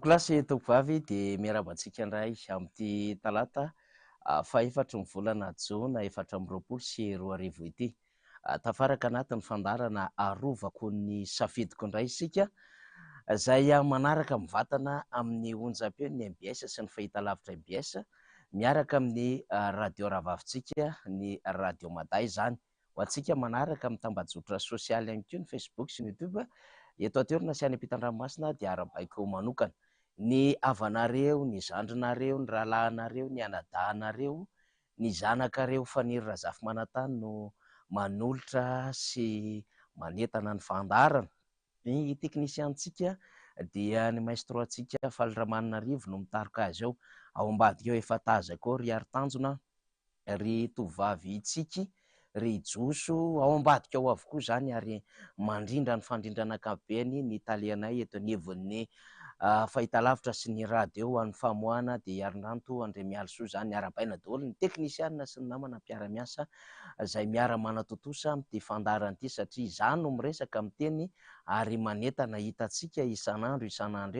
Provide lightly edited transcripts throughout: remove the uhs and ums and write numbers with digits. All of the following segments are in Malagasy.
Mpamoklasy tovovavy dia miarabantsika indray amin'ity talata faha-efatra ny volana Jona 2024 ity. Tafaraka anatin'ny fandarana arovako ny safidiko indray isika izay manaraka mivatana amin'ny onjam-peo ny MBS sy ny fahitalavitra MBS miaraka amin'ny radio ravavintsika ny radio Maday izany. Ho antsika manaraka amin'ny tambajotra sosialy ihany koa ny Facebook sy ny YouTube. Eto an-toerana sy any ampitan-dranomasina dia arabaiko manokana. Ny avanareo, ny zandrinareo, ny rahalahinareo, ny anadahinareo, ny zanakareo faniry Razafy Manantany no manolotra sy manentana ny fandarana. Ny teknisiantsika dia ny maestro antsika Faly Ramanonarivo no mitarika azy eo. Ao ambadika eo efa tazako ry Aritanjona, ry tovavy Tsiky, ry Joso, ao ambadika ao avokoa izany ary mandrindra ny fandrindrana ankapobeny ny talianay eto anivon'ny fahitalavitra sy ny radio amin'ny famoahana dia Arinanto Andremialisoa izany arabaina daholo ny teknisianina sy ny namana mpiara-miasa izay miara-manatotosa amin'ity fandarana ity satria izany no miresaka amin'ny teny ary manentana hitantsika isan'andro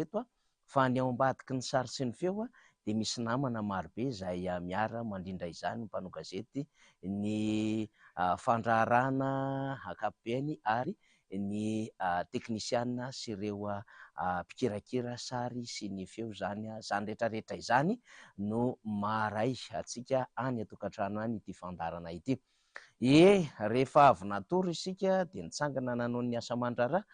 eto fa ny ao ambadiky ny sary sy ny feo dia misy namana marobe izay miara mandrindra izany mpanao gazety ny fandraharana ankapobeny ary ny teknisianina sy ireo mpikirakira sary sy ny feo izany rehetrarehetra izany no maharay antsika any an-tokantrano any ity fandarana ity. Rehefa avy natory isika dia nitsangana nanao ny asa aman-draharaha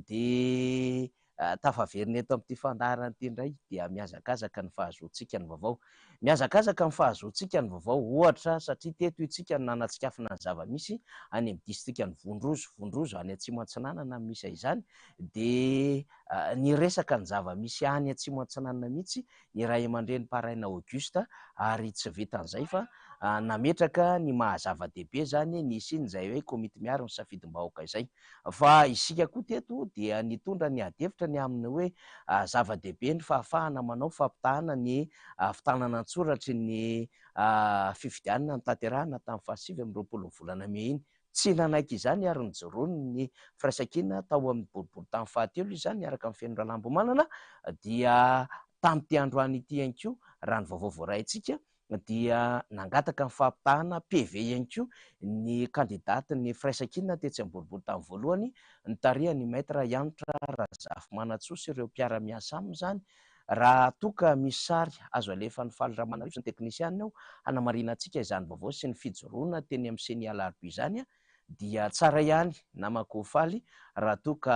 dia tafaverina eto amin'ity fandarana ity indray dia mihazakazaka ny fahazoantsika ny vaovao. Mihazakazaka ny fahazoantsika ny vaovao ohatra satria teto isika no nanatsikafina ny zava-misy any amin'ny distrika ny Vondrozo any Atsimo Antsinanana misy izany dia ny resaka ny zava-misy any Atsimo Antsinanana mihitsy ny ray aman-dreny Paraina Augusta ary tsy vitan'izay fa nametraka ny mahazava-dehibe izany ny isin'izay hoe komity miaro ny safidim-bahoaka izay fa isika koa teto dia nitondra ny adevitra ny amin'ny hoe zava-dehibe ny fahafahana manao fampitahana ny fitanana an-tsoratry ny fifidianana ny tanterahana tamin'ny 27 volana Mey iny. Tsy nanaiky izany ary nijoroany ny firaisan-kina tao amin'ny boribory tamin'ny fahatelo izany miaraka amin'ny Fenora Lambomanana dia tamin'ity androany ity ihany koa raha ny vaovao voaraintsika dia nangataka ny fampitahana PV ihany koa ny kandidaty ny firaisan-kina tetsy amin'ny boribory tamin'ny voalohany ny tarihany maître Yanitra Razafy Manantsoa sy ireo mpiara-miasa aminy izany raha toka misy sary azo alefan'ny Faly Ramanarivo sy ny teknisianina ao hanamarina antsika izany vaovao sy ny fijoroana teny amin'ny seny alarobia izany dia tsara ihany namako Faly raha toka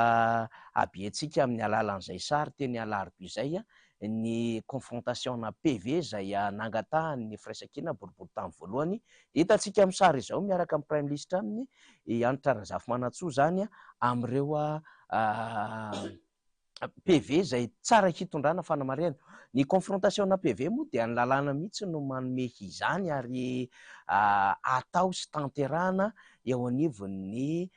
abientsika amin'ny alalan'izay sary teny alarobia izay ny confrontation na PV izay nangatahan'ny firaisan-kina boribory tamin'ny voalohany. Hitantsika amin'ny sary izao miaraka amin'ny prime ministre aminy Yanitra Razafy Manantsoa izany amin'ireo PV izay tsara hitondrana fanamarihana. Ny confrontation na PV moa dia ny lalàna mihitsy no manome izany ary atao sy tanterahana eo anivon'ny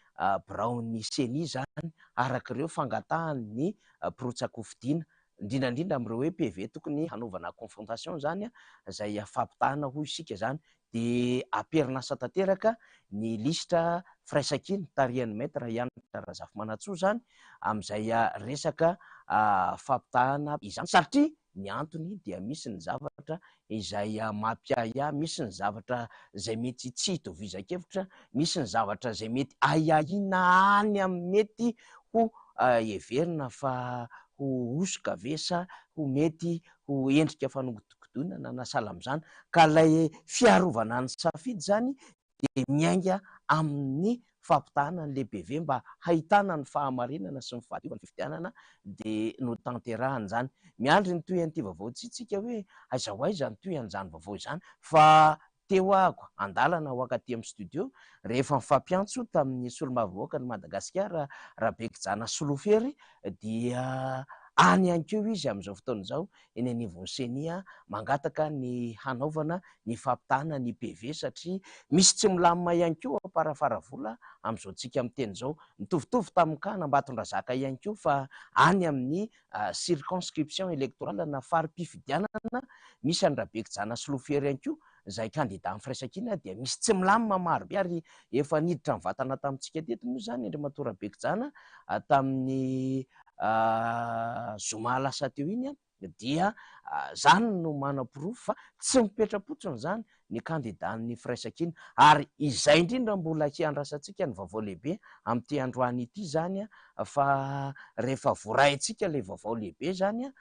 biraon'ny seni izany arak'ireo fangatahany pirotsako fidiana indrindrandrindra amin'ireo hoe PV tokony hanaovana confrontation izany izay fampitahana hoy isika izany dia amperinasa tanteraka ny listra firaisan-kina tarihan'ny maître Yanitra Razafy Manantsoa izany amin'izay resaka fampitahana izany satria ny antony dia misy ny zavatra izay mampiahiahy, misy ny zavatra izay mety tsy hitovizan-kevitra, misy ny zavatra izay mety ahiahiana any amin'ny mety ho heverina fa ho osoka ve sa ho mety ho endrika fanodikodinana na sahala amin'izany ka ilay fiarovana ny safidy izany dia miainga amin'ny fampitahana an'ilay PV mba hahitana ny fahamarinana sy ny fahadiovana ny fifidianana dia no tanterahana izany. Miandry ny toy an'ity vaovao tsitsika hoe aiza ho aiza ny toy an'izany vaovao izany fa teo ahako andalana ho akaty amin'ny studio rehefa mifampiantso tamin'ny solombavavoaka ny Madagasikara Rabekijana Solofery dia any ihany keo izy amin'izao fotoana izao eny anivon'ny senia mangataka ny hanaovana ny fampitahana ny PV satria misy tsy milamina ihany koa am-parafaravola amin'izao tsika amin'ny teny izao mitovitovy tamin'ny Ambatondrazaka ihany koa fa any amin'ny circonscription électorale na fari-pifidianana misy any Rabekijana Solofery ihany koa izay kandida amin'ny firaisan-kina dia misy tsy milamina marobe ary efa niditra mivatana tamintsika teto moa izany Andriamatora Bekijana tamin'ny zoma lasa teo iny dia zany no manam-pirofo fa tsy mipetrapotsiny zany ny kandidan'ny firaisakina ary izay indrindra mbola hiandrasantsika ny vaovao lehibe amin'ity androany ity zany fa rehefa voraintsika le vaovao lehibe zany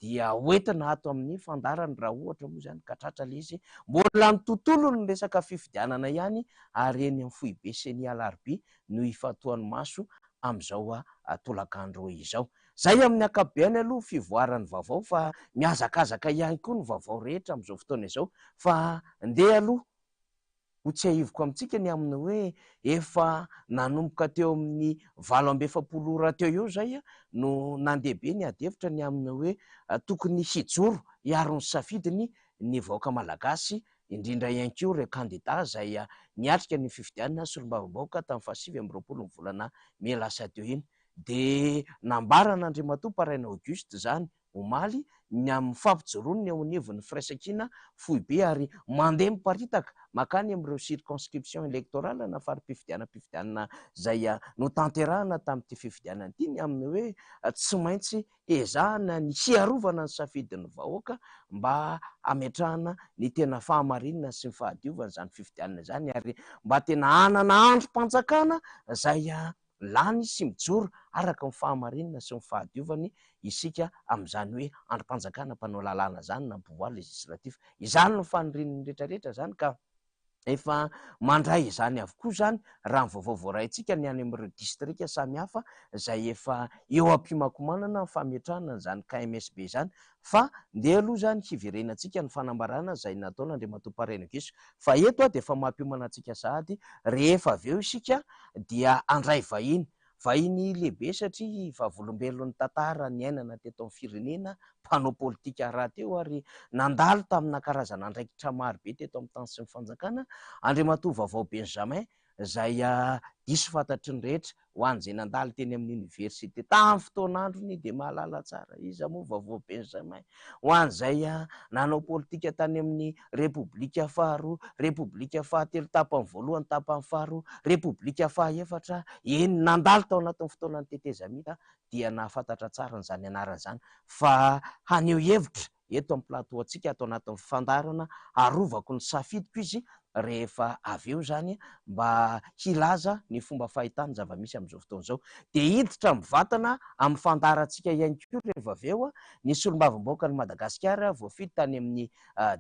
dia hoentina ato amin'ny fandarany raha ohatra moa zany ka tratra le izy mbola ny tontolo ny resaka fifidianana ihany ary eny amin'ny foibe sy ny alarobia no ifatoan'ny maso am'izao tolakandro izao. Zay amin'ny akabeany aloha fivoaran'ny vaovao fa miazakazaka ihany koa ny vaovao rehetra am'izao fotoana izao fa ndeha aloha ho tsy ahivoko amintsika ny amin'ny hoe efa nanomboka teo amin'ny 8 ora teo eo zay no nandehabe ny adevitra ny amin'ny hoe tokony hijoro hiaro ny safidiny ny vahoaka malagasy indrindra ihany koa ireo kandida zay niatrika ny fifidianana solombavambahoaka tamin'ny 27 ny volana May lasa teo iny de nambaran'Andriamatoa Paraina Auguste zany omaly ny amin'ny fampijoroany ny aonivon'ny firaisakina foibe ary mandeha miparitaka makany amin'ireo circonscription électorale na fari-pifidianana zay no tanterahana tamin'ity fifidianana ity ny amin'ny hoe tsy maintsy ezahana ny hiarovana ny safidin'ny vahoaka mba ametrahana ny tena fahamarinana sy ny fahadiovana zany fifidianana zany ary mba tena hanana androm-panjakana zay lany sy mijoro araka ny fahamarinana sy ny fahadiovany isika amin'izany hoe androm-panjakana mpanao lalàna zany na pouvoir législatif izany no fanorinany rehetrarehetra zany ka efa mandray izany avokoa zany raha ny vaovao voaraintsika ny any amin'ireo distrika samihafa zay efa eo am-pimakomanana ny fametrahana zany KMSB zany fa ndeha aloha zany hiverenantsika ny fanambarana zay nataon'Andriamatoa Paraina Auguste fa eto de efa mampiomana antsika sahady rehefa avy eo isika dia andray vahiny lehibe satria vavolombelon'ny tantara ny ainana teto amin'ny firenena mpanao politika raha teo ary nandalo tamina karazana andraikitra maro be teto amin'ny tany sy ny fanjakana Andriamatoa Vaovao Benjamin zay diso fantatry ny rehetra ho an'izay nandalo teny amin'ny université tamin'ny fotoan'androny de mahalala tsara iza moa Vaovao Benjamin ho an'izay nanao politika tany amin'ny repoblika faharoa repoblika fahatelo tapany voalohany tapany faharoa repoblika fahaefatra eny nandalo tao anatin'ny fotoanany tetezamita dia nahafantatra tsara n'izany anarana zany fa haneho hevitra eto amin'ny plateau antsika atao anatin'ny fandarana arovako ny safidiko izy rehefa avy eo zany mba hilaza ny fomba fahitany zava-misy amin'izao fotoana izao de hiditra mivatana amin'ny fandarantsika ihany koa rehefa avy eo ny solombavambahoaka ny Madagasikara voafidy tany amin'ny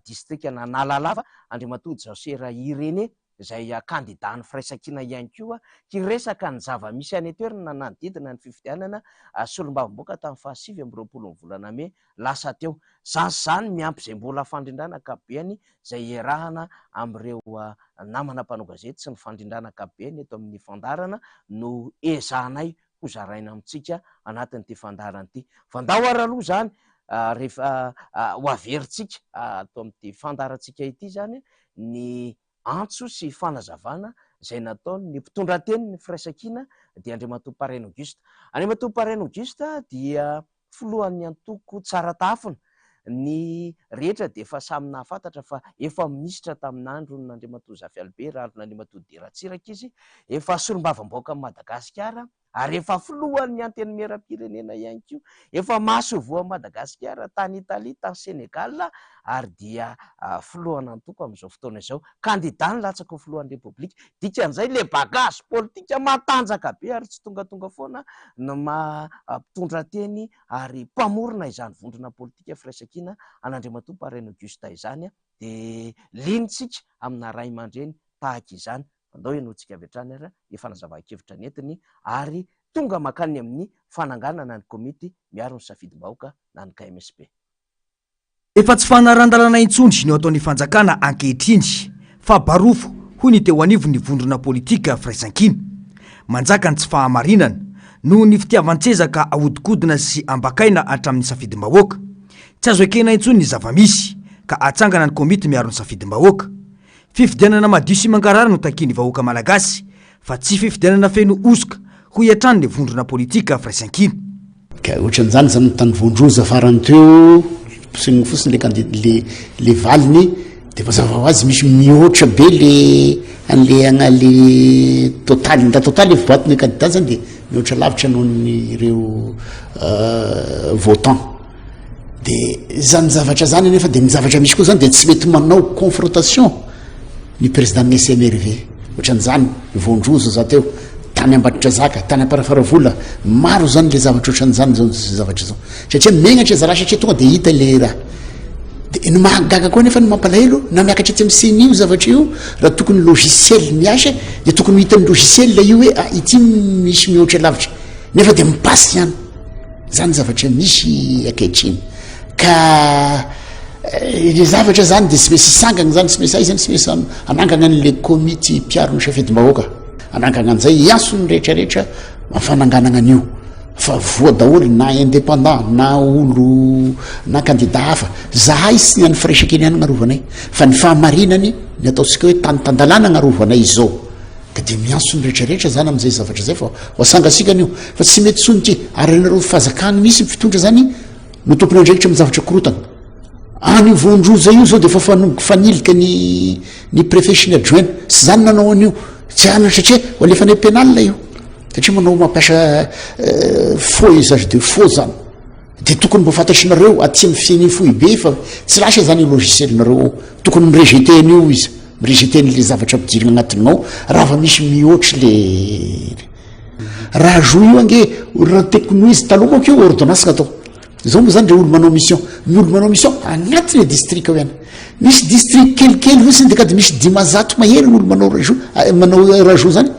distrika na Analalava Andriamatoa Jasera Irénée zay kandidany firaisakina ihany koa hiresaka ny zava-misy any toerana nanodidina ny fifidianana solombavambahoaka tamin'ny 27 ny volana May lasa teo zany miampy zay mbola fandrindrana akabeany zay iarahana amin'ireo namana mpanao gazety sy ny fandrindrana akabeany eto amin'ny fandarana no ezahanay ho zaraina amintsika anatin'ity fandarana ity fandao ara aloha zany rehefa ho averintsika atao amin'ity fandarantsika ity zany ny antso sy fanazavana zay nataony ny mpitondran-teny ny firaisakina dia Andriamatoa Paraina Auguste. Andriamatoa Paraina Auguste dia filohan'ny antoko tsara tafona ny rehetra de efa samy nahafantatra fa efa minisitra tamin'andro n'Andriamatoa Zafialbe ralon'Andriamatoa Deratsiraka izy efa solombavambahoaka amin'ny Madagasikara ary efa filohan'ny antenimieram-pirenena ihany koa efa mahasovoa Madagasikara tany Italia tany Senegal ary dia filohana antoko amin'izao fotoana izao kandida ny latsaka ho filohan'ny repoblika dikan'izay le bagage politika matanjaka be ary tsy tongatonga foana no mpitondra teny ary mpamorona izany vondrona politika firaisakina an'Andriamatoa Paraina Auguste izany de linitsika amina ray aman-dreny tahaka izany andao ianontsika avy hatrany ary efanazava-kevitra nentiny ary tonga makany amin'ny fananganana ny komity miaro ny safidim-bahoaka na ny KMSB. Efa tsy fanarandalana intsondry ny ataon'ny fanjakana ankehitriny fa barofo hoy ny teo anivo ny vondrona politika firaisan-kina manjaka ny tsy fahamarinana noho ny fitiavan-tsezaka ahodikodina sy ambakaina hatramin'ny safidim-bahoaka tsy azo ekena intsony ny zava-misy ka atsangana ny komity miaro ny safidim-bahoaka fifidianana madio sy mankarary no takiany vahoaka malagasy fa tsy fifidianana feno osoka ho iatrany ny vondrona politika firaisan-kina ka ohatran'izany zany tany vondroza farany teo sy fosiny le valiny de mazava ho azy misy mihoatra be le totaly nda totaly efiboatiny candidat zany de mihoatra lavitra nohony ireo votant de zany zavatra zany nefa de ny zavatra misy koa zany de tsy mety manao confrontation ny président ny SMRV ohatran'izany Vondrozo za teo tany Ambatitra Zaka tany Amparafaravola maro zany le zavatra ohatran'izany zao zavatra zao satria megnatra za raha satria tonga de hita le raha de ny mahagaga koa nefa ny mampalahelo na miakatra tsy am'seny io zavatra io raha tokony logiciel miasa de tokony hitan'ny logiciel io hoe ity misy mihoatra lavitra nefa de mipasy ihany zany zavatra misy akehitriny ka le zavatra zany de tsy mesy sangagna zany tsy mesy zany tsy mesy anangana an'le komity mpiaro ny safidy-bahoaka anangana an'izay iasony rehetrarehetra mafananganana an'io fa voa daholo na indépendant na olo na candidat hafa zahay sy ny any firesakeny ihany gn'arovanay fa ny fahamarinany ny ataontsika hoe tanytandalana gn'arovanay izao ka de miasony rehetrarehetra zany am'izay zavatra zay fa hoasangasikany io fa tsy mety sonitry ary nareo fazakany misy fitondra zany no tompony andraikitra amy zavatra korotana any Vondroza io zao de fa fanilika ny préfet sy ny adjoint sy zany nanao an'io tsy ana satria alefanay pénal io satria manao mampiasa faux usage de faux zany de tokony mbo fantatrinareo aty amin'ny fiainy fohy be fa tsy lasa zany logiciel nareo tokony mirejeté an'io izy mirejeté n'le zavatra ampidirina agnatinao raha fa misy mihoatry le raha zo io ange raha teknoizy taloha moa keo ordonnance gn'atao zao moa zany re olo manao mission ny olo manao mission agnatin'ny district ao ihany misy district kelikely fotsiny de ka de misy 10 mahery olo manao rajo zany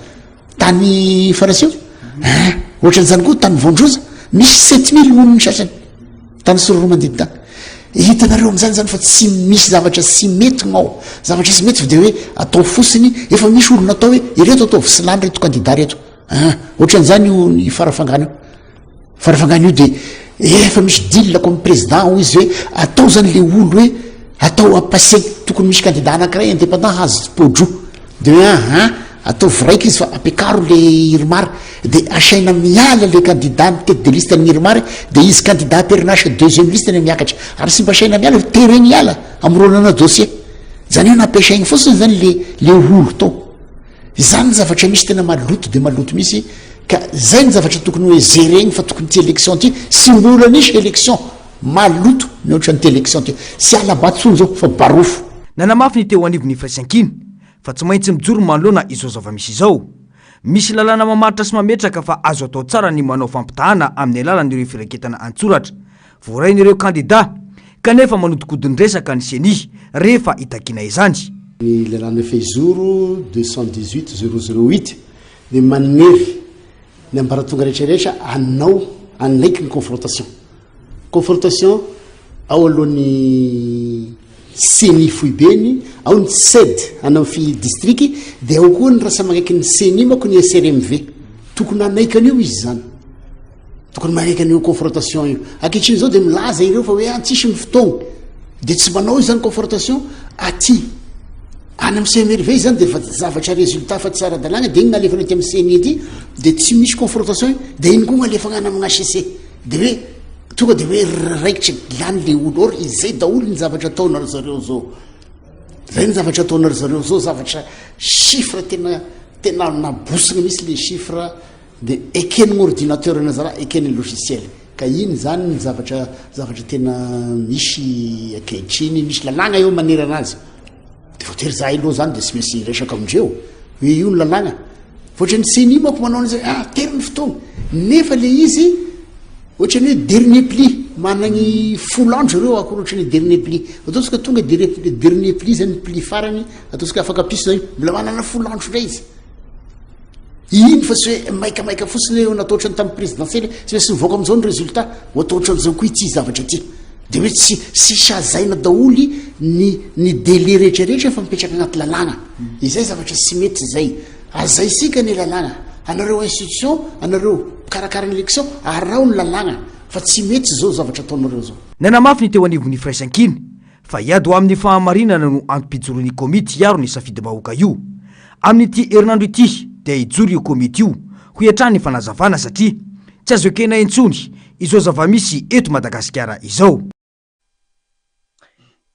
tany farasio ohatran'izany koa tany Vondroza misy 7000 olo ny sasany tany sororo manodidina hitanareo am'zany zany fa tsy misy zavatra sy mety gnao zavatra sy mety fa de hoe atao fosiny efa misy olo natao hoe ireto atao Vilany reto candidat reto ohatran'izany io ny farafangana io de efa misy dille comme président ho izy hoe atao zany le olo hoe atao ampasegny tokony misy candidat anankiray indépendant hazy podro de hoe atao vraika izy fa ampiakaro le irmary de asaina miala le candidat ny tête de liste ny irmary de izy candidat perinasa deuxième liste ny miakatra ary sy mba asaina miala tereny iala amronana dossier zany io nampiasaigny fosiny zany le olo tao zany zavatra misy tena maloto de maloto misy ka zay ny zavatra tokony hoe zéregny fa tokony ty élection ty sy mbola nisy élection maloto mihoatra ny ty élection ty sy alabatsony zao fa barofo nanamafy ny teo anivon'ny firaisankiny fa tsy maintsy mijoro manoloana izao zava-misy izao misy lalàna mamaritra sy mametraka fa azo atao tsara ny manao fampitahana amin'ny alalan'ireo firaketana antsoratra voarain'ireo candidat kanefa manodikodiny resaka ny seni rehefa itakina izany ny lalàna fehizoro 218 008 de manery ny ambaratonga rehetrarehetra anao anaiky ny confrontation ao alohan'ny seni foibeny ao ny sed anao fi district de ao koa ny rasa magnaiky ny seni mako ny SRMV tokony anaiky an'io izy zany tokony manaiky an'io confrontation io akehitriny zao de milaza ireo fa hoe tsisy mifotogna de tsy manao izy zany confrontation aty any amy CMRV zany de fa zavatra résultat fa tsara dalagna de igny nalefana ty amy seni ety de tsy misy confrontation de iny koa nalefana any amin'ny HCC de hoe tonga de hoe raikitry lany le olo or izay daholo ny zavatra ataonaro zareo zao zay ny zavatra ataonaro zareo zao zavatra chiffre tena nabosina misy le chiffre de eken'ny ordinateur anazara eken'ny logiciel ka iny zany ny zavatra tena misy akehitriny misy lalagna eo manery anazy de voatery za aloha zany de tsy misy resaka amindreo hoe io ny lalagna voatrany seni mako manao an'izay tery ny fotoagna nefa le izy ohatrany hoe dernier pli managny folo andro reo akory ohatrany dernier pli ataontsika tonga dernier pli zany pli farany ataontsika afaka piso zany mbola manana folo andro ndray izy iny fa tsy hoe maikamaika fotsiny hoe natao ohatrany tamin'ny présidentielle tsy maintsy mivoaka am'izao ny résultat ho atao ohatran'izao koa ity zavatra ty de hoe tsy sazaina daholy ny délai rehetrarehetra fa mipetraka agnaty lalàna izay zavatra sy mety zay azay sika ny lalàna anareo institution anareo karakara ny élection arao ny lalàna fa tsy mety zao zavatra ataonareo zao nanamafy ny teo anivon'ny firaisankiny fa iady ho amin'ny fahamarinana no antom-pijoroan'ny komity iaro ny safidy-bahoaka io amin'ity herinandro ity dia hijory io komity io ho iantrany ny fanazavana satria tsy azo ekena intsony izao zava-misy eto Madagasikara izao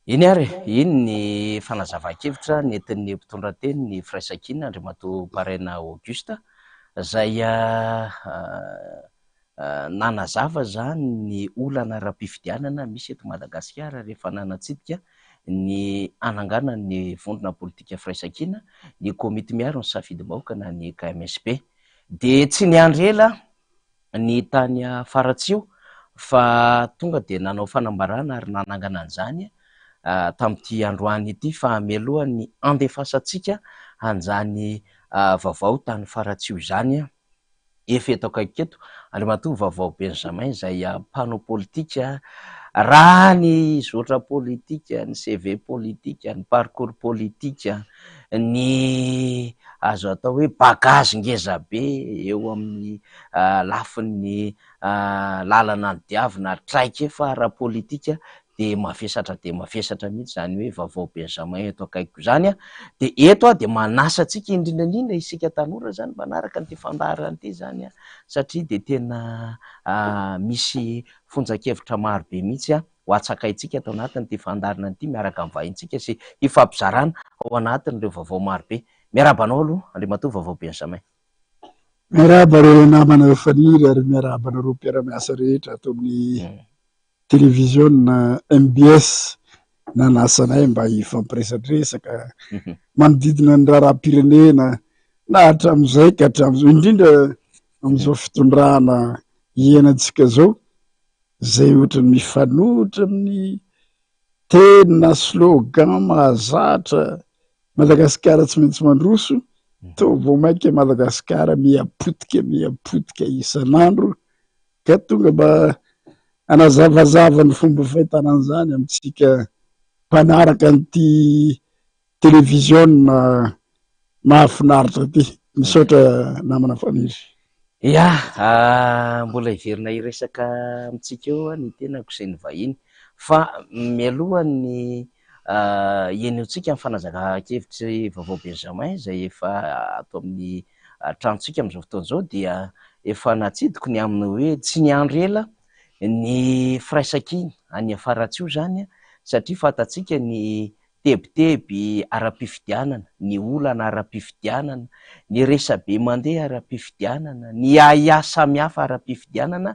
iny ary iny ny fanazava-kevitra nentin'ny mpitondra-teny ny firaisankiny Andriamato Paraina Augusta zay nanazava zany ny olana ara-pifidianana misy eto Madagasikara rehefa nanatsidika ny anangana ny vondrona politika firaisan-kina ny komity miaro ny safidy-bahoaka na ny KMSP. De tsy niandry ela ny tany Faratsio fa tonga de nanao fanambarana ary nanangana an'izany tamin'ity androany ity fa mialohan'ny andefasantsika anjany vaovao tany Faratsio izany efa eto akaiketo Andriamatoa Vaovao Benjamin izay mpanao politika raha ny zotra politika, ny CV politika, ny parcours politika, ny azo atao hoe bagazy ngeza be eo amin'ny lafin'ny lalana ny diavina traika efa ara-politika de mavesatra mihitsy zany hoe Vaovao Benjamin eto akaiko zany de eto de manasa antsika indrindrandrindra isika tanora zany manaraka an'ity fandaharana ity zany satria de tena misy fonjakevitra maro be mihitsy ho atsakaitsika atao anatin'ity fandaharana ity miaraka amin'ny vahintsika sy hifampizarana ao anatin'ireo vaovao maro be. Miarabanao aloha Andriamatoa Vaovao Benjamin. Miaraba reo namana faniry ary miaraba nareo mpiara-miasa rehetra ato amin'ny television na MBS nanasanay mba hifampiresadresaka manodidina ny raharaham-pirenena na hatramin'izay ka hatramin'izao indrindra amin'izao fitondrana iainantsika zao zay ohatrany mifanohitra amin'ny tena slogan mahazatra Madagasikara tsy maintsy mandroso to vao mainka Madagasikara miapotika isan'andro ka tonga mba anazavazava ny fomba fahitana an'izany amintsika mpanaraka an'ity television mahafinaritra ty misaotra namana faniry. Mbola hiverina iresaka amintsika eo ny tenako izay ny vahiny fa mialohan'ny ienontsika amin'ny fanazaka-kevitry Vaovao Benjamin izay efa atao amin'ny tranontsika amin'izao fotoana izao dia efa natsidiko ny amin'ny hoe tsy niandro ela ny firaisan-kiny any Faratsio zany satria fatatsika ny tebiteby ara-pifidianana, ny olana ara-pifidianana, ny resabe mandeha ara-pifidianana, ny aya samihafa ara-pifidianana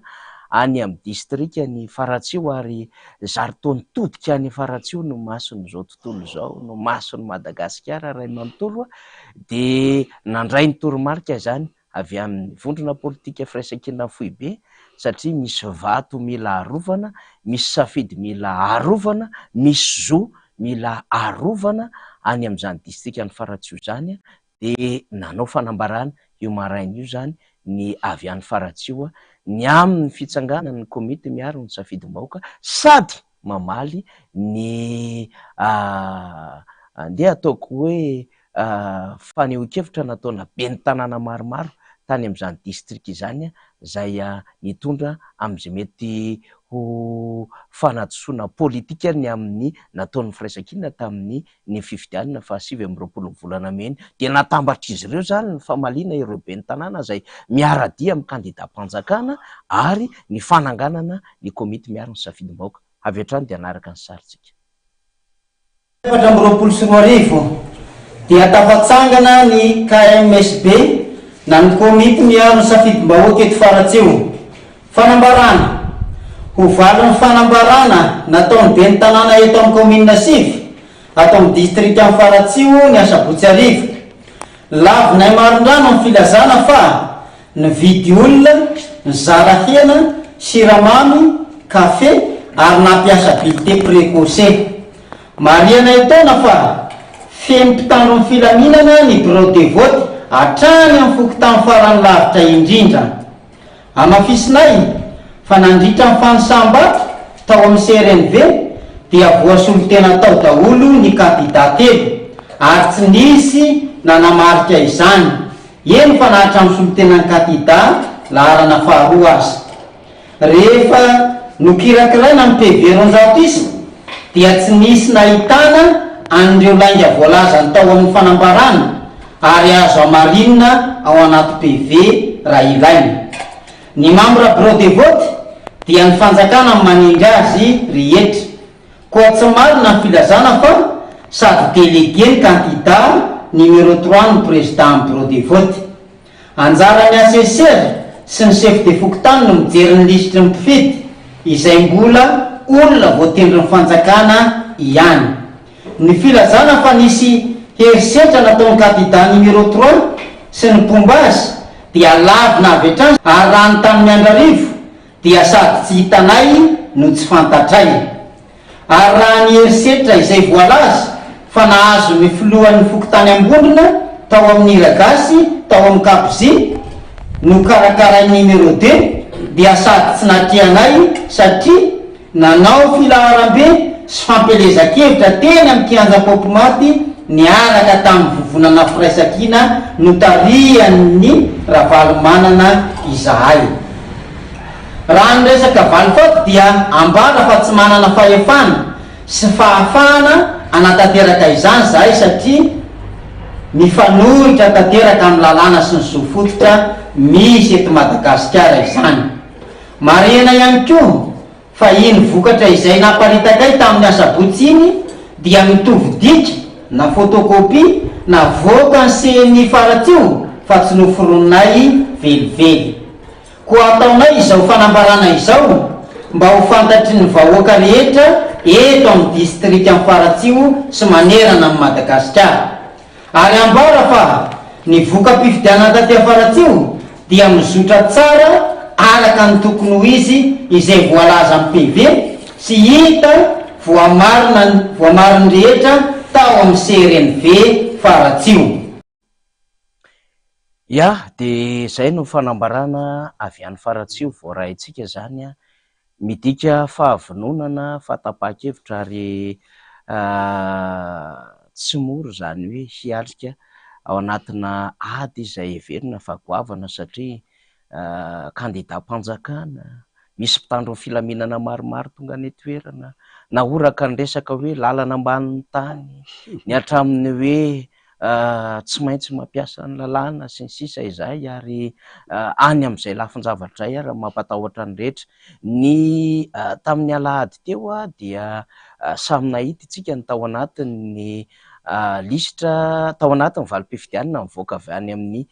any amin'ny distrika ny Faratsio ary zaritaon'ny todika any Faratsio no mason'izao tontolo izao, no mason'ny Madagasikara ray manontolo de nandray ny toromarika zany avy amin'ny vondrona politika firaisan-kina fohy be satria misy vato mila arovana, misy safidy mila arovana, misy zo mila arovana any amin'izany distrika ny Faratsio zany de nanao fanambarana io maraina io zany ny avy any Faratsio ny amin'ny fitsanganana ny komity miaro ny safidy-bahoaka sady mamaly ny andeha ataoko hoe fanehoan-kevitra nataona ben'ny tanàna maromaro tany amin'izany distrika izany zay nitondra amin'izay mety ho fanatsoana politika ny amin'ny nataon'ny firaisan-kina tamin'ny ny fifidianana fa 2020 volana Mey de natambatra izy ireo zany ny famaliana ireo ben'ny tanàna zay miaradia amin'ny kandida-mpanjakana ary ny fananganana ny komity miaro ny safidy-bahoaka. Avy hatrany de anaraka ny saritsika. 2024 dia tafatsangana ny KMSB na ny komity miaro ny safidy-bahoaka eto Faratsio. Fanambarana ho valon'ny fanambarana nataon'ny ben'ny tanàna eto amin'ny komina sivy ato amin'ny distrika amin'ny Faratsio ny Asabotsy Arivo. Lavinay maron-drano amin'ny filazana fa ny vidy olona, ny zara-hena, siramamy, kafe ary nampiasa bilité précoce. Mariana etaona fa fempitandro ny filaminana ny bureau de vote hatrany amin'ny fokontany farany lavitra indrindra. Amafisinay fa nandritra ny fanosam-bato tao amin'ny CRNV dia voasolo tena tao daholo ny kandida telo ary tsy nisy nanamarika izany. Eny fa nahatra amin'ny solon-tena ny kandida laharana faharoa azy. Rehefa nokirakiraina amin'ny PV ronjato isy dia tsy nisy nahitana an'ireo lainga voalazany tao amin'ny fanambarana ary azo amarinina ao anaty PV raha ilaina. Ny membre bureau de vote dia ny fanjakana manindry azy rehetra koa tsy marina ny filazana fa sady délégué ny kandida numéro 3 ny président bureau de vote. Anjarany assesseur sy ny chef de fokotany no mijery ny lisitry ny mpifidy izay mbola olona voatendry ny fanjakana ihany. Ny filazana fa nisy herisetra nataon'ny candidat numéro 3 sy ny pombazy dia lavina avy hatrany, ary raha ny tany Miandrarivo dia sady tsy hitanay no tsy fantatray. Ary raha ny herisetra izay voalaza fa nahazo ny filohan'ny fokotany Ambondrona tao amin'ny Iragasy tao amin'ny Kapozy no karakaray numéro 2 dia sady tsy natrianay satria nanao filaharam-be sy fampelezan-kevitra teny amin'ny kianja Popomaty niaraka tamin'ny vovonana firaisakina notarian'ny Ravalomanana izahay. Raha ny resaka valifaty dia ambara fa tsy manana fahefana sy fahafahana anatanteraka izany zahay satria mifanohitra tanteraka amin'ny lalàna sy ny sofototra misy eto Madagasikara izany. Marena ihany koa fa iny vokatra izay naparitakay tamin'ny asabotsy iny dia mitovy dika na photocopie na voaka ny seny faratsio fa tsy noforonay velively. Koa ataonay izao fanambarana izao mba ho fantatry ny vahoaka rehetra eto amin'ny district amin'ny faratsio sy manerana amin'ny Madagasikara. Ary ambara fa ny voka-pifidianana taty faratsio dia mizotra tsara araka ny tokony ho izy izay voalaza amin'ny PV sy hita voamariny rehetra tao amin'ny CRNV faratsio. Ya, de zay no fanambarana avy any faratsio voarahintsika zany midika fahavononana fatapa-kevitra ary tsy moro zany hoe hialika ao anatina ady izay heverina fa goavana satria candidat-mpanjakana misy mpitandro ny filaminana maromaro tonga any toerana nahoraka ny resaka hoe lalana ambanin'ny tany ny hatramin'ny hoe tsy maintsy mampiasa ny lalàna sy ny sisa izay ary any amin'izay lafin-javatra izay ary mampatahotra ny rehetra. Ny tamin'ny alahady teo dia samy nahita itsika ny tao anatin'ny lisitra tao anatin'ny valim-pifidianana mivoaka avy any amin'ny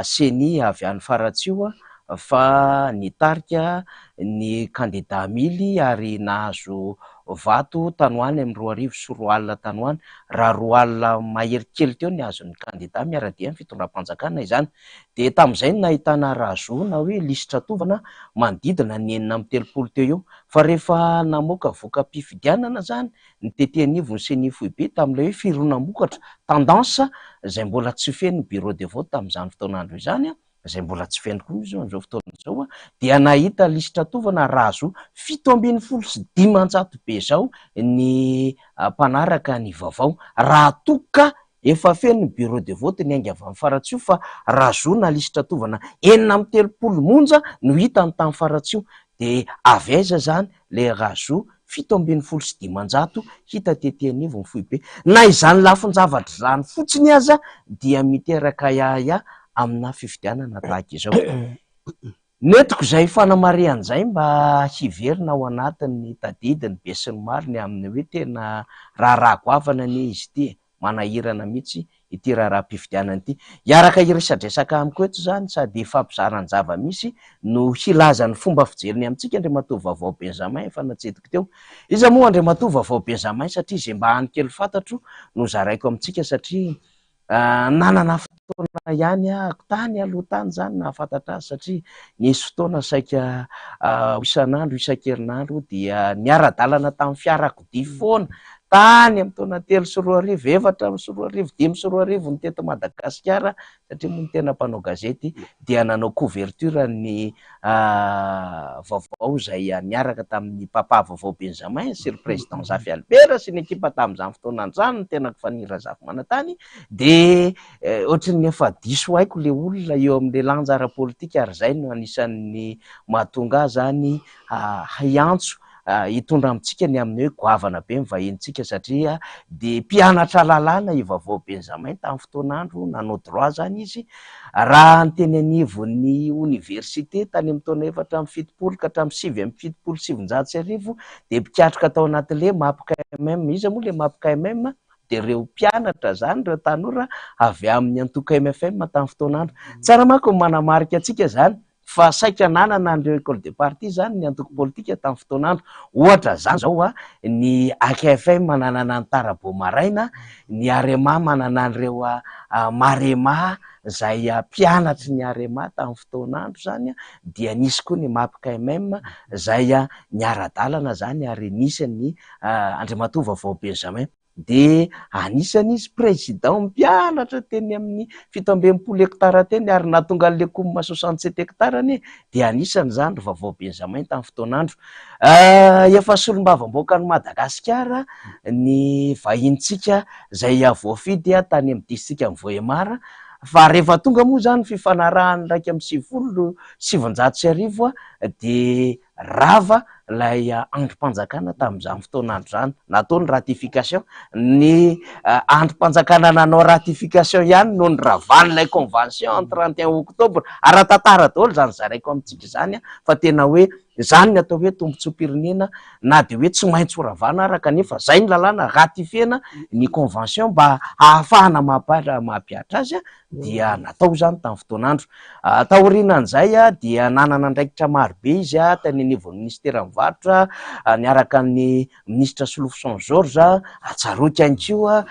seny avy any faratsio fa nitarika ny candidat mily ary nahazo vato tanoany amin'ny 2 arivo sy 4 alina tanoany raha 2 alina mahery kely teo ny azon'ny candidat miaradia ny fitondram-panjakana izany. De tamin'izay no nahitana razona hoe lisitra tovana manodidina ny 930 teo eo fa rehefa namoaka voka-pifidianana zany ny TT9 sy ny FIB tamin'ilay hoe fironam-bokatra tendance izay mbola tsy feno bureau de vote tamin'izany fotoanandro izany izay mbola tsy feno koa izy amin'izao fotoana izao dia nahita lisitra tovana razo 775 be zao ny mpanaraka ny vaovao raha toka efa feno ny bureau de vote ny ainga avy amin'ny faratsio fa razona lisitra tovana 930 monja no hita ny tamin'ny faratsio. De avy aiza zany le razo 775 hita TT9 ny FIB na izany lafin-javatra zany fotsiny aza dia miteraka yaya amina fifidianana tahaka izao. Netiko zay fanamarian'izay mba hiverina ao anatin'ny tadidiny be sy ny mariny amin'ny hoe tena raha goavana ny izy ity manahirana mihitsy ity raha-pifidianana ity. Iaraka iresadresaka amiko eto zany sady fampizarany zava-misy no hilazany fomba fijeriny amintsika Andriamatoa Vaovao Benjamin efa natsetiko teo. Iza moa Andriamatoa Vaovao Benjamin satria izay mba hany kely fantatro no zaraiko amintsika satria nanana fotoana ihany ako tany aloha tany zany nahafantatra azy satria nisy fotoana saika isan'andro isan-kerinandro dia niara-dalana tamin'ny fiarakodia foana tany amin'ny taona 3 sy 4 arivo 4 sy 4 arivo 5 sy 4 arivo ny teto Madagasikara satria moa ny tena mpanao gazety dia nanao couverture ny vaovao izay niaraka tamin'ny papa Vaovao Benjamin sy ry président Zafy Albert sy ny ekipa tamin'izany fotoana izany ny tena fanira Zafy Manantany de ohatran'ny efa diso haiko le olona eo amin'le lanjara politika ary zay no anisan'ny mahatonga zany hiantso hitondra amintsika ny amin'ny hoe goavana be mivahintsika satria de mpianatra lalàna i Vaovao Benjamin tamin'ny fotoanandro nanao droit zany izy raha ny teny anivon'ny université tany amin'ny taona 470 ka hatramin'ny 777 de mpiatroka tao anatin'le MAP KMM. Izy moa le MAP KMM de reo mpianatra zany reo tanora avy amin'ny antoka MFM tamin'ny fotoanandro. Tsara manko manamarika atsika zany fa saika nanana an'ireo école de parti zany ny antoko politika tamin'ny fotoanandro. Ohatra zany zao ny AKFM manana n'Antarabo Maraina, ny Arema manana an'ireo Marema zay mpianatry ny Arema tamin'ny fotoanandro zany dia nisy koa ny MAP KMM zay niara-dalana zany ary nisy ny Andriamatoa Vaovao Benjamin de anisany izy président mpianatra teny amin'ny 17 hektara teny ary nahatonga an'le komma 67 hektarany de anisany zany Vaovao Benjamin tamin'ny fotoanandro. Efa solombavam-boaka ny Madagasikara ny vahintsika zay voafidy tany amin'ny distrika Vohemara, fa rehefa tonga moa zany fifanarahany raiky amin'ny 790 de rava lay androm-panjakana tamin'izany fotoanandro zany natao ny ratification. Ny androm-panjakana nanao ratification ihany no ny ravan'ilay convention 31 octobre ara-tantara daholo zany zaraiko amintsika zany fa tena hoe zany ny atao hoe tombontsom-pirenena na de hoe tsy maintsy ho ravana ara kanefa zay ny lalàna ratifiena ny convention mba ahafahana mampiatra azy dia natao zany tamin'ny fotoanandro. Taorianan'izay dia nanana andraikitra marobe izy tany anivon'ny ministera mivarotra niaraka ny ministra Solofson Georges Atsaroky ankoa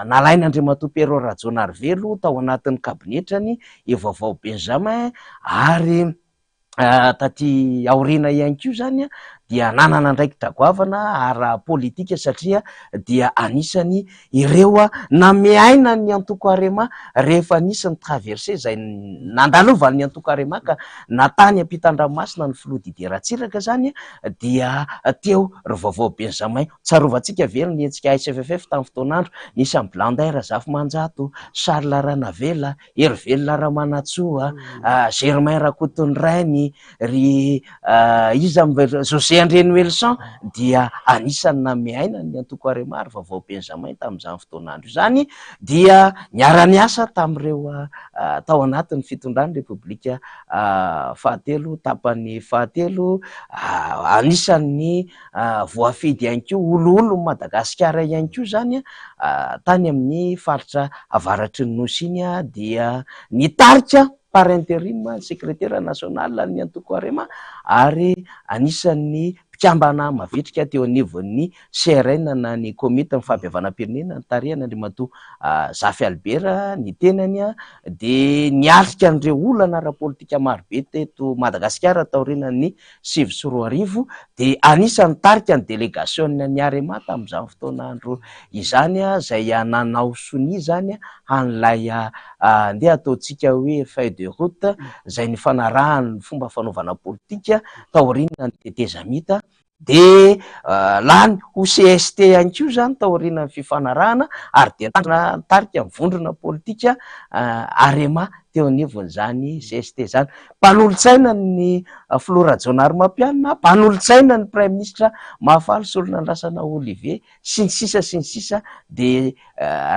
nalaina Andriamatoa Pierrot Rajonarivelo tao anatin'ny kabinetrany i Vaovao Benjamin ary taty aoriana ihany koa zany dia nanana andraikitra goavana ara-politika satria dia anisany ireo namiaina ny antoko Arema rehefa nisy ny traversé zay nandalovan'ny antoko Arema ka natany ampitan-dranomasina ny Flodidi Ratsiraka zany dia teo ry Vaovao Benjamin. Tsarovantsika very ny hetsika ASFFF tamin'ny fotoanandro nisy amin'ny Blandaire Zafy Manjato, Charles Ranavela, Hervé Ramanatsoa, Germain Rakotondrainy, ry José André Noelson dia anisany namiaina ny antoko Arema ary Vaovao Benjamin tamin'izany fotoanandro zany dia niara-niasa tamin'ireo tao anatin'ny fitondran'ny Repoblika fahatelo tapany fahatelo. Anisan'ny voafidy ihany koa oloolo Madagasikara ihany koa zany tany amin'ny faritra avaratry ny nosy iny dia nitarika par intérim secrétaire national ny antoko Arema ary anisan'ny mpikambana mavitrika teo anivon'ny CRN na ny komita fahabevanam-pirenena tarihana Andriamatoa Zafy Albert ny tenany de nialika an'ireo olana ara-politika marobe teto Madagasikara taorianan'ny 2024 de anisany tarika ny délégation ny Arema tamin'izany fotoanandro izany zay nanao soni zany an'ilay ndeha ataontsika hoe feuille de route zay ny fanarahany fomba fanaovana politika taorianany tetezamita de lany ho CST ihany koa zany taorianany fifanarahana ary de tarika mivondrona politika Arema teo anivon'izany CST zany. Mpanolontsaina ny Flora Jonary Mampianina, mpanolontsaina ny Prime Ministre Mahafaly Solonan-drasana Olivier sy ny sisa de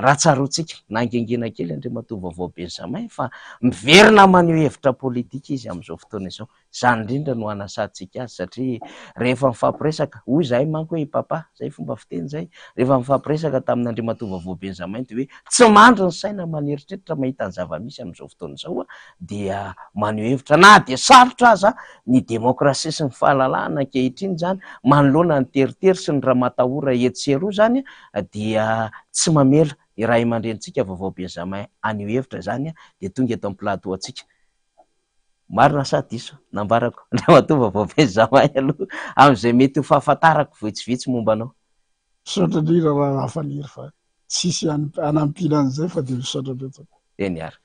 ratsarotsika nangengena kely Andriamatoa Vaovao Benjamin fa miverina maneho hevitra politika izy amin'izao fotoana izao. Zany indrindra no anasantsika azy satria rehefa mifampiresaka hoy zay manko hoe papa zay fomba fiteny zay rehefa mifampiresaka tamin'ny Andriamatoa Vaovao Benjamin de hoe tsy mandry ny saina maneritreritra mahita ny zava-misy amin'izao fotoana izao dia maneho hevitra na de sarotra aza ny demokrasia sy ny fahalalahana ankehitriny zany manoloana ny teritery sy ny raha matahora etseroa zany dia tsy mamela i ray aman-drenitsika Vaovao Benjamin aneho hevitra zany de tonga eto amin'ny plateau atsika. Marina sa diso nambarako Andriamatoa Vaovao Benjamin aloha amin'izay mety ho fahafantarako vitsivitsy momba anao. Misaotra indrindra raha hafaniry fa tsisy anampina an'izay fa de misaotra betsaka. Eny ary.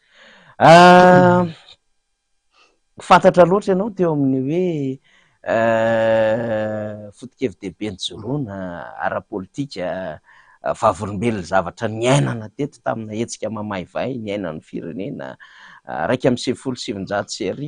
Fantatra loatra ianao teo amin'ny hoe foto-kevi-dehibe ny joroana ara-politika vavolombelona zavatra niainana teto tamina hetsika mamaivay niainan'ny firenena raika amin'ny 77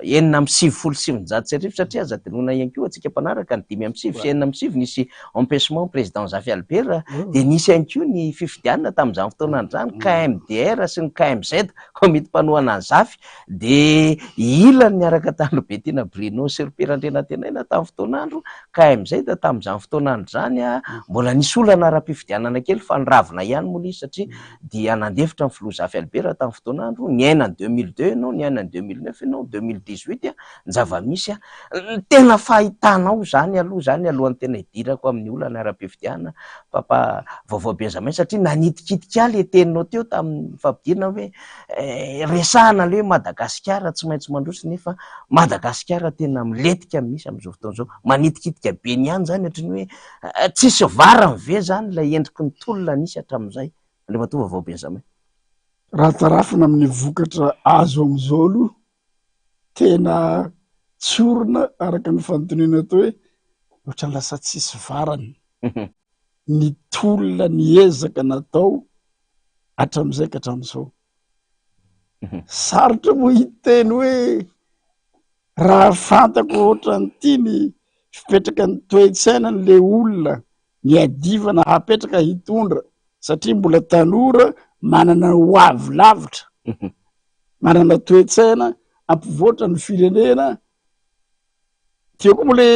enina amin'ny 77 satria azadinoana ihany koa atsika mpanaraka ny 5 amin'ny 9 sy 4 amin'ny 5 nisy empêchement président Zafy Albert de nisy ihany koa ny fifidianana tamin'izany fotoanandro zany KMDR sy ny KMZ komity mpanohana ny Zafy de ilany niaraka tany Betina Bruno sy Perandrena Tenaina tamin'ny fotoanandro KMZ tamin'izany fotoanandro zany mbola nisy olana ara-pifidianana kely fa niravina ihany moa izy satria dia nandefitra ny filoha Zafy Albert tamin'ny fotoanandro niaina ny 2002 ianao niaina ny 2009 ianao 2018 ny zava-misy ny tena fahitanao zany aloha zany alohan'ny tena hidirako amin'ny olana ara-pifidiana papa vaovao Benjamin satria nanitikitika le teninao teo tamin'ny fampidirana hoe resahana le hoe Madagasikara tsy maintsy mandroso nefa Madagasikara tena miletika misy amin'izao fotoan'izao manitikitika be niany zany ohatrany hoe tsisy varany ve zany lay endriky ny tolona nisy hatramin'izay le matoa vaovao Benjamin. Raha tarafina amin'ny vokatra azo amin'izao aloha tena tsorona araka ny fanontaniana tao hoe ohatrany lasa tsisy varany ny tolona ny ezaka natao hatramin'izay ka hatramin'izao. Sarotra moa hiteny hoe raha fantako ohatrany tiany fipetraka ny toe-tsaina n'le olona ny adivana hapetraka hitondra satria mbola tanora manana ho avy lavitra manana toe-tsaina ampivoatra ny firenena tiako moa le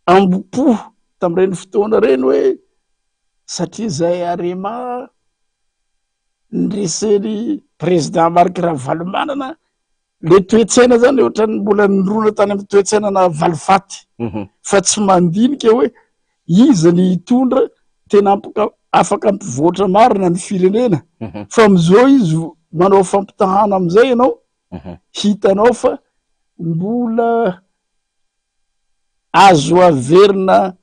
ambopo tamin'ireny fotoana reny hoe satria zay arema nyreseny président Marc Ravalomanana le toe-tsaina zany ohatrany mbola nirona tany amin'ny toe-tsainana valifaty fa tsy mandinika hoe iza ny hitondra tena afaka ampivoatra marina ny firenena fa am'izao izy manao fampitahana am'izay ianao hitanao fa mbola azo averina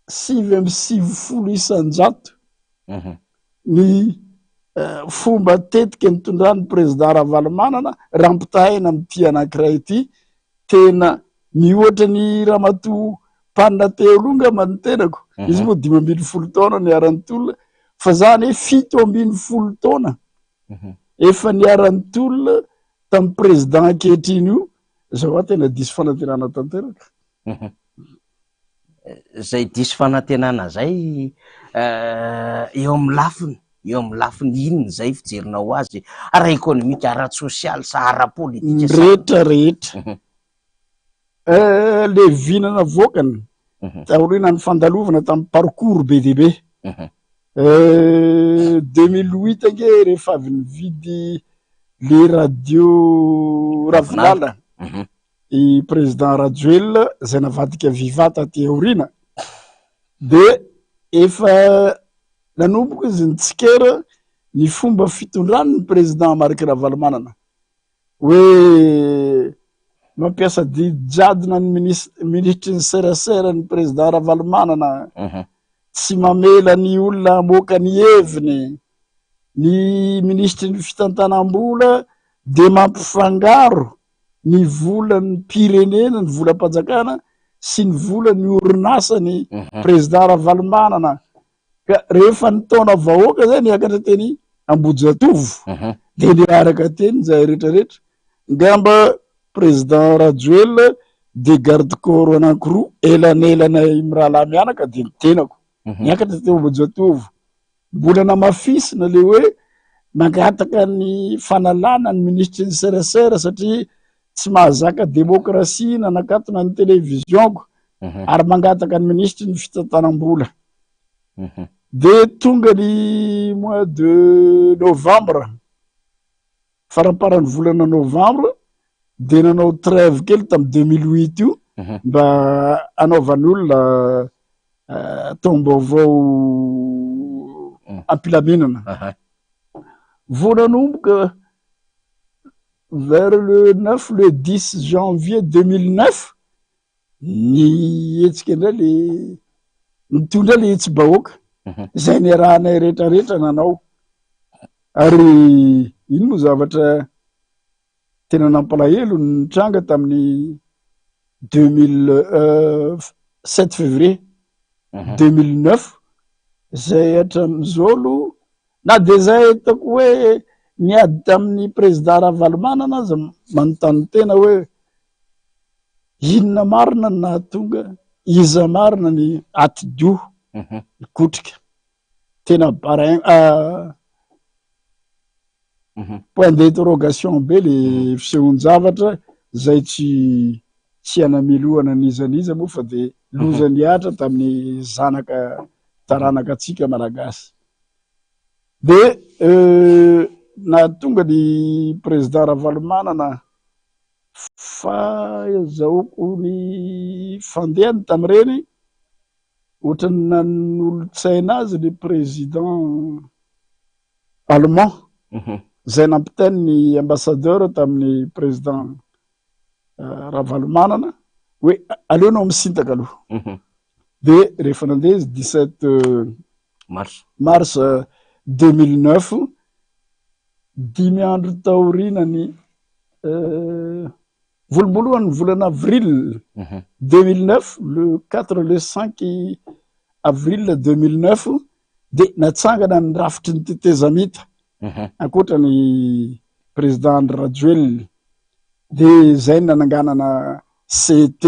9.9 isanjato ny fomba tetika nitondrany président Ravalomanana raha mpitahina am'ty anankiray ity tena miohatra ny ramatoa panina teolonga manotenako izy moa 5.10 taona niaran'ny tolona fa zany hoe 7.10 taona efa niaran'ny tolona tamin'ny président ankehitriny io zao a tena diso fanantenana tanteraka zay diso fanantenana zay eo amin'ny lafiny inony zay fijerinao azy ara-ekônomika ara-sosialy sa ara-politika rehetra rehetra le vinana voakany taorina ny fandalovana tamin'ny parcours BDB 2008 ange rehefa avy nividy le radio Ravinala i président Rajoelina zay navadika Vivata ty aorina de efa nanomboka izy nitsikera ny fomba fitondrany ny président Marc Ravalomanana hoe mampiasa jadina ny ministry ny serasera ny président Ravalomanana tsy mamela ny olona moka ny heviny ny ministry ny fitantanam-bola de mampifangaro ny vola ny pirenena ny volam-panjakana sy ny vola ny orinasa ny président Ravalomanana ka rehefa ny taona vahoaka zay niakatra teny Ambojatovo de niaraka teny zay rehetrarehetra ngamba président Rajoelina de garde corps anankiroa elanelana mirahala mianaka de nitenako niakatra teo Ambojatovo mbola namafisina le hoe mangataka ny fanalana ny ministry ny serasera satria tsy mahazaka demokrasia nanakatona ny télévisionko ary mangataka ny ministry ny fitantanam-bola de tonga ny mois de novembre faraparany volana novembre de nanao trêve kely tamin'ny 2008 io mba anaovan'olona taom-baovao ampilaminana vonanomboka vers le 9 le 10 janvier 2009 ny etsika indray le nitondra le etsy-bahoaka zay niarahanay rehetrarehetra nanao ary ino moa zavatra tena nampalahelo ny tranga tamin'ny 7 février 2009 zay hatramin'izao aloha na de zay hitako hoe niady tamin'ny président Ravalomanana aza manontany tena hoe inona marina ny nahatonga iza marina ny atidio kotrika tena barain point d'interrogation be le fisehoan-javatra zay tsy anamilohana nizaniza moa fa de loza niatra tamin'ny zanaka taranaka atsika malagasy de na tonga ny président Ravalomanana fa zahoako ny fandehany tamin'ireny ohatrany nanolotsaina azy ny président allemand zay nampitainy ny ambassadeur tamin'ny président Ravalomanana hoe aleonao misintaka aloha de rehefa nandeha izy 17 mars 2009 dimy andro taorinany volomboalohany volana avril 2009 le 4 le 5 avril 2009 de natsangana ny rafitry ny tetezamita ankoatra ny président Andry Rajoelina de zay nananganana CT,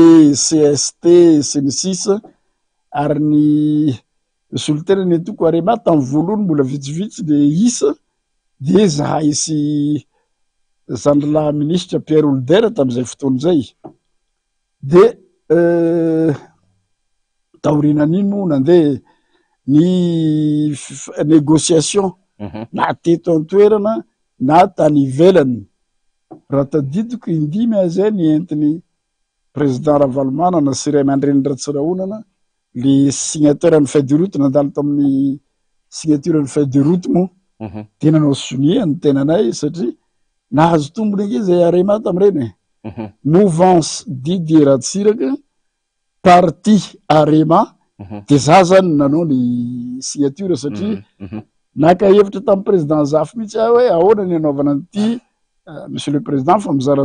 CST sy ny sisa ary ny solitaire ny toko Arema tamin'ny voalohany mbola vitsivitsy de isa de zahay sy zandrilahy ministre Pierre Older tamin'izay fotoana zay de taorinan'iny moa nandeha ny négociation na teto an-toerana na tany ivelany raha tadidiko indimy azay ny entiny président Ravalomanana sy Ray Aman-dreny Ratsirahonana le signateur ny feuille de route nandalo tamin'ny signature ny feuille de route moa tena nao sonia ny tenanay satria nahazo tombony ake zay Arema tamin'ireny mouvance Didier Ratsiraka parti Arema de za zany nanao ny signature satria naka hevitra tamin'ny président Zafy mihitsy hoe ahoana ny anaovana an'ity monsieur le président fa mizara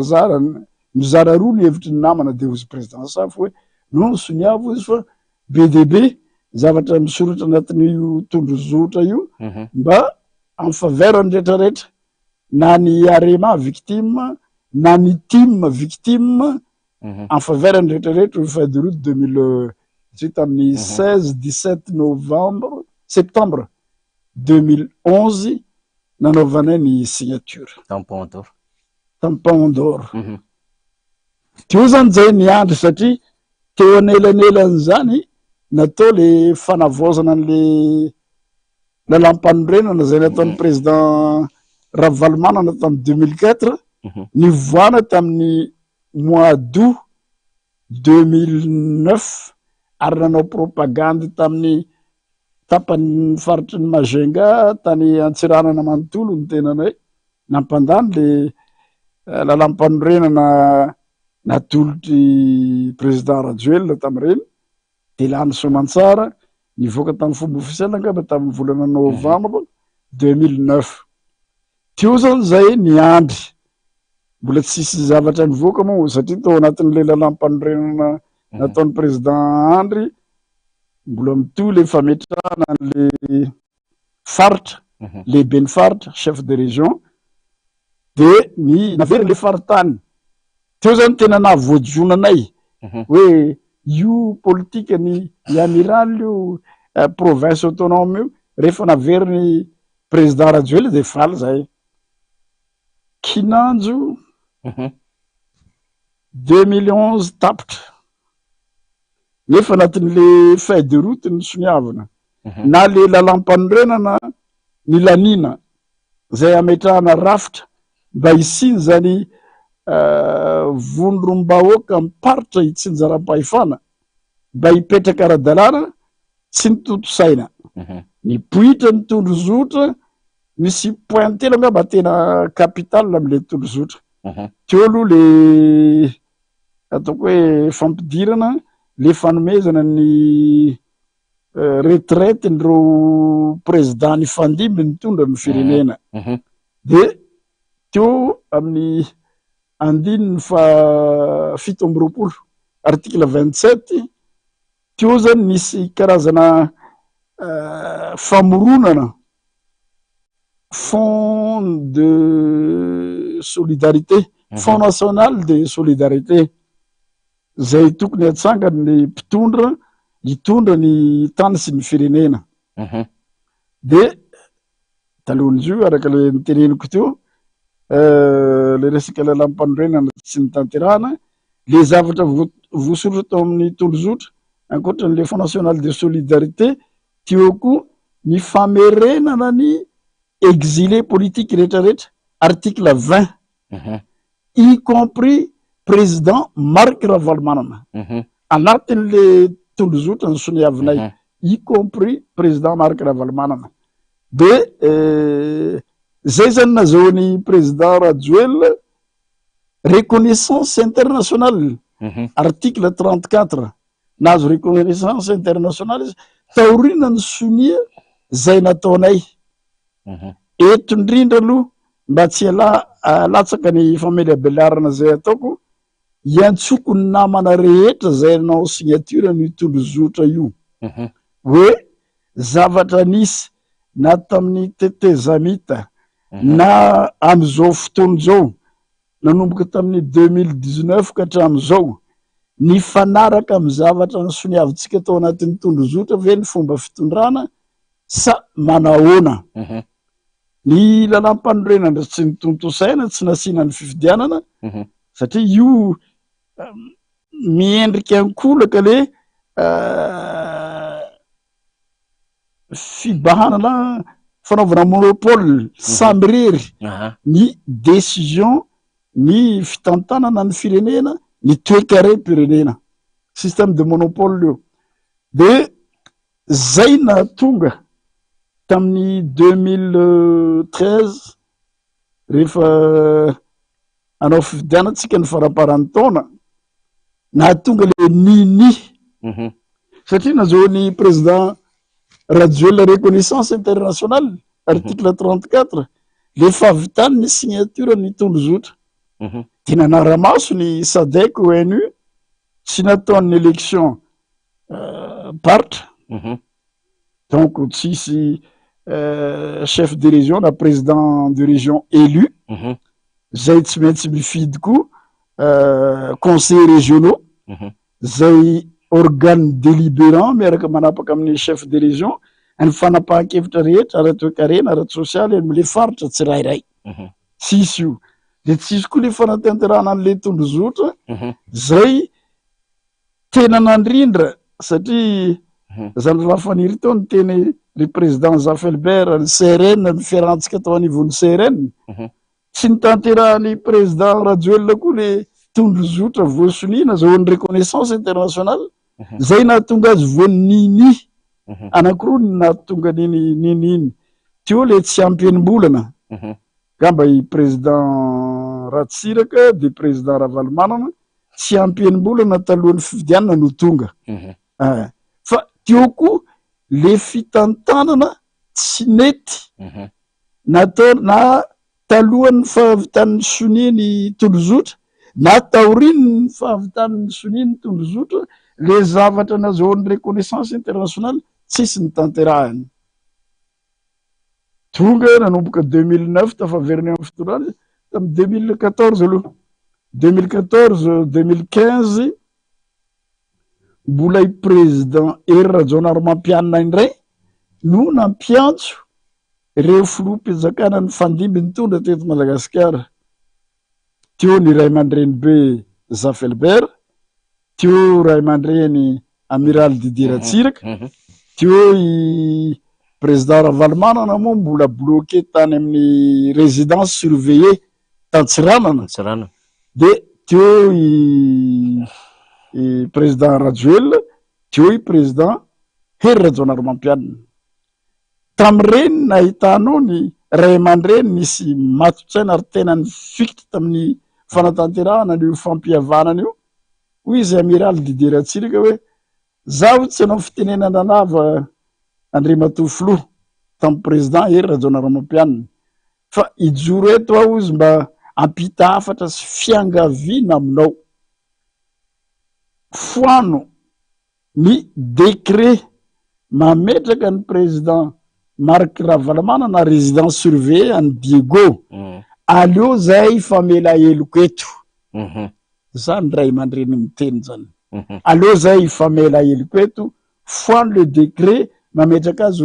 roa ny hevitry ny namana de ozy président Zafy hoe non soniavo izy fa BDB zavatra misoratra anatin'io tondro zotra io mba en faveur ny rehetrarehetra na ny Arema victime na ny team victime en faveur ny rehetrarehetra ny feuille de route 2018 amin'ny 16-17 septembre 2011 nanaovanay ny signature tampon d'or teo zany zay ny andro satria teo anelanelany zany natao le fanavaozana an'le lalam-panorenana zay nataon'ny président Ravalomanana tamin'ny 2004 nivoana tamin'ny mois d'août 2009 ary nanao propagande tamin'ny tapany faritry ny Mazenga tany Antsiranana manontolo ny tenanay nampandany le lalam-panorenana natolotry président Rajoelina tamin'ireny de lany Soamantsara nivoaka tamin'ny fomba ofisialy angamba tamin'ny volana novembre 2009 teo zany zay ny andry mbola tsisy zavatra nivoaka moa satria tao anatin'le lalam-panorenana nataon'ny président Andry mbola mitohy le fametrahana le faritra lehibe ny faritra chef de région de ny naveriny le faritany teo zany tena nahavoajonanay hoe io politika ny amiral io province autonome io rehefa naveriny président Rajoelina de faly zay kinanjo 2011 tapitra nefa anatin'le feuille de route ny soniavana na le lalam-panorenana ny lanina zay ametrahana rafitra mba hisiny zany vondrom-bahoaka miparitra hitsinjaram-pahefana mba hipetraka ara-dalàna tsy nitoto saina ny poitra ny tondro zotra misy pointela angamba tena capital am'le tondro zotra teo aloha le ataoko hoe fampidirana le fanomezana ny retraite nyreo président ny fandimby ny tondra ny firenena de teo amin'ny andininy fa 17 article 27 teo zany nisy karazana famoronana fond de solidarité fond national de solidarité zay tokony atsangany ny mpitondra hitondra ny tany sy ny firenena de talohanyzio araka le niteneniko teo le resaka lalam-panorenana sy ny tanterahana le zavatra voasoratra tao amin'ny tondro zotra ankoatra n'le fond national de solidarité teo koa ny famerenana ny exilé politique rehetrarehetra article 20 y compris président Marc Ravalomanana anatin'le tondrozotra ny soniavinay y compris président Marc Ravalomanana de zay zany nazahoany président Rajoel reconnaissance internationale article 34 nazo reconnaissance internationale izy taorina ny sonia zay nataonay eto indrindra aloha mba tsy latsaka ny fameliabeliarana zay ataoko iantsoko ny namana rehetra zay nao signature ny tondrozotra io hoe zavatra nisy na tamin'ny tetezamita na am'izao fotoana zao nanomboka tamin'ny 2019 ka hatram'izao ny fanaraka amy zavatra ny soniavintsika tao anatin'ny tondrozotra ve ny fomba fitondrana sa manahoana ny lalam-panorenana tsy ny tontosaina tsy nasiana ny fifidianana satria io miendrika ankolaka le fibahanana fanaovana monopole samirery ny décision ny fitantanana ny firenena ny toekare pirenena système de monopole io de zay na tonga tamin'ny 2013 rehefa anao fifidianatsika ny faraparany taona nahatonga le nini satria nazahoany président Rajoel reconnaissance internationale article 34 le fahavitany ny signature ny tondrozotra tena naramaso ny SADC ONU tsy nataon'ny élection partre donc tsisy chef de région na président de région élu zay tsy maintsy mifidy koa conseillers régionaux zay organe délibérant miaraka manapaka amin'ny chef de région ny fanapahan-kevitra rehetra ara-toekarena ara-sosialy am'le faritra tsirairay tsisy io de tsisy koa le fanatanterahana an'le tondrozotra zay tena nandrindra satria zany lafaniry tao ny teny ry président Zafelbert ny CRN ny fiarantsika tao anivon'ny CRN tsy ny tanterahany président Rajoel koa le tondrozotra voasonina zahoany reconnaissance internationale zay nahatonga azy voanini anankiroa ny nahatonga niny teo le tsy ampiem-bolana gamba i président Ratsiraka de président Ravalomanana tsy ampiem-bolana talohan'ny fifidianana no tonga fa teo koa le fitantanana tsy nety natao na talohan'ny fahavitan'ny sonia ny tondrozotra na taoriny ny fahavitan'ny sonia ny tondrozotra le zavatra nazahoany reconnaissance internationale tsisy ny tanterahany tonga nanomboka 2009 tafaveriny amin'ny fitondrana tamin'ny 2014 aloha 2014 2015 mbola i président Hery Rajaonarimampianina indray no nampiantso ireo filoham-pijakana ny fandimby ny tondra teto Madagasikara teo ny ray aman-dreny be Zafelbert teo ray aman-dreny amiral Didier Ratsiraka teo i président Ravalomanana moa mbola bloqué tany amin'ny résidence surveillée Tantsiranana de teo i président Rajoel teo i président Hery Rajaonarimampianina tamin'ireny nahitanao ny ray aman-dreny nisy matotsaina ary tena ny fikitra tamin'ny fanatanterahana io fampihavanana io hoy izy amiral Didier Ratsiraka hoe zaho tsy anao fitenenana lava Andriamatoa Filoha tamin'ny président Hery Rajaonarimampianina fa ijoro eto aho izy mba ampita hafatra sy fiangaviana aminao foano ny décret mametraka ny président Marc Ravalomanana na résidence surveillée any Diego aleo zay famela heloko eto zany ray aman-dreny miteny zany aleo zay famela heloko eto foano le décret mametraka azy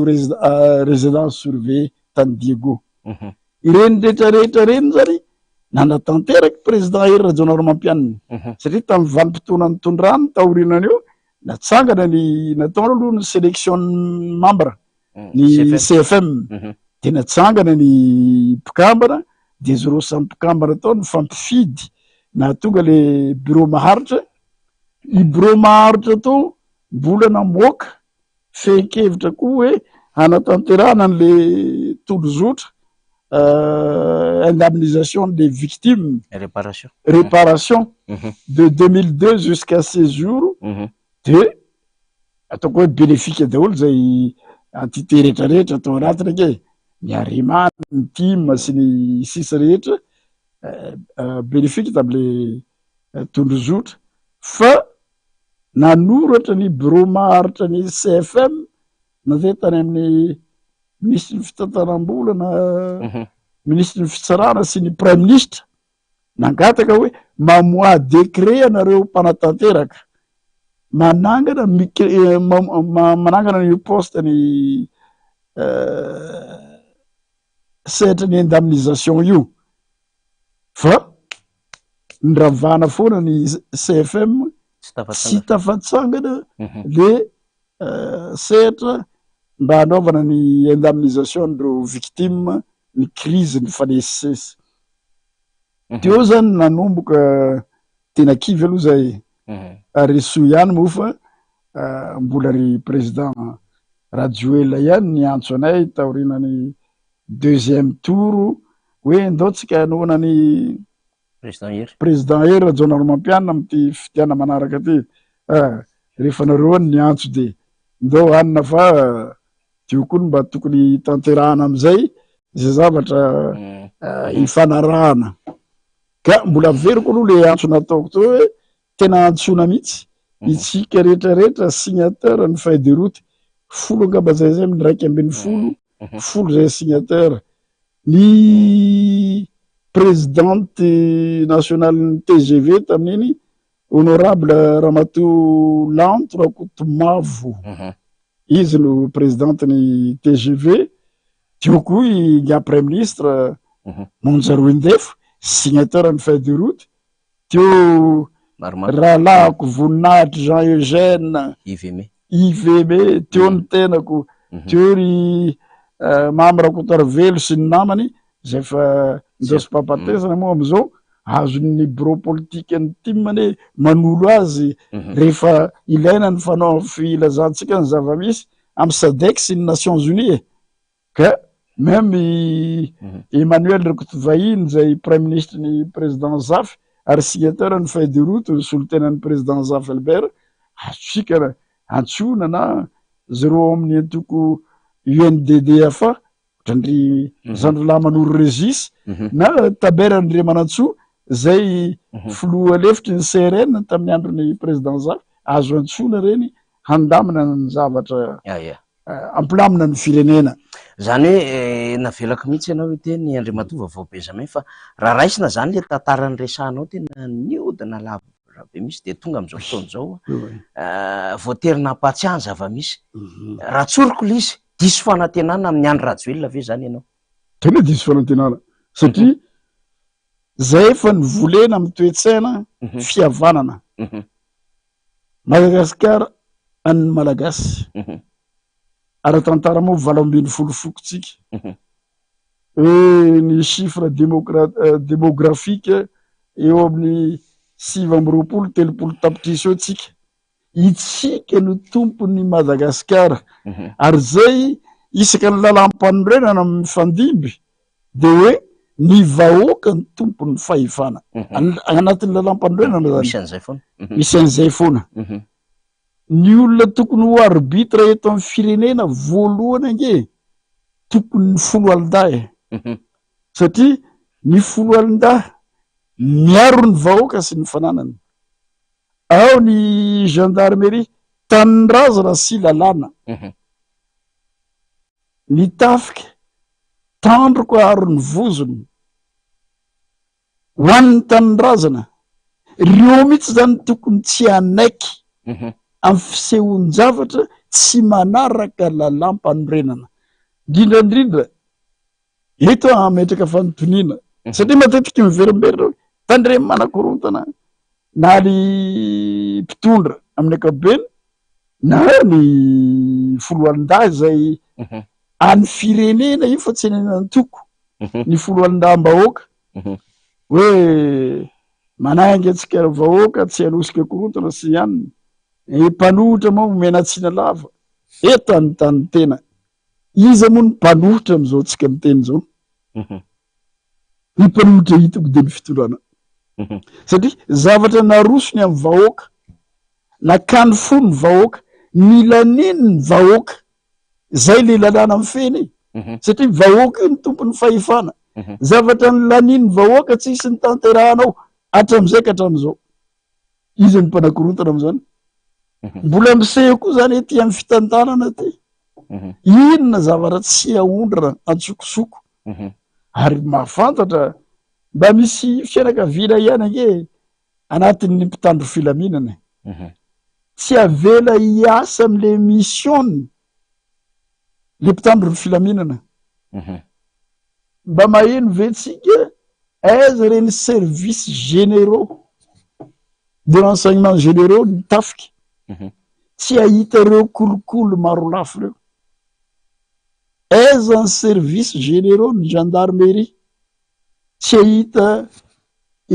résidence surveillée tany Diego ireny rehetrarehetra reny zany nanatanteraky président Hery Rajaonarimampianina satria tamin'ny vanim-potoana ny tondrany taorinany io natsangana ny nataony aloha ny sélection membre ny CFM tena tsangana ny mpikambana de zero samy mpikambana tao ny fampifidy na tonga le bureau maharitra i bureau maharitra tao mbola namoaka fenkevitra koa hoe anatanterana an'le tolozotra indemnisation des victimes réparation de 2002 jusqu'à ces jours de ataoko hoe bénéfique daholo zay entité rehetrarehetra atao anatiny ake ny arimana ny tim sy ny sisa rehetra bénéfique tam'le tondrozotra fa nanoratra ny bureau maharitra ny CFM na zay tany amin'ny ministre ny fitantanam-bola na ministre ny fitsarana sy ny prime ministre nangataka hoe mamoa décret anareo mpanatanteraka manangana manangana ny poste ny sehatra ny indemnisation io fa nyravana foana ny CFM sy tafatsangana le sehatra mba hanaovana ny indemnisation ndreo victime ny crise ny fanesisesy teo zany nanomboka tena kivy aloha zay ary so ihany moa fa mbola ry président Rajoelina ihany ny antso anay taorinany deuxième tour hoe ndaotsika anoana ny président hery Rajaonaromampianina amty fitiana manaraka ty rehefa nareoany ny antso de ndao anina fa teo koa mba tokony tanterahana amizay zay zavatra ifanarahana ka mbola veriko aloha le antso nataoko to hoe tena antsona mihitsy itsika rehetrarehetra signateur ny feuille de route folo angamba zay zay mindraiky ambin'ny folo zay signateur ny présidente nationale ny TGV tamin'iny honorable Ramatoa Lanto Rakotomavo izy no présidente ny TGV teo koa ny après ministre Monjaroindefo signateur ny feuille de route teo rahalahako voninahitry Jean Eugène IVM teo ny tenako teo ry mamy Rakotoravelo sy ny namany zay fa ndraso papatesana moa amizao azony bureau politique ny timany manolo azy rehefa ilaina ny fanao filazantsika ny zava-misy amy SADC sy ny Nations Unies ka même Emmanuel Rakotovahiny zay prime ministre ny président Zaf ary signateur ny feuille de route ny solotenan'ny président Zaf Albert azosika antsona na zero amin'ny antoko UNDDFA ohatrandry zandrolahy manoro Régis na taberandre Manantsoa zay filoha lefitry ny CRN tamin'ny andron'ny président Zaf azo antsona reny handamina ny zavatra ampilamina ny firenena zany hoe navelako mihitsy ianao hoe teny Andriamatova vao Benjamin fa raha raisina zany le tantarany resahanao tena niodina lavabe misy de tonga am'izao fotoana zao voaterina ampatsiahany zava-misy raha tsoriko lizy diso fanantenana amin'ny andro Rajoelina ve zany ianao tena diso fanantenana satria zay efa nivolena amy toetsaina fihavanana Madagasikara an'ny malagasy ara-tantara moa 20 fokotsika ny chiffre démographique eo amin'ny 7 tapitrisa eo tsika itsika no tompony Madagasikara ary zay isaka ny lalam-panorenana mifandimby de hoe ny vahoaka ny tompony fahefana anatin'ny lalam-panorenana zany misy an'izay foana ny olona tokony ho arbitre eto amin'ny firenena voalohany ange tokony ny folo alin-dahy satria ny folo alin-dahy miaro ny vahoaka sy ny fananany ao ny gendarmerie tanindrazana sy lalàna ny tafika tandroko aro ny vozony ho an'ny tanindrazana reo mihitsy zany tokony tsy anaiky amy fisehon-javatra tsy manaraka lalam-panorenana indrindrandrindra eto ametraka fanontoniana satria matetiky miverimberina tandre manakorontana na ny mpitondra amin'ny ankapobeny na ny folo alin-dahy zay any firenena io fa tsy nenany toko ny foloalindaam-bahoaka hoe manaingy atsika vahoaka tsy anosika korotana sy ihaniny mpanohitra moa menatsina lava eto any tany tena iza moa ny mpanohitra am'izao tsika miteny zao ny mpanohitra hitako de ny fitolana satria zavatra narosony amy vahoaka nakany fo ny vahoaka milaneny ny vahoaka zay le lalàna amy feny satria vahoaka io ny tompony fahefana zavatra ny laniny vahoaka tsisy ny tanterahanao hatram'izay ka hatram'izao izy ny mpanakorotana am'izany mbola miseho koa zany ety amy fitantanana ty inona zavatra tsy aondrana antsokosoko ary mahafantatra mba misy fianakaviana ihany ange anatin'ny mpitandro filaminana tsy avela hiasa am'le mission le mpitandro ny filaminana mba maheno vetsika aiza reny services généraux de renseignements généraux ny tafiky tsy ahita reo kolokolo maro lafo reo aiza ny services généraux ny gendarmerie tsy ahita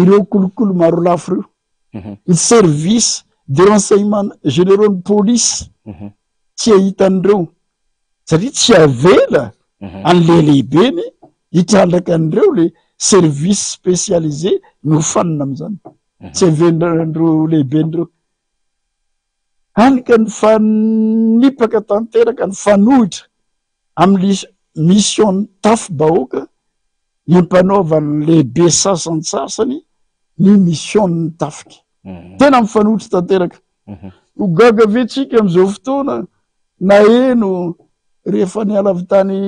ireo kolokolo maro lafo reo ny service de renseignements généraux ny police tsy ahita an'ireo satria tsy avela an'le lehibeny hitrandraka an'ireo le service spécialisé no fanina am'izany tsy avelandreo lehiben'ireo any ka ny fanipaka tanteraka ny fanohitra am'le mission ny tafy-bahoaka ny mpanaovany lehibe sasantsasany ny mission ny tafiky tena mifanohitra tanteraka ho gaga vetsika am'izao fotoana na eno rehefa niala avy tany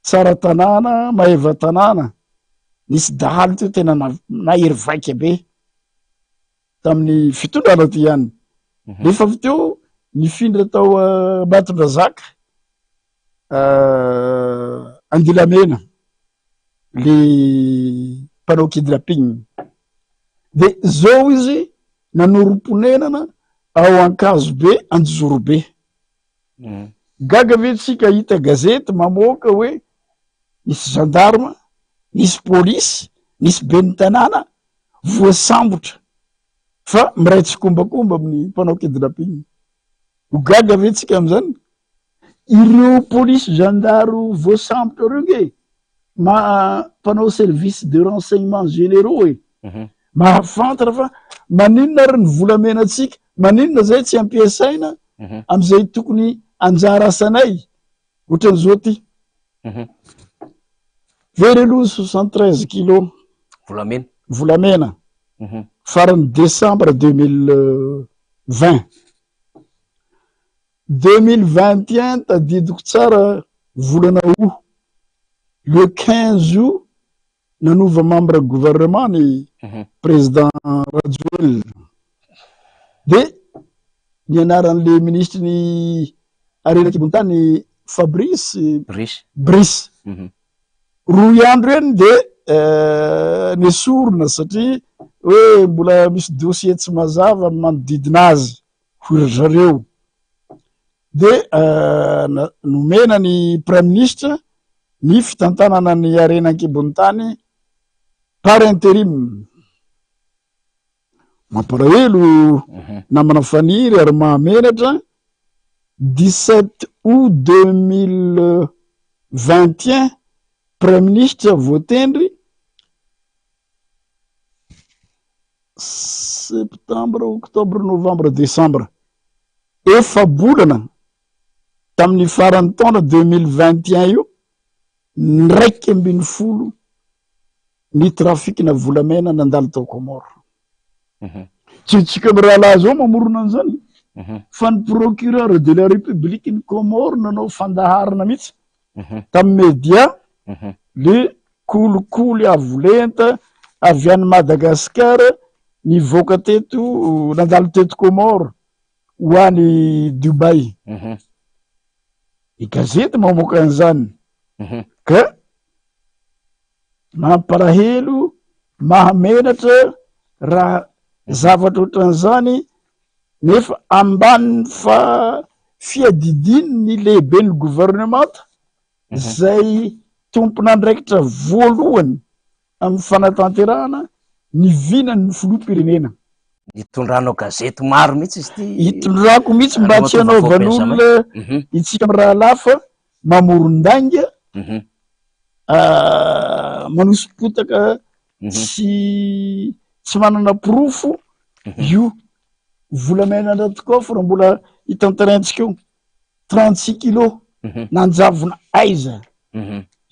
tsara tanàna maeva tanàna nisy dahaly teo tena nahery vaika be tamin'ny fitondrana ty ihany rehefa avy teo nifindra tao Batondrazaka Andilamena le mpanao kidnapping de zao izy nanorom-ponenana ao Ankazo be Anjoro be gaga vetsika hita gazety mamoaka hoe nisy gendarme nisy polisy nisy ben'ny tanàna voasambotra fa miray tsikombakomba amin'ny mpanao kidnapping ho gaga vetsika am'izany ireo polisy gendaro voasambotra reo nge mpanao service de renseignements généraux e mahafantatra fa maninona ary ny volamenatsika maninona zay tsy ampiasaina am'izay tokony anjara asanay ohatran'izao ty verelo 73 kilos volamena farany décembre 2020 2021 tadidiko tsara volana o le 15 août nanova membre gouvernement ny président Rajoelina de ny anaran'le ministre ny arenakibontany Fabrice Brice roy andro eny de nesorona satria hoe mbola misy dossier tsy mazava manodidina azy hoy zareo de nomena ny prime ministre ny fitantanana ny arenankibon-tany par intérim mampalahelo namana faniry ary mahamenatra 17 août 2021 prime ministre voatendry septembre octobre novembre décembre efa-bolana tamin'ny farany taona 2021 io ndraiky ambin'ny folo ny trafikina volamena nandalo tao Comore tsika mirahalaha zao mamorona an'izany fa ny procureur de la république ny Comore nanao fandaharana mihitsy tamin'ny média le kolikoly avolenta avy any Madagasikara nivoaka teto nandalo teto Comore ho any Dubai i gazety mamoaka an'izany ka mampalahelo mahamenatra raha zavatra ohatran'izany nefa ambany fa fiadidiny ny lehibe ny gouvernemanta zay tompon'andraikitra voalohany amin'ny fanatanterahana ny vinany ny filoham-pirenena. Hitondranao gazety maro mihitsy izy ty. Hitondrako mihitsy mba tsy hanaovan'olona itsika amin'ny raha lafa mamoron-danga manosopotaka tsy manana pirofo io volamena tokoa fa raha mbola hitantarantsika eo 36 kilos nanjavona aiza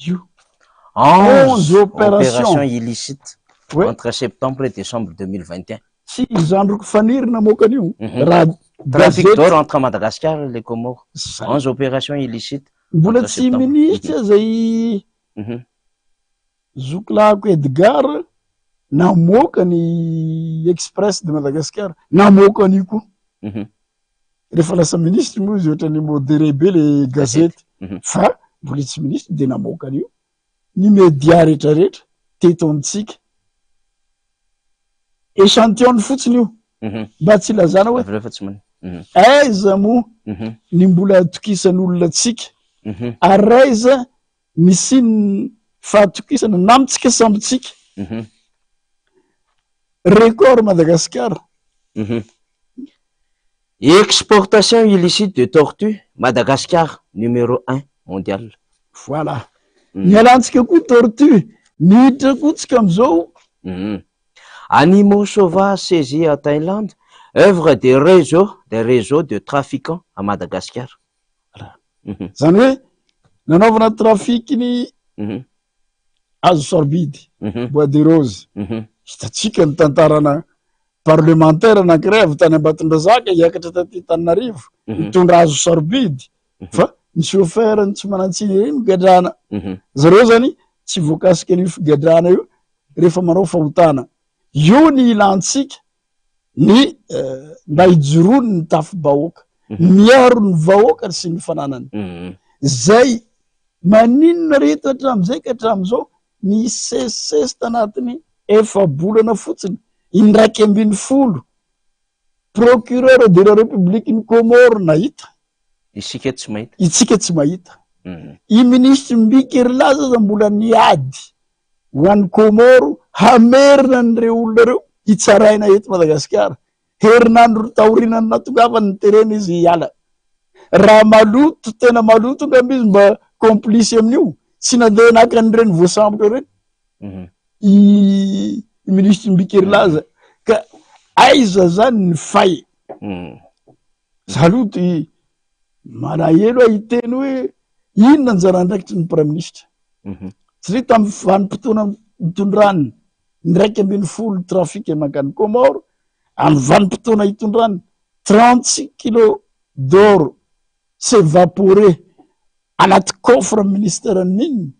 io 11 opération illicite entre septembre et décembre 2021. Tsy zandroko fanirina mokan'io raha trafic d'or entre Madagascar et les Comores. 11 opérations illicites. Mbola tsy ministre zay zokolahako Edgar namoaka ny Express de Madagascar namoaka an'io koa rehefa lasa ministre moa izy ohatrany modéré be le gazety fa mbola tsy ministre de namoaka an'io ny média rehetrarehetra teto amitsika échantillon fotsiny io mba tsy lazana hoe aiza moa ny mbola atokisan'olona tsika ary aiza misy ny fahatokisana namitsika sambitsika record Madagascar. Exportation illicite de tortue, Madagascar numéro 1 mondial. Voilà. Nialantsika koa tortue miditra koa tsika amizao. Animaux sauvages saisis à Thaïlande, œuvre des réseaux de trafiquants à Madagascar. Zany hoe nanaovana trafikiny hazo sorbidy, bois de rose. Hitatsika ny tantarana parlementaire anankiray avy tany Ambatondrazaka hiakatra taty Antananarivo mitondra hazo sorbidy fa ny chauffeur tsy manantsiny reny migadrana. Zareo zany tsy voakasika an'io figadrana io rehefa manao fahotana. Io ny ilantsika ny mba hijoroany ny tafi-bahoaka, miaro ny vahoaka sy ny fananany. Zay maninona rehetra hatramizay ka hatramizao ny sesesy tanatiny efa-bolana fotsiny 150 procureur de la République ny Comore nahita. Isika tsy mahita. Itsika tsy mahita. I ministre Mbikerilaza za mbola niady ho an'ny Comore hamerina an'ireo olona reo hitsaraina eto Madagasikara. Herinandro taorinany natongavany ny terena izy hiala. Raha maloto tena maloto ngamba izy mba complice amin'io tsy nandeha naka an'ireny voasambotra reny. I ministre Mbikerilaza ka aiza zany ny fay. Zaloto malahelo hiteny hoe inona anjara andraikitry ny prime ministre. Tsy tamin'ny vanim-potoana hitondrany 150 trafic mankany Comore amin'ny vanim-potoana hitondrany 36 kilos d'or s'évaporé anaty coffre ministère ninny.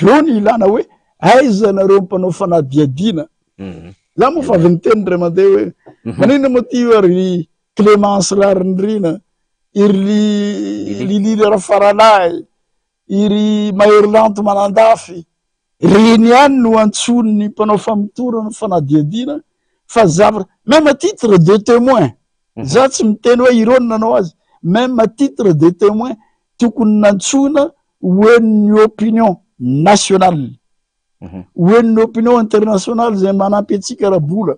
Io ny ilana hoe aiza nareo mpanao fanadiadiana. Za moa fa avy niteny ray mandeha hoe manina moa ty ry Clémence Larindrina, iry Lili Rafaralahy, iry Maherlanto Manandafy, reny ihany no antsony ny mpanao famotorana fanadiadiana fa zavatra même à titre de témoin. Za tsy miteny hoe irony nanao azy, même à titre de témoin tokony nantsona hoen'ny opinion nationale, hoen'ny opinion internationale zay manampy atsika rabola.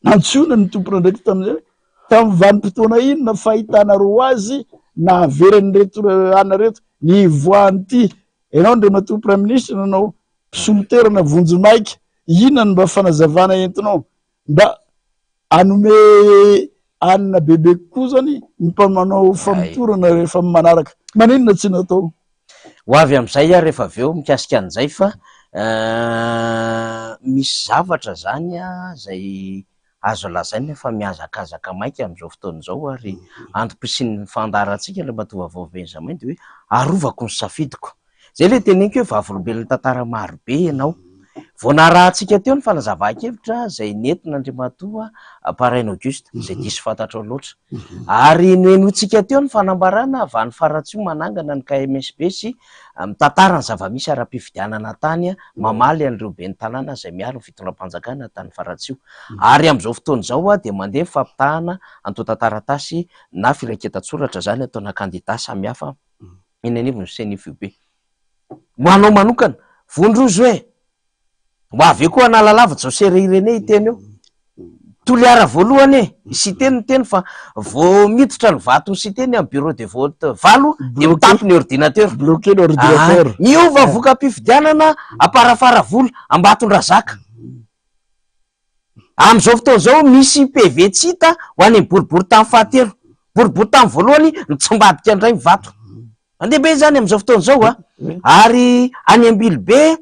Nantsona ny tompona ndraiky tamin'izay tamin'ny vanim-potoana inona fahitana roa azy na averany reto ana reto ny voany ty ianao ndre mato prime ministre nanao mpisoloterana vonjo maika inona ny mba fanazavana entinao mba anome anina bebe kokoa zany ny mpamanao famotorana rehefa manaraka maninona tsy natao. Ho avy amin'izay rehefa avy eo mikasika an'izay fa misy zavatra zany zay azo lazaina fa mihazakazaka maika amin'izao fotoana izao ary antom-pisin'ny fandarantsika le Matovaovao Benjamin de hoe arovako ny safidiko. Zay le teneniko hoe vavolombelon'ny tantara maro be ianao voanarahantsika teo ny fanazava-kevitra zay nentin'Andriamatoa Paraina Auguste zay diso fantatro loatra ary noenotsika teo ny fanambarana Vany Faratsio manangana ny KMSB sy mitantara ny zava-misy ara-pifidianana tany mamaly an'ireo ben'ny tanàna zay miaro ny fitondram-panjakana tany Faratsio ary am'izao fotoana izao dia mandeha fampitahana antoata taratasy na firaketan-tsoratra zany ataona kandida samihafa eny anivony sy CNFUB. Ho anao manokana Vondrozo hoe ho avy koa analalavatsa ao Serrirene iteny eo toliara voalohany sy teny fa vao miditra ny vato sy teny amin'ny bureau de vote valo dia mitapy ny ordinateur bloqué l'ordinateur miova voka-pifidianana aparafara vola Ambatondrazaka am'izao fotoana zao misy PV tsy hita ho any boribory tamy fahatelo boribory tamy voalohany mitsombadika andray vato andeha be zany am'izao fotoana zao ary any Ambilobe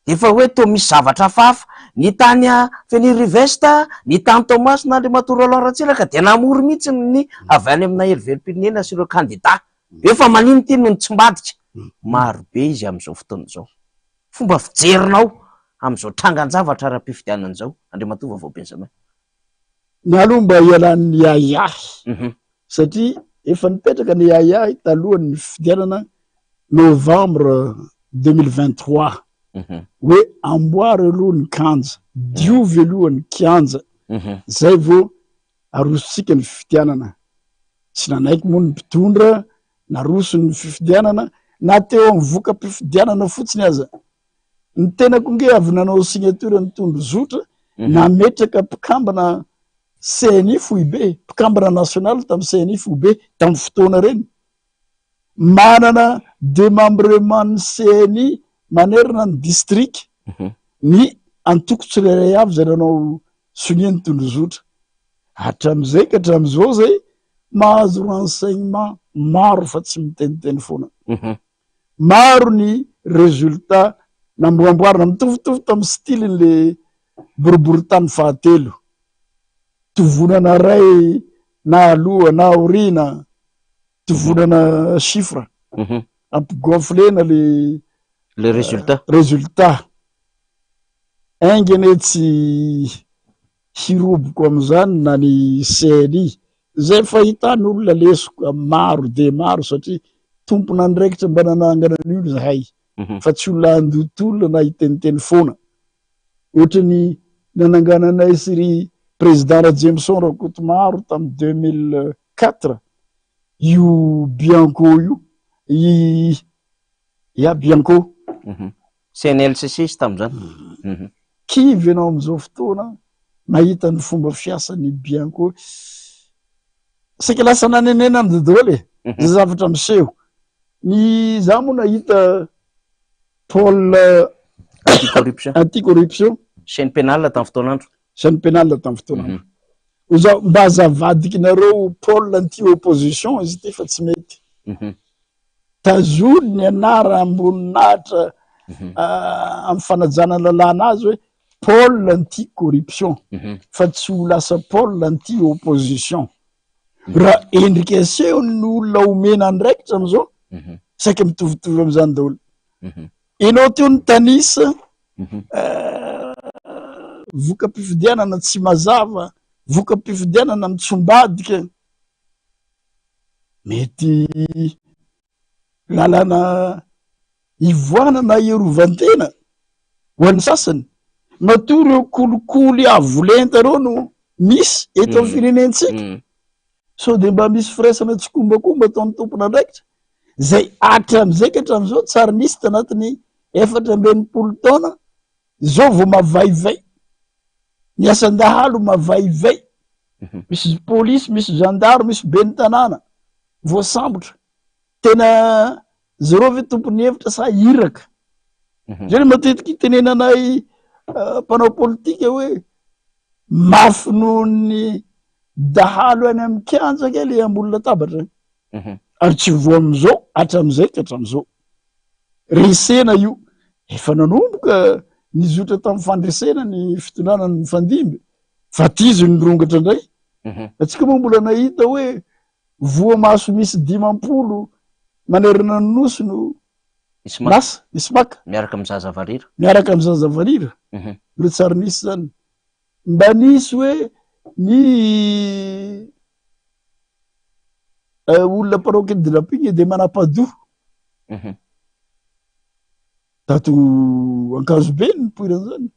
efa hoe to misy zavatra fafa ny tany Fenir Rivesta ny tany Thomas na Andriamatoa Laurentsilaka dia namory mihitsy ny avy any amina Hery-Velom-pirenena sy ireo kandida efa manino teny ny tsombadika maro be izy am'izao fotoana zao. Fomba fijerinao am'izao trangan-javatra ara-pifidianana zao Andriamatoa Vaovao Benjamin. Ny aloha mba ialan'ny Yayahy satria efa nipetraka ny Yayahy talohan'ny fifidianana novembre 2023 hoe amboary aloha ny kanja diovy aloha ny kianja zay vao arositsika ny fifidianana tsy nanaiky moa ny mpitondra naroso ny fifidianana na teo amin'ny voka-pifidianana fotsiny aza ny tena konge avy nanao signature ny Tondro Zotra nametraka mpikambana CNFUB mpikambana national tamy CNFUB tamy fotoana reny manana démembrement ny CNI manerana ny district ny antoko tsirairay avy zay nanao soniany Tondro Zotra hatram'izay ka hatram'izao zay mahazo renseignement maro fa tsy miteniteny foana maro ny résultat namboamboarina mitovitovy tamy stylen'le boribory tany fahatelo tovonana ray na aloha na aorina tovonana chiffre ampigonflena le résultat aingany tsy hiroboko am'izany na ny CNI zay fahitany olona lesoko maro de maro satria tompona andraikitra mba nanangana n'olo zahay fa tsy olona andotolona na hiteniteny foana ohatrany nanangananay syry président Jameson Rakotomaro tamy 2004 io Bianco io ya Bianco CNLCC sy tam'izany kivy anao am'izao fotoana mahita ny fomba fiasan'ny Bianco sika lasa nanenena ny dodole zay zavatra miseho ny za moa nahita Paul anti-corruption chaîne pénale tamy fotoanandro chaîne pénale tamy fotoanandro oza mba azavadikinareo Paul anti-opposition izy ty fa tsy mety tazony ny anara amboninahitra amy fanajana lalàna azy hoe Paul anti-corruption fa tsy ho lasa Paul anti-opposition raha endrika aseho ny olona omena andraikitra am'izao saika mitovitovy am'izany daholo enao teo ny tanisa voka-pifidianana tsy mazava voka-pifidianana mitsombadika mety lalana ivoana na ierovantena ho an'ny sasany matory eo kolikoly avolenta reo no misy eto amin'ny firenentsika so de mba misy firaisana tsikombakomba ataon'ny tompona andraikitra zay hatram'izay ka hatram'izao tsary nisy tanatiny 4 taona zao vao mavaivay ny asan-dahalo mavaivay misy polisy misy gendarme misy ben'ny tanàna voasambotra tena zero ve tompony hevitra sa iraka zany matetiky tenenanay mpanao politika hoe mafy nohony dahalo any amy kianjaka le amboly latabatra ary tsy vo am'izao hatram'izay ka hatram'izao resena io efa nanomboka nizotra tamy fandresena ny fitondrana ny fandimby fa tizy ny rongatra indray atsika moa mbola nahita hoe voa maso misy 50 manerana ny nosono nasa ismaka miaraka amin'ny zaza varira miaraka amy zaza varira reo tsary nisy zany mba nisy hoe ny olona paroky dilapigny de manam-pado tato ankazo be ny poirany zany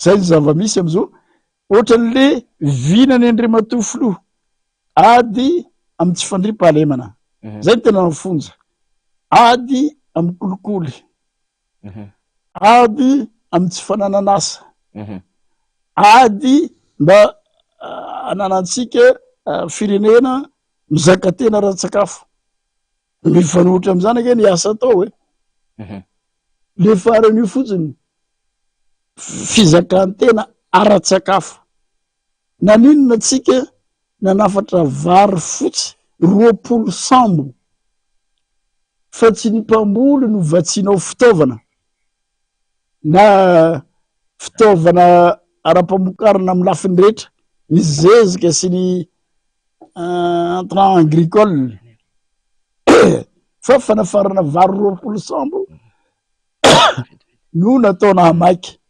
zay ny zava-misy am'izao ohatran'le vinany Andriamatofilo ady amy tsy fandriam-pahalemana zay ny tena mifonja ady amy kolikoly ady amy tsy fanananasa ady mba ananatsika firenena mizaka tena ra-tsakafo mifanohitra am'izany ake ny asa atao hoe le faran'io fotsiny fizakantena ara-tsakafo naninona tsika nanafatra vary fotsy 20 sambo fa tsy ny mpamboly no vatsinao fitaovana na fitaovana ara-pamokarina amy lafiny rehetra ny zezika sy ny entrant agricole fa fanafarana vary 20 sambo no nataona hamaiky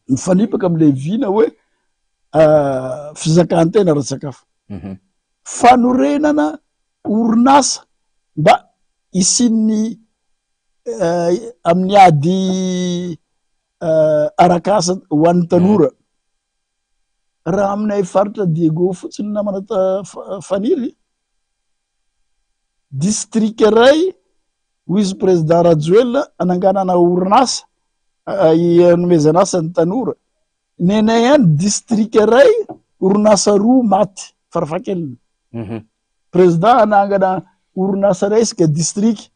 mifanipaka am'le vina hoe fizakantena ra-tsakafo fanorenana orinasa mba isin'ny amin'ny ady arakasa ho an'ny tanora raha aminay faritra Diego fotsiny namana faniry district ray vice président Rajoelina ananganana orinasa anomezanasa ny tanora nenay any district ray orinasa roa maty farafahakeliny président anangana orinasa ray isika district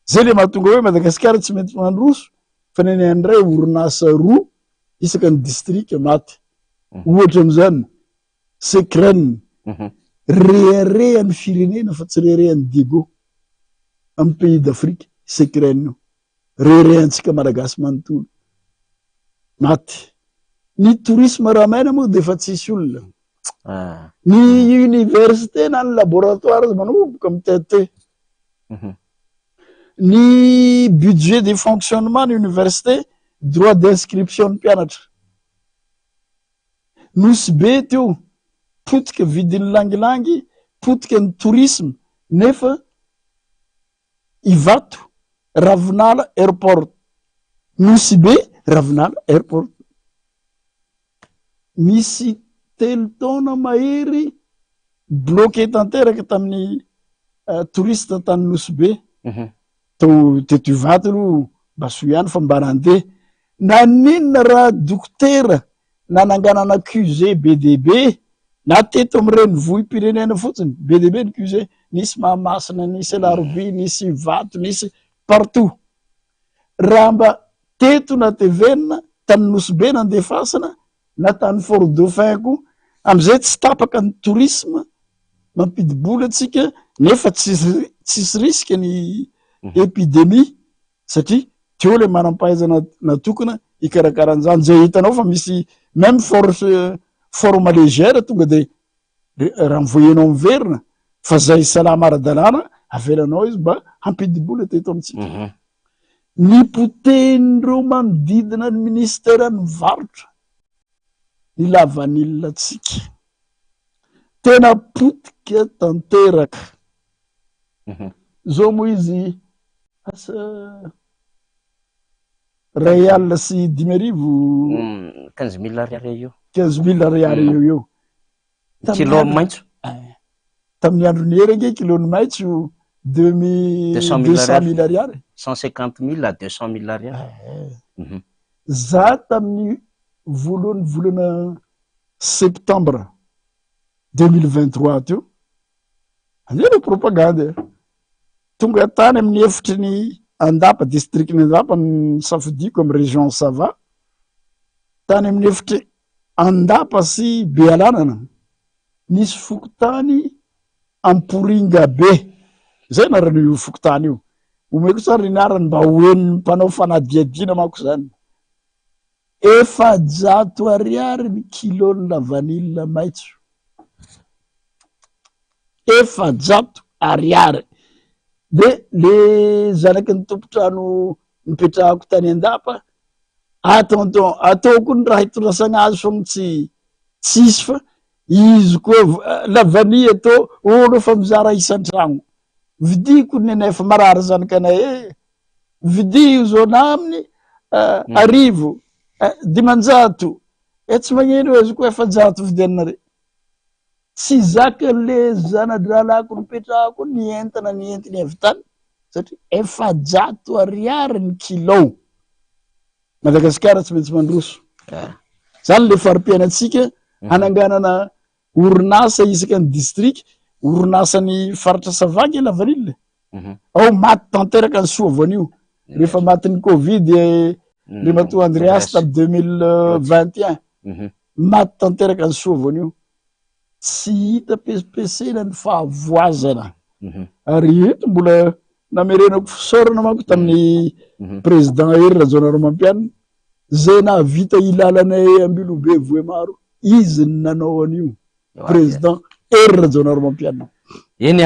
zay le mahatonga hoe Madagasikara tsy mety mandroso fa nenay any ray orinasa roa isaka ny district maty ohatra am'izany secrène reharehan'ny firenena fa tsy reharehan'ny Diego amy pays d'Afrique secrène io reharehantsika malagasy manontolo maty ny tourisme raha maina moa de fa tsisy olona ny université na ny laboratoire manomboka amy tete ny budget de fonctionnement ny université droit d'inscription ny mpianatra nosy be teo potika vidin'ny langilangy potika ny tourisme nefa Ivato Ravinala airport nosy be Ravinala airport misy 3 taona mahery bloqué tanteraka tamin'ny touriste tany nosy be teto Ivato no baso ihany fa mba nandeha naninona raha dokotera nananganana accusé BDB na teto amy reny vohim-pirenena fotsiny BDB ny accusé nisy Mahamasina nisy Alarobia nisy Ivato nisy partout raha mba teto na tevenina tany nosy be nandefasana na tany Fort Dauphin ko amizay tsy tapaka ny tourisme mampidibola atsika nefa tsisy risque ny épidémie satria teo le manam-pahaizana natokana ikarakaran'izany zay hitanao fa misy même forme légère tonga de raha mivoenao miverina fa zay salama ara-dalàna avelanao izy mba hampidibola teto amitsika ny potendreo manodidina ny ministère ny varotra ny lavanilinatsika tena potika tanteraka zao moa izy asa ray alina sy 10,000 15,000 ariary eo 15,000 ariary eo kilo maitso tamin'ny androny hery ake kilony maitso 200,000 ariary 150,000 à 200,000 ariary za tamin'ny voalohany volana septembre 2023 teo anjena propagande tonga tany amin'ny efitry ny Andapa district ny Andapa ny safidiko amy région Sava tany amin'ny efitry Andapa sy Bealanana nisy fokotany Amporinga be zay naran'io fokotany io omeko tsara inarany mba hoeniny mpanao fanadiadiana manko zany 700 ariary ny kilony lavanilina maitso 700 ariary de le zanaky ny tompotrano mipetrahako tany andapa atao koa ny raha hitondrasana azy fa tsy tsisy fa izy koa lavany atao olo fa mizara isan-tragno vidiko nenefa marary zanakanay vidio zao na aminy arivo dimanjato tsy magneno izy koa efajato vidianare tsy zaka le zanadralako nipetrahako nientana nientiny avy tany satria efajato ariary ny kilo Madagasikara tsy maintsy mandroso zany le fari-piainatsika hananganana orinasa isaka ny district orinasany faritra Savaky Lavanilina ao maty tanteraka ny soa voanio rehefa maty ny Covid le Mato Andreas tam 2021 maty tanteraka ny soa voanio tsy hita pesipesena ny fahavoazana ary eto mbola namerenako fisaorana manko tamin'ny président ery Rajaonaromampianina zay nahavita ilalanay ambilobe voemaro izy ny nanao an'io président ery Rajaonaromampianina eny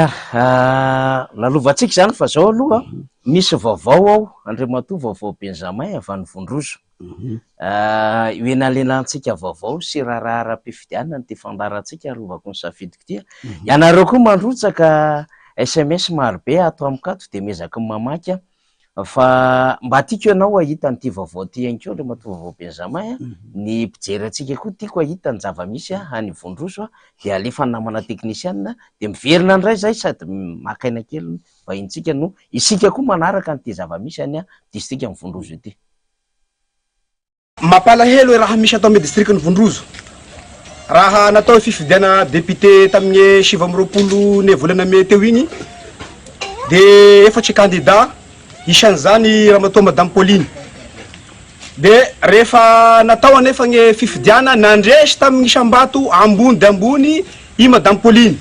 lalovantsika zany fa zao aloha misy vaovao ao Andriamatoa vaovao Benjamin avy any Vondrozo hoenalenantsika vaovao sy raharahara-pifidianana ty fandarantsika arovako ny safidiko tia ianareo koa mandrotsaka SMS marobe ato amikato de mezaky ny mamaky fa mba tiako ianao ahita nyty vaovao ty ihany koa Andriamatoa vaovao Benjamin ny mpijery atsika koa tiako ahita ny zava-misy any Vondrozo de alefa namana teknisianina de miverina ndray zay sady makaina kely vahintsika no isika koa manaraka nyty zava-misy any district ny Vondrozo ity mampalahelo raha misy atao amy district ny Vondrozo raha natao fifidiana député tamin'ny 7 ny volana May teo igny de efatry candidat isan'izany Ramatoa Madame Pauline de rehefa natao anefa ny fifidiana nandresy tamin'ny Isambato ambony de ambony i Madame Pauline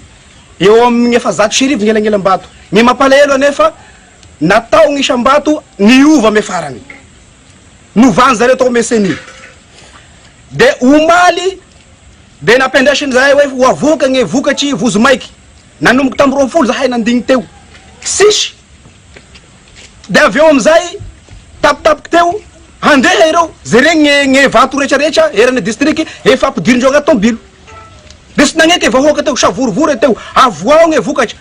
eo amin'ny 700 gn'elangelam-bato ny mampalahelo anefa natao ny Isambato niova me farany novany zareo tao meseny de omaly de napendesiny zay hoe ho avoka ny vokatry vozo maiky nanomboky tam 20 zahay nandigny teo sisy de avy eo amizay tapitapiky teo handeha ireo zay regny ny vato rehetrarehetra erany district efa ampidirindreo agnaty tombilo de sy nagneky vahoaka teo savorovory teo avoao ny vokatry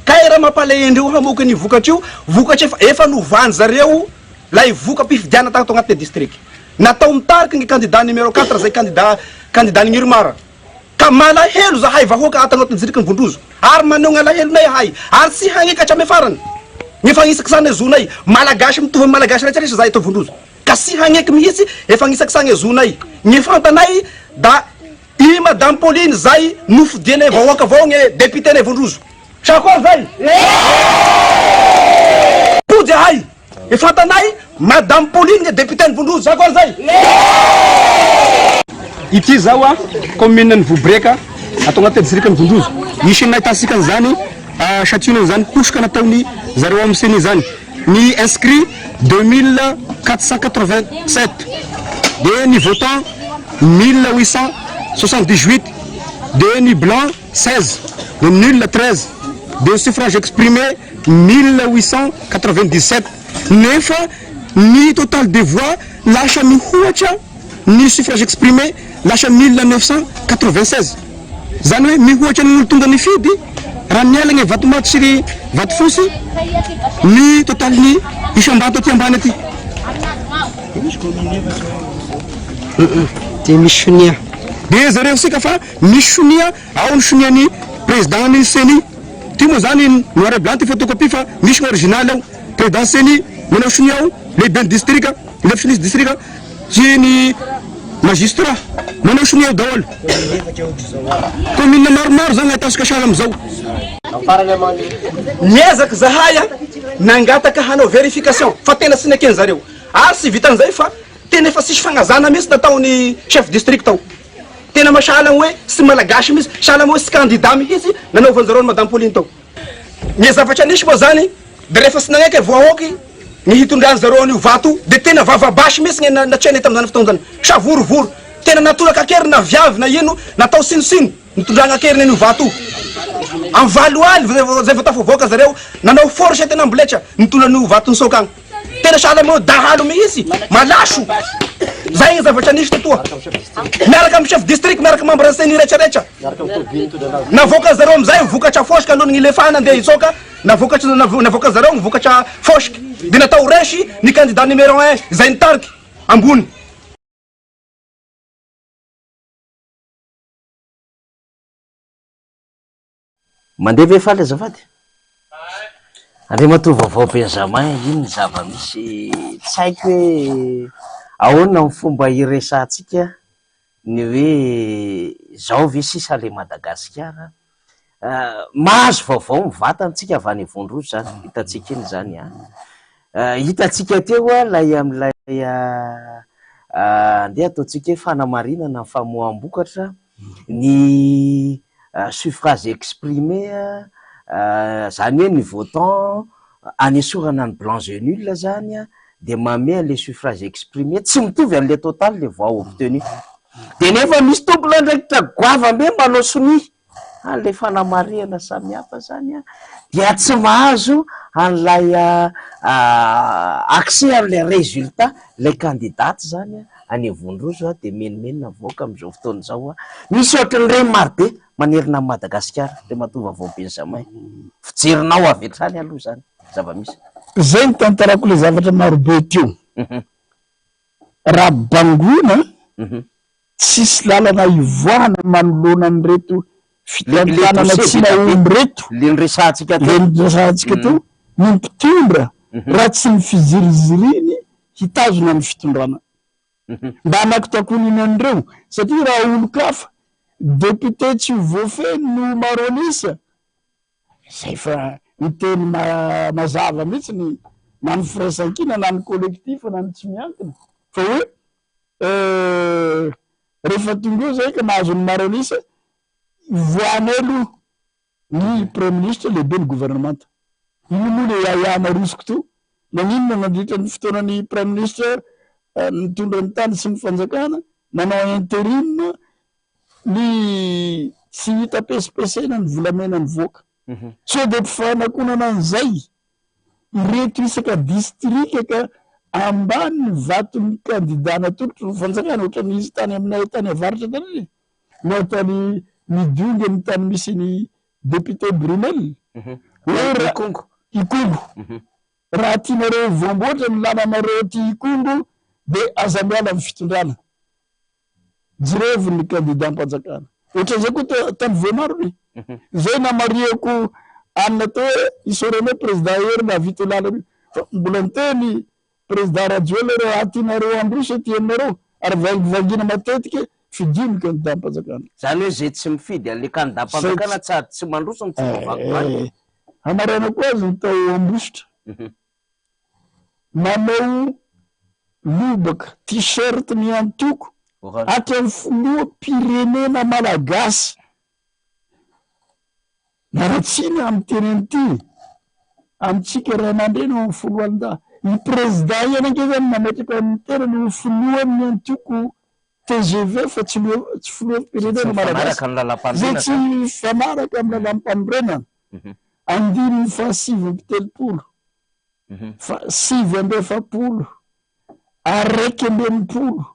ka raha mampalahindreo hamoky ny vokatry io vokatry efa novany zareo la ivoka mpifidiana tagnato agnaty district natao mitariky ny candidat numéro 4 zay candidat ny Ngirmara ka malahelo zahay vahoaka ato agnaty district ny Vondrozo ary maneho ny alahelonay hay ary tsy hagnekatra ame farany ny fagnisaky sany zonay malagasy mitovy malagasy rehetrarehetra zahay to Vondrozo ka tsy hagneky mihitsy efa agnisaky sany zonay ny fantanay da i Madame Pauline zay nofidianay vahoaka avao ny député nay Vondrozo sakoa zay pody hay ifantanay Madame Pauline ny député ny Vondrozo sakoa zay ity zao commune ny Vobreka atao agnaty district ny Vondrozo misy nahitasika an'izany châtillon zany kosika nataony zareo amin'ny seny zany ny inscrit 2487 de ny votant 1878 de ny blanc 16 de nul 13 de suffrage exprimé 1897 nefa ny total de voix lasa mihoatra ny suffrage exprimé lasa 1996 zany hoe mihoatra ny olo tonga ny fidy raha miala ny vato maty sy ny vato fosy ny total ny Isambato aty ambany aty de misy sonia de zareo sika fa misy sonia ao ny soniany président ny seni ty moa zany noir et blanc ty photocopie fa misy ny original ao président seni manao sonia ao lehibe ny district lefisonisy district sy ny magistrat manao sonia ao daholo commune maromaro zany atasika sala amizao niezaky zahay nangataka hanao verification fa tena sy nakeny zareo ary sy vitan'izay fa tena efa sisy fagnazana mihitsy nataony chef district tao tena masala hoe sy malagasy mihitsy sala hoe sy candidat mihitsy nanaovanjareo ny Madame Pauline tao ny zavatra anisy moa zany de rehefa sy nagneky voahoaky ny hitondrany zareo an'io vato de tena vavabasy mihitsy ny natreny tam'izany fotoana zany savorovory tena natolaka akery na viavy na ino natao sinosino nitondragna akery n'io vato Am valoaly zay vao tafavoaka zareo nanao force tena mboletra nitona no vatony sokagny tena sahala mo dahalo mihitsy malaso zay zavatra nisy totoa miaraka amy chef district miaraka membre seni retraretra navoaka zareo amizay vokatra fosika aloha ny ilefana andeha isoka navoaka zareo ny vokatra fosika de natao resy ny candidat numéro 1 zay nitariky ambony. Mandeha ve faly azafady? Andrea matoa vaovao Benjamin iny zava-misy tsy haiko hoe ahoana ny fomba iresantsika ny hoe zao ve sisa le Madagasikara mahazo vaovao mivatantsika avy any Vondroso zany hitatsika iny zany hitatsika teo lay am'lay andeha ataotsika hoe fanamarinana ny famoaham-bokatra ny suffrage exprimé zany hoe ny votant anesorana ny blanc et nul zany de mamea le suffrage exprimé tsy mitovy an'le total le voix obtenu de nefa misy tompona ndraikitra goava me manao soni an'le fanamarihana samihafa zany dia tsy mahazo an'lay accès am'le résultat le candidate zany any Vondroso de menimenina voaka am'izao fotoana zao misy ohatran'ireny maro be manerina Madagasikara de matova vao Benjamin fijerinao avy hatrany aloha zany zava-misy zay ny tantarako le zavatra maro be teo raha bangona tsisy lalana ivoahana manoloana ny reto fitantanana tsy naomby reto le resantsika teo ny mpitondra raha tsy ny fiziriziriny hitazona ny fitondrana mba anakitakoniny an'ireo satria raha olo-kafa député tsy voafeny no maronisa zay fa miteny mazava mihitsy ny na ny firaisankina na ny collectif na ny tsy miankina fa hoe rehefa tonga eo zay ka mahazo ny maronisa voany aloha ny premier ministre lehibe ny gouvernemanta ino moa le iahana rosiko to naninona nandritra ny fotoanany premier ministre nitondra ny tany sy ny fanjakana nanao intérim ny tsy hita pesipesena ny volamena ny voaka so de mpifanankonana an'izay reto isaka distrika ka ambany ny vaton'ny candidat natolotro ny fanjakana ohatra nisy tany aminay tany avaritra tany nohatany midonga ny tany misy ny député Brunel ikongo raha tianareo voamboatra ny lananareo ty ikongo de aza miala amin'ny fitondrana jireviny candidat mpanjakana ohatra zay koa tany voamarony zay namariako anina tao hoe isorane président hery na vito lalany mbola niteny président Rajoelina reo atianareo androso ty aminareo ary vangina matetika fidiny candidat mpanjakana zany hoe zay tsy mifidy an'le candidat mpanjakana tsady tsy mandroso ny tsy hamarana koa azy ny tao ambositra manao lobaka t-shirt miantoko hatram'ny filoha pirenena malagasy naratsiny amy teneny ty amitsika ray aman-dreny amy foloalinda ny président ianake zany nametraka amin'ny tenany ho filoha miantoko TGV fa tsy filoha pirenena malagasy zay tsy fanaraka amy lalam-panorenana andiny fa 7 fa 7 araiky amby enimpolo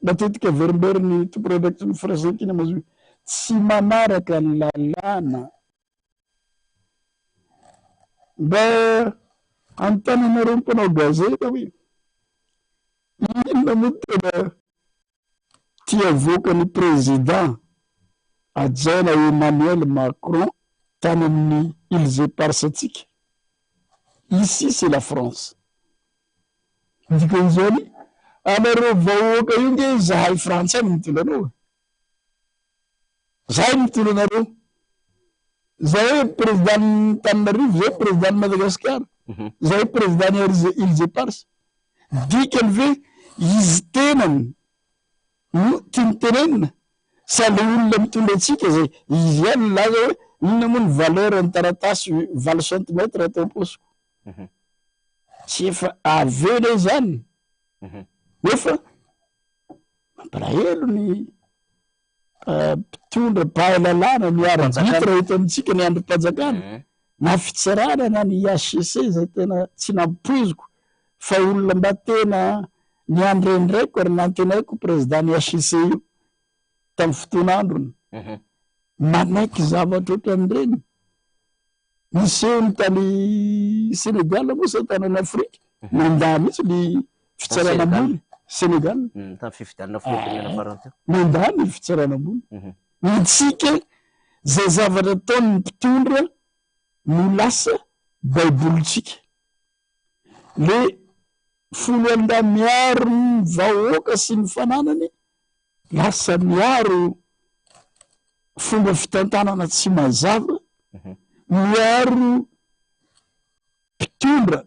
matetika verimberiny tomporedaky ny firaisankina mazo tsy manaraka ny lalàna mba antananareo mpanao gazeta hoe inona moa tena tia voaka ny président ajaina Emmanuel Macron tany amin'ny Îles Éparses atsika ici c'est la France dikan'izany anareo vahoaka io nge zahay frantsay no mitondra anao zahay mitondra anareo zahay président Tananarivo zahay président Madagasikara zahay président Îles Éparses dikany ve izy tenany no tiany tenenina sa le olona mitondra atsika zay izy ihany laza hoe inona moa ny valeur ny taratasy 20 centimètre atao am-posiko tsy efa avela zany nefa mampalahelo ny mpitondra pahalalana ny arbitre eto amintsika ny androm-panjakana na fitsarana na ny HCC zay tena tsy nampoiziko fa olona mba tena ny andrendraiko ary nantenaiko président ny HCC io tamin'ny fotoan'androny manaiky zavatra ohatran'ireny nisehony tany Sénégal moa sa tanany Afrika nandà mihitsy ny fitsaranam-bony Sénégal tamin'ny fifidianana firenena farany teo nandà ny fitsaranam-bony nitsika zay zavatra ataony ny mpitondra no lasa baibolitsika le folo anda miaro ny vahoaka sy ny fananany lasa miaro fomba fitantanana tsy mazava miaro mpitondra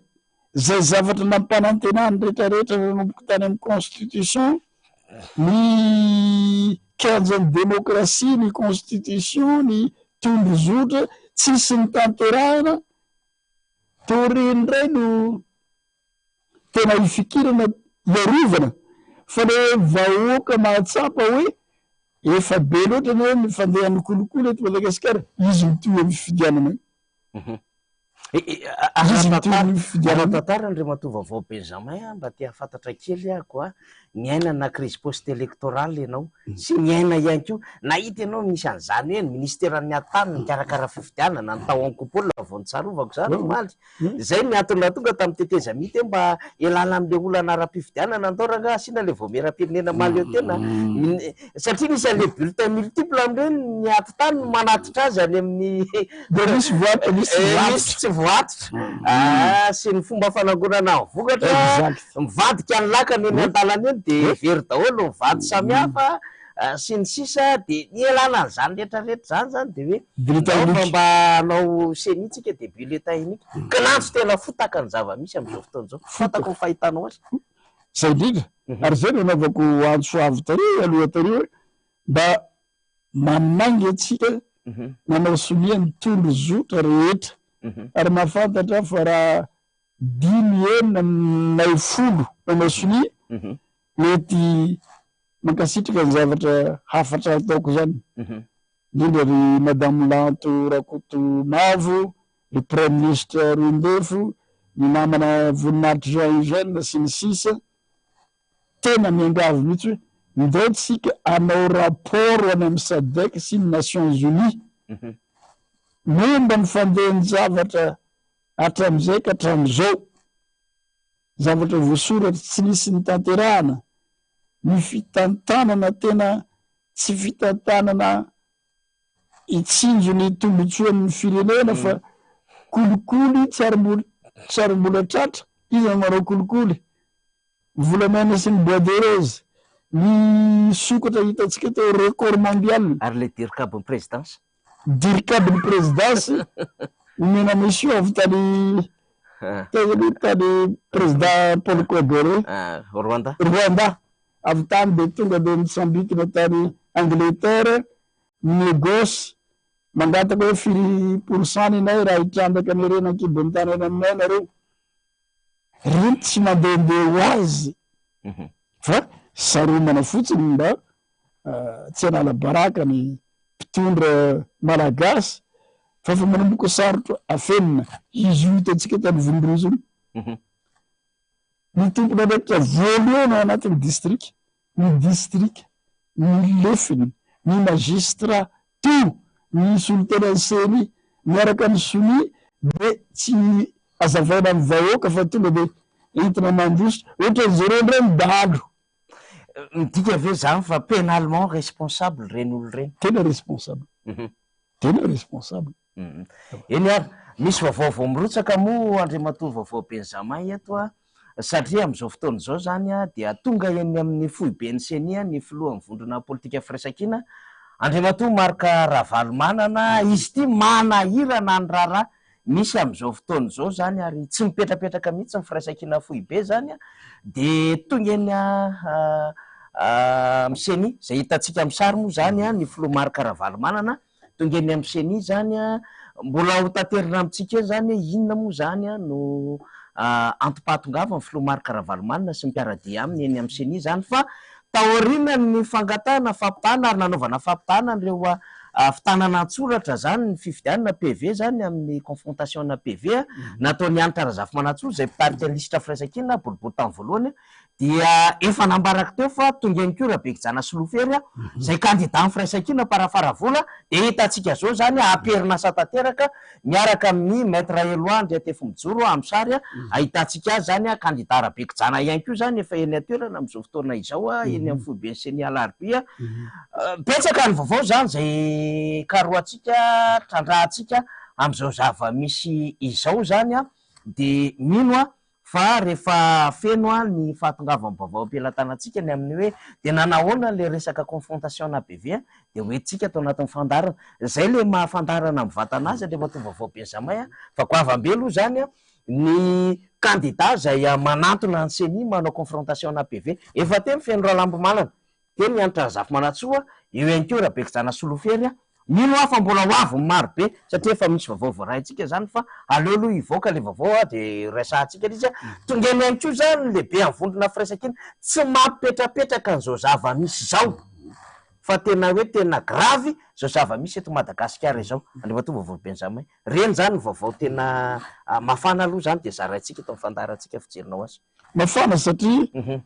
zay zavatra nampanantenany rehetrarehetra nanomboka tany amin'ny constitution ny kianjan'ny demokrasia ny constitution ny tondrozotra tsisy ny tanterahana teo reny ray no tena ifikirana iarovana fa le vahoaka mahatsapa hoe efa be loatra ny hoe mifandehan'ny kolokolo eto Madagasikara izy mitohy amin'ny fifidianana ara-tantara ndre matovavao Benjamin mba tia fantatra kely ako miaina na crise post électorale ianao sy miaina ihany ko nahita ianao misy an'izany hoe ny ministéran'ny atany mikarakara fifidianana ny tao ankopola vao nitsarovako zany omaly zay ny antony tonga tamin'ny teteza mity mba elana amin'le olana ara-pifidianana andoranga asina le voamera-pirenena maly eo tena satria nisy an'le bulletin multiple am'ireny ny atitany manatitra azy any amin'ny tsy voatitra sy ny fomba fanangonana vokatra mivadika ny lakany eny an-dalana eny de very daholo mivady samihafa sy ny sisa de ny elana an'izany rehetrarehetra zany de hoe mba anao senitsika de bulletin unique ka nantso tena fotaka ny zava-misy amin'izao fotoana zao fatako ny fahitanao azy zay indrindra ary zay no anaovako antso avy tary aloha tary hoe mba manaingy atsika nanao sonia ny tondro zotra rehetra ary mahafantatra fa raha 5 nay folo nanao sonia mety mankasitraka ny zavatra hafatra ataoko zany indrindra ry madame Lanto Rakoto Mavo ry premier ministre Roindefo ny namana voninahitry Jean Eugène sy ny sisa tena miangavy mihitsy hoe ndao tsika anao rapport any amin'ny SADC sy ny Nations Unies momba ny fandehan'ny zavatra hatram'izay ka hatram'izao zavatra voasoratra tsy nisy ny tanterahana ny fitantanana tena tsy fitantanana itsinjo ny tombotsoan'ny firenena fa kolikoly tsarymbola tratra izy manao kolikoly volamena sy ny bois de rose ny sokatra hitantsika teo record mondial ary le dirikabon'ny présidence dirikabon'ny présidence mena mission avy tany président Paul Kagame Rwanda avy tany de tonga de Mozambique na tany Angleterre négoce mangataka hoe 5% inay raha hitrandraka ny rena ankibon'ny tany eny aminay nareo reny tsy mandehandeha ho azy fa saromana fotsiny mba tsy anala baraka ny mpitondra malagasy fa manomboka sarotra afenina izy io hitantsika tany Vondrozony ny tompona rehetra voalohany ao anatin'ny district ny lefiny ny magistrat to ny solontenany seny miaraka ny soni de tsy azavaina amin'ny vahoaka fa tonga de entina mandositra ohatran'zareo ndray midalo midika ave zany fa pénalement responsable reny olo reny tena responsable eny ary misy vaovao mirotsaka mo Andriamatoa vaovao Benjamin eto satria amin'izao fotoana izao zany dia tonga eny amin'ny foiben'ny senia ny filohan'ny vondrona politika firaisankina Andriamatoa Marc Ravalomanana izy ty manahirana ny raharaha misy amin'izao fotoana izao zany ary tsy mipetrapetraka mihitsy ny firaisankina foibe zany de tonga eny miseny zay hitantsika amin'ny sary moa zany ny filoha Marc Ravalomanana tonga eny amin'ny seni zany mbola ho tanterina amintsika zany inona moa zany no antipatongava ny filoha Marc Ravalomanana sy mipiaradia aminy eny amin'ny seni zany fa taorina ny fangatana fampitana ary nanaovana fampitana reo fitanana antsoratra zany ny fifidianana PV zany amin'ny confrontation na PV nataony anitra Razafy Manansoro zay mpitarika lisitra firaisan-kina boribory tamin'ny voalohany dia efa nambaraka teo fa tonga ihany koa Rabekijana Solofery zay candidat amin'ny firaisan-kina parafaravola de hitantsika zao zany aperinasa tanteraka miaraka amin'ny maître Eloandry Tefomijoro amin'ny sary ahitantsika azy zany candidat Rabekijana ihany koa zany efa eny atoerana amin'izao fotoana izao eny amin'ny foibe seny alarobia betsaka ny vaovao zany zay karoatsika trandrahantsika amin'izao zava-misy izao zany de mino fa rehefa feno ny fahatongavan'ny vaovao am-pelantanantsika ny amin'ny hoe de nanahoana le resaka confrontation na BV de hoentsika tao anatin'ny fandarana zay le mahafandarana amin'ny vatanazy rehefa tonga vaovao Benjamay fa Goavambelo zany ny candidat zay manantona ny CENI manao confrontation na PV efa teny feno Ralambomalana teny Anitra Razafy Manansoro eo ihany koa Rabekijana Solofery mino fa mbola hoavy maro be satria efa misy vaovao voaraintsika zany fa aleoloha hivoaka le vaovao de resahantsika izy tonga eny ihany koa zany lehibe amin'ny vondrona firaisan-kina tsy mampipetrapetraka an'izao zava-misy zao fa tena hoe tena gravy zao zava-misy eto Madagasikara izao alefa to vaovao Benjamay reny zany ny vaovao tena mafana aloha zany de zaraintsika eto amin'ny fandarantsika fijerinao azy mafana satria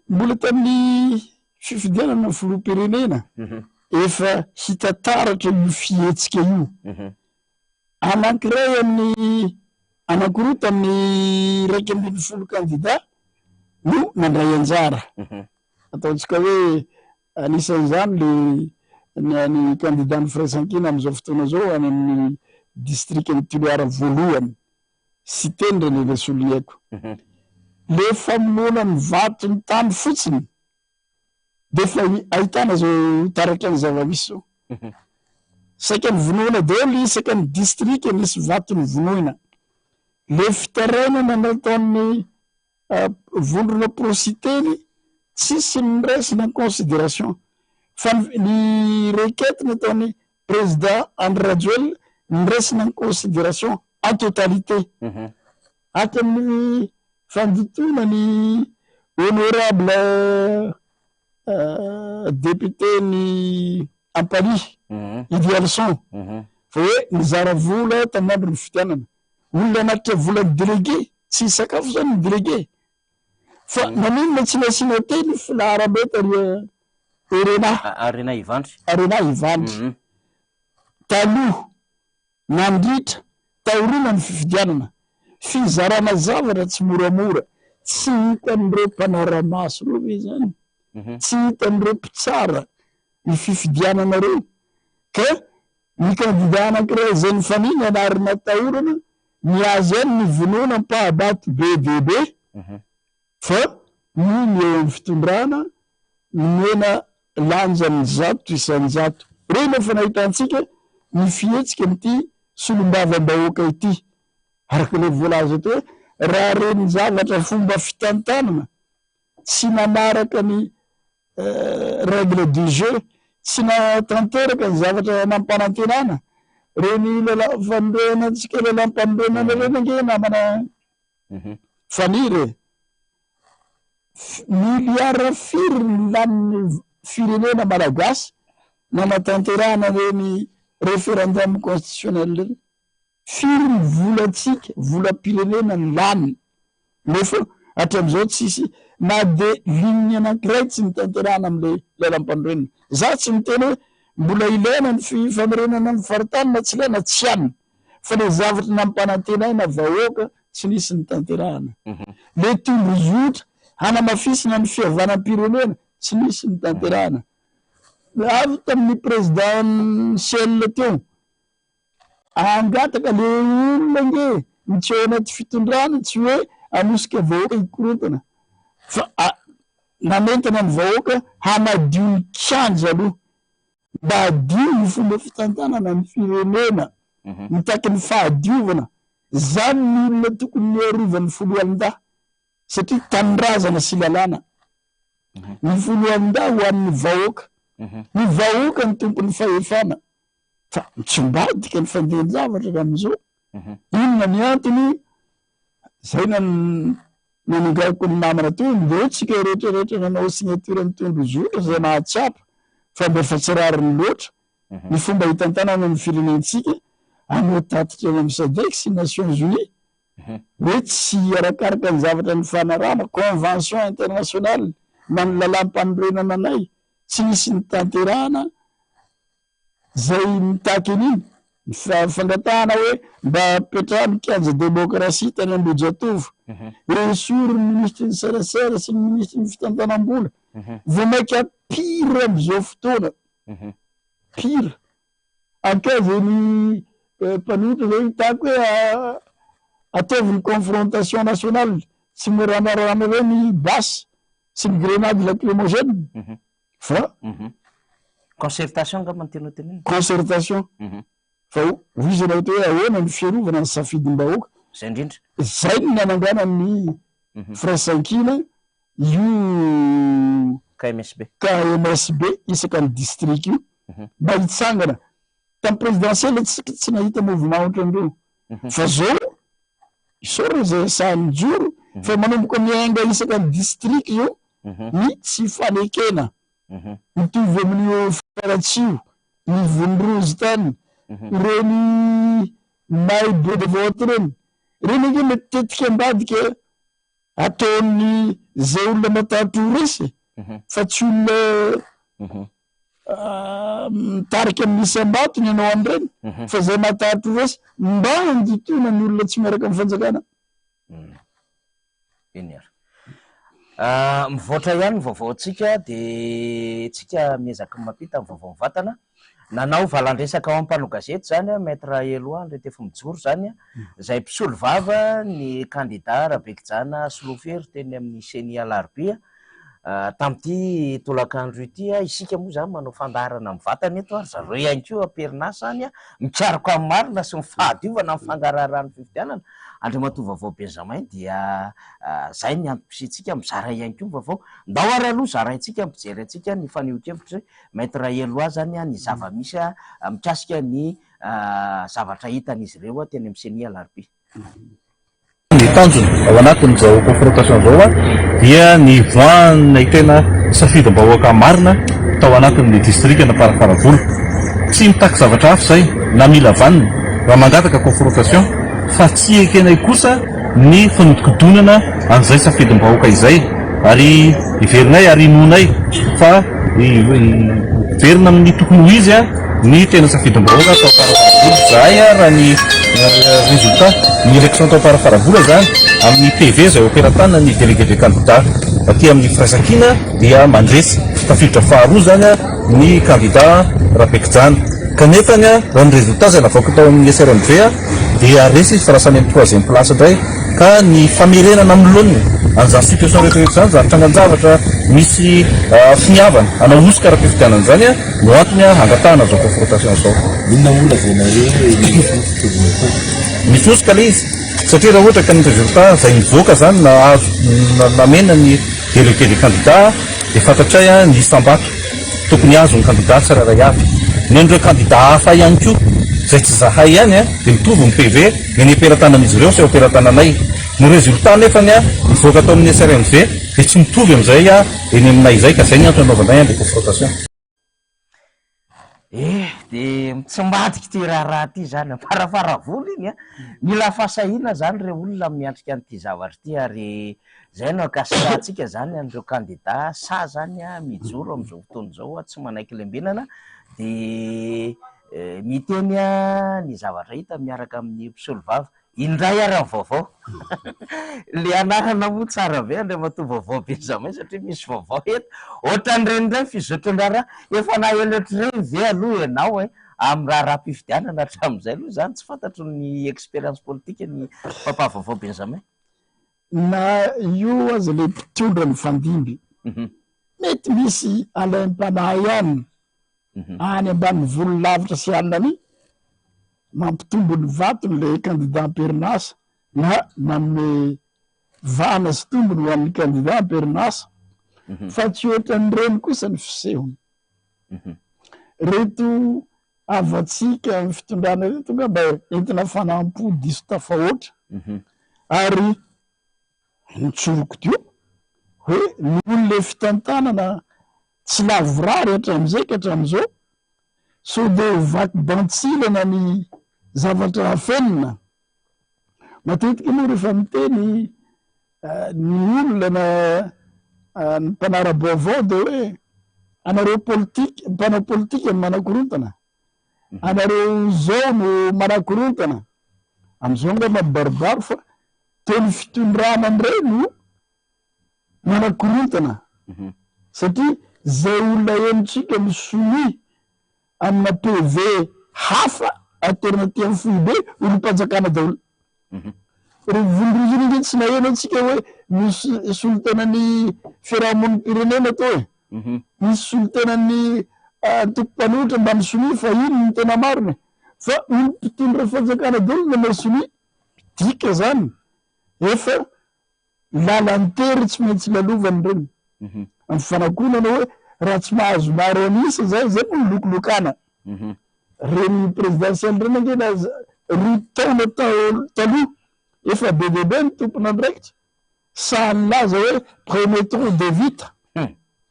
mbola tamin'ny fifidianana filoham-pirenena efa hita taratra io fihetsika io anankiray amin'ny anankiroa tamin'ny 120 candidat no nandray anjara ataontsika hoe anisan'izany le ny candidat ny firaisan-kina amin'izao fotoana zao any amin'ny district ny Toloara voalohany sy teny René Solieko le famonoana ny vato ny tany fotsiny de fa ahitana zao taratra ny zava-misy zao saika ny vonoina daholo isaka ny district nisy vato ny vonoina le fitarainana nataon'ny vondrona prositeny tsisy niraisina en considération fa ny requête nataon'ny président Andry Rajoelina niraisina en considération en totalité aty amin'ny fanditona ny honorable député ny Ampali Idialson fa hoe nizara vola tamin'andro ny fitianana olona anatitra vola ny délégué tsy sakafo zany ny délégué fa naninona tsy nasina teny filaharabeta Arena Ivandry taloha nandritra taorina ny fifidianana fizarana zavatra tsy moramora tsy hitan'ireo mpanara-maso reo zany tsy hitan'ireo mpitsara ny fifidianana reo ka ny candidat anankiray zay ny faniny anarina tahorana niazy any ny vonoana mpahabato BDB fa miny eo amin'ny fitondrana nomena lanjany zato isan-jato reo nefa nahitantsika ny fihetsika n'ity solombavam-bahoaka ity araka le voalaza to hoe raha reny zavatra fomba fitantanana tsy nanaraka ny règle du jeu tsy natanteraka ny zavatra nampanantenana reny fandroanantsika lelampanondroanana reny ange namana fanire miliara firy ny lanin'ny firenena malagasy nanatanterana reny référendum constitutionnel reny firy ny volantsika volam-pirenena ny laniny nefa hatram'izao tsisy na de ligne anankiray tsy nitanterana am'le lelam-pandroenina za tsy miteny hoe mbola ilaina ny fifamirenana ny faritany tsy ilaina tsy anina fa le zavatra nampanantenaina vahoaka tsy nisy nitanterahana le tondrozotra hanamafisina ny fihavanam-pirenena tsy nisy nitanterahana avy tamin'ny président Shell teo angataka le olona nge mitsy ao anaty fitondrana tsy hoe anosika vahoaka hikorontana fa namentana ny vahoaka hanadio ny kianja aloha mba adio ny fomba fitantanana ny firenena mitaky ny fahadiovana zany ny olona tokony niarovan'ny foloalinda satria tanindrazana sy lalàna ny foloalinda ho an'ny vahoaka ny vahoaka ny tompony fahefana fa mitsombadika ny fandehany zavatra amin'izao inona ny antony zay nanongaiko ny namana to ndeo tsika rehetrarehetra nanao signature mitondro zoro zay nahatsapa fa mba efa tsy rariny loatra ny fomba hitantanana ny firenentsika anao tatitra eny amin'ny SADC sy Nations Unies hoe tsy arakaraka ny zavatra ny fanarahana convention internationale na ny lalam-panorenana anay tsy nisy ny tanterahana zay mitaky an'iny fangatahana hoe mba petraha mikanja demokrasia tany Ambojatovo esory ny ministre ny serasera sy ny ministre ny fitantanam-bola vomaika pire am'izao fotoana pire ankaza ny mpanohitra zay hitako hoe ataovy ny confrontation nationale tsy moranarana reny basy sy ny grenade lacrymogène fa concertation nga mantena teneny concertation fa hoy zany hoe ahoana ny fiarovana ny safidim-bahoaka zay indrindra zay ny nanangana ny Fraisankina io KMSB isaka ny district io mba hitsangana tamin'ny présidentielle tsy nahita mouvement ohatran'ireo fa zao isora zay sahany joro fa manomboka miainga isaka ny district io ny tsy fanekena mitovy amin'io Faratsio ny Vondrozy tany reny may be de vote reny ake matetika ambadika ataony zay olona matato resy fa tsy olona mitarika amin'isy ambato ny anao an'ireny fa zay matato resy mba handitona ny olona tsy miaraka amin'ny fanjakana mivoatra ihany vaovaotsika de tsika miezaka mampita ny vaovao mivatana nanao valandresaka ao am-pano gazety zany maître Eloandre tefa mijoro zany zay mpisolo vava ny candidat Rabekijana Solofery teny amin'ny Seny Alarobia tamty tolakandro ity isika moa zany manao fandarana mivatana eto ary zareo ihany koa aperinasa any mikaroko amin'ny marina sy mifahadiovana amin'ny fangararany fifidianana Andriamatoa Vaovao Benjamin dia zay ny antom-pisitsika mizara ihany koa vaovao ndao ary aloha zaraintsika mijery atsika ny fanio-kevitra maître Eloa zany ny zava-misy mikasika ny zavatra hitan'izy ireo teny amin'ny Seny Alarobia. Ny tanjony ao anatin'izao confrontation zao dia ny voanina tena safidim-bahoaka marina tao anatin'ny district na Farafaravolo tsy mitaky zavatra hafa zay na mila vanina raha mangataka confrontation fa tsy ekenay kosa ny fanidikodonana an'izay safidim-bahoaka izay ary iverinay ary inonay fa iverina amin'ny tokony ho izy ny tena safidim-bahoaka tao Farafaravolo zay raha ny résultat ny élection tao Farafaravolo zany amin'ny PV zay opératana ny délégué de candidat aty amin'ny Fraisankina dia mandresy tafiditra faharoa zany ny candidat Rabekijana kanefa raha ny résultat zay navoaka tao amin'ny SRMV dia resy fa rasany amin'ny troisième place indray ka ny famerenana amin'ny lôny an'izany situation rehetrarehetra zany zavatra angan-javatra misy finiavana anao osika ara-pifidianana zany no antony hangatahana zao confrontation zao. Inona moa zay misy osika le izy satria raha ohatra ka ny résultat zay mivoaka zany namena ny délégué de candidat dia fantatray ny isambato tokony azo ny candidat tsiraray avy ny an'ireo candidat hafa ihany koa zay tsy zahay ihany dia mitovy ny PV ny opératanan'izy ireo sy opératananay ny résultat nefany mivoaka tao amin'ny SRMV dia tsy mitovy amin'izay eny aminay izay ka zay ny antony anaovanay de confrontation. De tsy mbadiky ty raharaha ty zany Farafaravolo iny mila fasahiana zany reo olona miantrika an'ity zavatra ty ary zay no akasirahantsika zany an'ireo candidat sa zany mijoro am'izao fotoana zao tsy manaiky lembenana de miteny ny zavatra hita miaraka amin'ny mpisolo vava indray ary amin'ny vaovao le anarana moa tsara be Andriamatoa Vaovao Benjamin satria misy vaovao eto ohatran'ireny ndray fizotrondra efa nahelotrireny ve aloha ianao amin'ny raha-pifidianana hatramin'izay aloha zany tsy fantatro ny expérience politique ny papa Vaovao Benjamin na io aza le mpitondra ny fandimby mety misy alaim-panahy ihany any ambany volo lavitra sy alina any mampitombo ny vatony le candidat amperinasa na manome vana sy tombony ho an'ny candidat amperinasa fa tsy ohatran'ireny kosa ny fisehony reto avatsika ny fitondrana reto mba entina fanampo diso tafahoatra ary nitsoroko teo hoe ny olonle fitantanana tsy lavorary hatramin'izay ka hatramin'izao so de vaky bantsilana ny zavatra hafenina matetika moa rehefa miteny ny olona ny mpanara-baovao de hoe anareo politika mpanao politika ny manakorontana anareo zao no manakorontana am'izao nga mabaribaro fa teny fitondrana an'ireny manakorontana satria zay olona enitsika misony amina PV hafa alternative foibe olo-panjakana daholo ro vondrozony tsy naheno atsika hoe misy solitenany fiarahamoniny pirenena atao hoe misy solitenany toko-panohitra mba misony fa ino ny tena mariny fa olo mpitondra fanjakana daholo na masony dika zany efa lalantery tsy maintsy lalovany reny amin'ny fanakonana hoe raha tsy mahazo maro anisa zay zay no lokolokana reny présidentiel reny angena roa taona taloha efa bebe ny tompona andraikitra sahany laza hoe premier tour de vita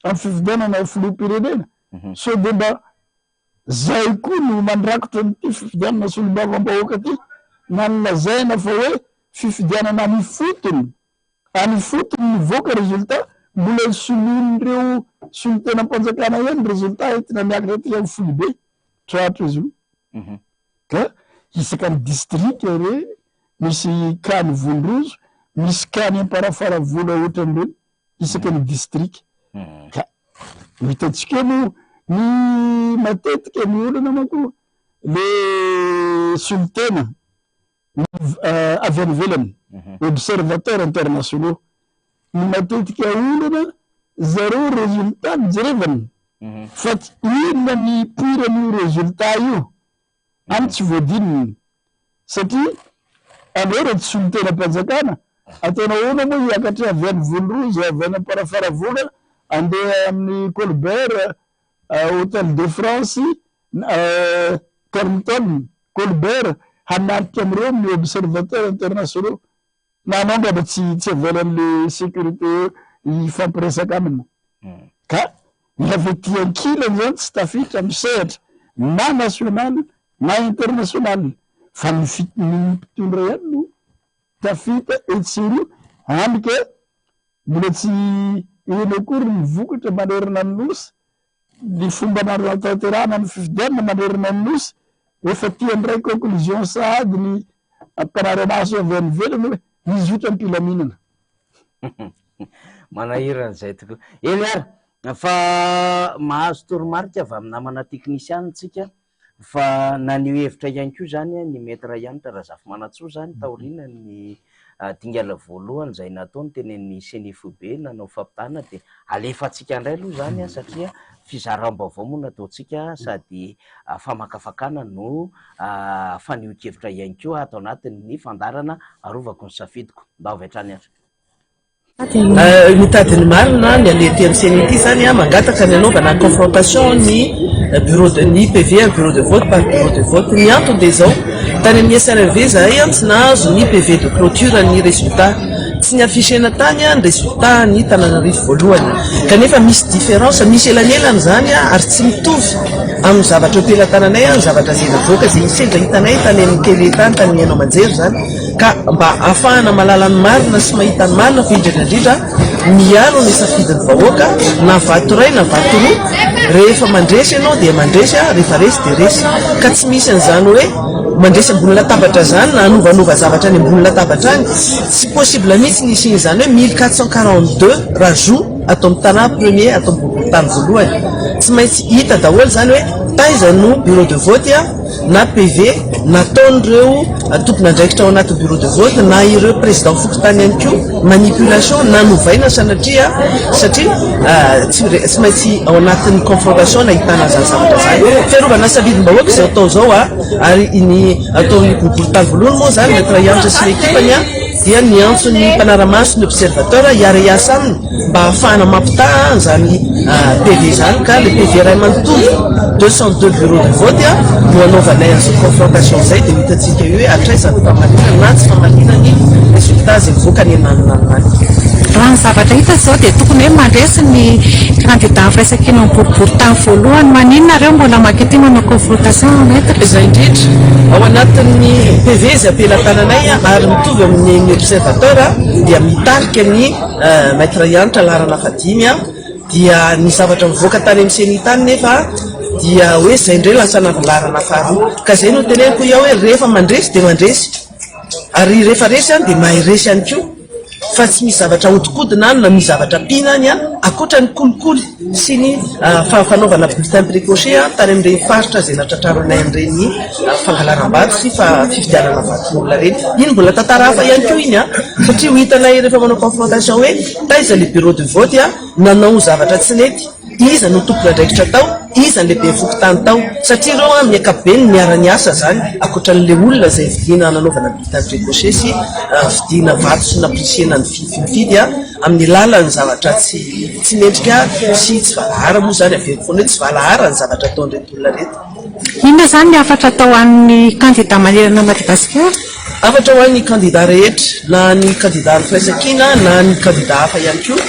amin'ny fifidianana filoham-pirenena so de mba zay koa no mandrakotra nyty fifidianana solombavam-bahoaka ty nanylazaina fa hoe fifidianana any fotony nivoaka résultat mbola solon'ireo solitena mpanjakana ihany résultat entina miakatra ty amin'ny folibe tratra izy io ka isaka ny district re misy kany Vondrozo misy kany amparafara vola ohatran'ireny isaka ny district ka hitantsika no ny matetika ny olana manko le solitena avy any ivelany observateur internationaux ny matetika olana zareo résultat mijerevany fa inona ny pirany résultat io any tsy voadininy satria anao raha tsy solitena mpanjakana ataonao ona moa hiakatra avy any Vondrozo avy any amparafara vola andeha amin'ny Colbert Hôtel de France Carlton Colbert hanatrika am'ireo ny observateur internationaux na anao ngamba tsy avelan'le sécurité ifampiresaka aminy ka miavy ty ankilany zany tsy tafitra misehatra na national na international fa ny mpitondra ihany no tafita etsiro andika mbola tsy eno akory ny vokatra manerina ny nosy ny fomba natanterahana ny fifidianana manerina ny nosy efa tia ndray conclusion sahady ny mpanaramaso avy any velany hoe mizotra ampilaminana manahiran'izay tokoa eny ary fa mahazo toromarika avy amin'ny namana teknisiany tsika fa na ny hevitra ihany koa zany ny metra ianitra raha zafy manatsoa zany taorina ny dingala voalohany zay nataony tenen'ny CNFB nanao fampitana de alefatsika indray aloha zany satria fizaram-baovao moa nataotsika sady famakafakana no fanehon-kevitra ihany koa atao anatin'ny fandarana arovako ny safidiko mba avy hatrany andro mitadiny marina ny alety amin'ny CNT zany mangataka ny anaovana confrontation ny bureau de ny PV bureau de vote par bureau de vote ny antony de zao tany amin'ny SRV zahay tsy nahazo ny PV de clôture ny résultat tsy ny affichena tany ny résultat ny Tananarivo voalohany kanefa misy différence misy elanelany zany ary tsy mitovy amin'ny zavatra ompelatananay ny zavatra zay navoaka zay sendra hitanay tany amin'ny télé tany tany hainao manjery zany ka mba ahafahana malala ny marina sy mahita ny marina fa indrindra miaro ny safidiny vahoaka na vatoray na vatoroa rehefa mandresy ianao dia mandresy rehefa resy de resy ka tsy misy an'izany hoe mandresy ambony latabatra zany na anovanova zavatra any ambony latabatra any tsy possible mihitsy nisiny zany hoe 1442 rajout atao amin'ny tana premier atao amin'ny tany voalohany tsy maintsy hita daholo zany hoe taiza no bureau de vote na PV nataon'ireo tompona andraikitra ao anaty bureau de vote na ireo président fokotany ihany koa manipulation na novaina satria tsy maintsy ao anatin'ny confrontation nahitana zany zavatra zany fiarovana safidim-bahoaka zay atao zao ary ny ataon'ny boribory voalohany moa zany metra ianitra sy l'équipany dia niantso ny mpanaramaso ny observateur hiara iasa aminy mba ahafahana mampita zany PV zany ka le PV ray manontolo 202 bureau de vote no anaovanay azy confrontation zay de hitatsika hoe atraisany famalinana na tsy famalinany résultat zay mivoaka ny ananany raha ny zavatra hita zao dia tokony hoe mandresy ny candidat firaisakina boribory tany voalohany. Maninona mbola makety manao confrontation maître zay indrindra ao anatin'ny PV zay ampelantananay ary mitovy amin'ny observateur dia mitarika ny maître Yantra Larana Fadimy dia ny zavatra mivoaka tany amin'ny seny tany nefa dia hoe zay indray lasana Larana faharoa ka zay no teneniko ia hoe rehefa mandresy dia mandresy ary rehefa resy dia mahay resy ihany koa fa tsy misy zavatra hodikodina na misy zavatra pina any akoatra ny kolikoly sy ny fanaovana bulletin précoché tany amin'ireny faritra zay natratraronay amin'ireny fangalaram-bato sy fifidianana vatolona reny. Iny mbola tantara hafa ihany koa iny satria ho hitanay rehefa manao confrontation hoe taiza le bureau de vote nanao zavatra tsy nety, iza no tompona andraikitra tao, iza ny lehibe fokotany tao satria ireo amin'ny ankapobeny miara-ny asa zany akoatra n'le olona zay vidiana nanaovana bulletin précoché sy vidiana vato sy naprisiana ny fifidy amin'ny lalany zavatra tsy mendrika sy tsy valahara moa zany aveko foana hoe tsy valahara ny zavatra ataon'ireto olona reto. Inona zany ny afatra atao amin'ny candidat manerana Madagasikara? Afatra ho an'ny candidat rehetra na ny candidat ny firaisakina na ny candidat hafa ihany koa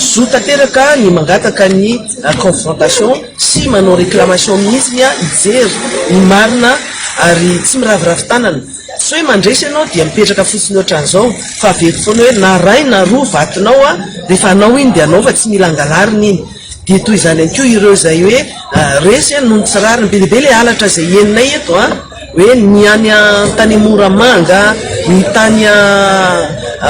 zo tanteraka ny mangataka ny confrontation sy manao réclamation mihitsy ijery ny marina ary tsy miraviravy tanana. Tsy hoe mandresy ianao dia mipetraka fotsiny ohatran'izao fa aveko foana hoe na ray na roa vatonao rehefa anao iny dia anao fa tsy mila angalarina iny. Dia toy izany ihany koa ireo zay hoe resy noho ny tsirariny be dia be le halatra zay eninay eto hoe ny any tany Moramanga, ny tany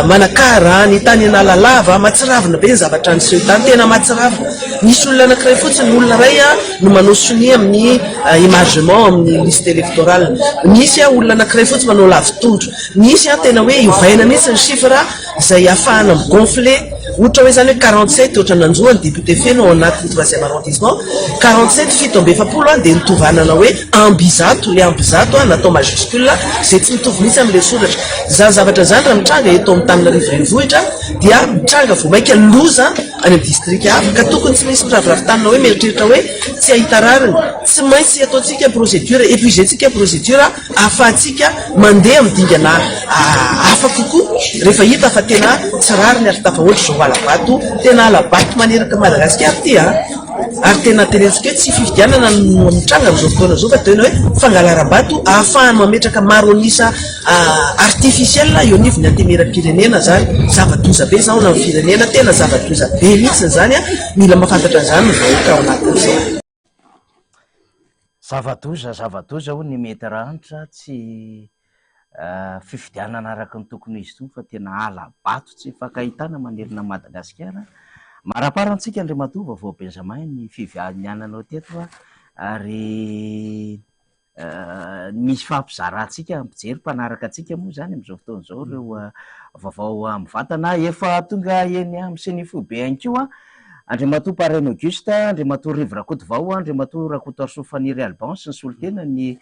Manakara, ny tany Analalava matsiravina be ny zavatra niseho tany tena matsiravina. Nisy olona anankiray fotsiny olona ray no manao soni amin'ny émargement amin'ny liste électorale. Nisy olona anankiray fotsiny manao lavitondro. Nisy tena hoe iovaina mihitsy ny chiffre zay ahafahana migonfler ohatra hoe zany hoe 47 ohatra nanjoa ny député feno ao anatin'ny 3e arrondissement 47 fito amby efapolo dia nitovanana hoe ambizato le ambizato natao majuscule zay tsy mitovy mihitsy amin'le soratra. Zany zavatra zany raha mitranga eto amin'ny Tananarivo renivohitra dia mitranga vao maika loza any amin'ny district hafa ka tokony tsy misy miraviravy tanina hoe mieritreritra hoe tsy ahita rariny, tsy maintsy ataontsika procédure épuisentsika procédure ahafahantsika mandeha amin'ny dingana hafa kokoa rehefa hita fa tena tsy rariny ary tafahoatra zao alabato tena alabato maneraka Madagasikara ty ary tena tenentsika hoe tsy fifidianana no mitranga amin'izao fotoana zao fa tena hoe fangalaram-bato ahafahany mametraka maro anisa artificiel eo anivony antemera-pirenena zany zava-doza be zao na firenena tena zava-doza be mihitsy zany mila mahafantatra zany ny vahoaka ao anatin'izao. Zava-doza ho ny mety ranitra tsy fifidianana araka ny tokony izy itony fa tena alabato tsy fakahitana manerina Madagasikara. Maraparantsika Andriamatova vao Benjamin ny fiviananao teto ary misy fampizarantsika mijery mpanaraka antsika moa zany amin'izao fotoana izao ireo vaovao amin'ny vatana efa tonga eny amin'ny Senifobe ihany koa Andriamatoa Parrain Auguste, Andriamatoa Rivo Rakotovao, Andriamatoa Rakoto Arsofaniry Alban sy ny solitena ny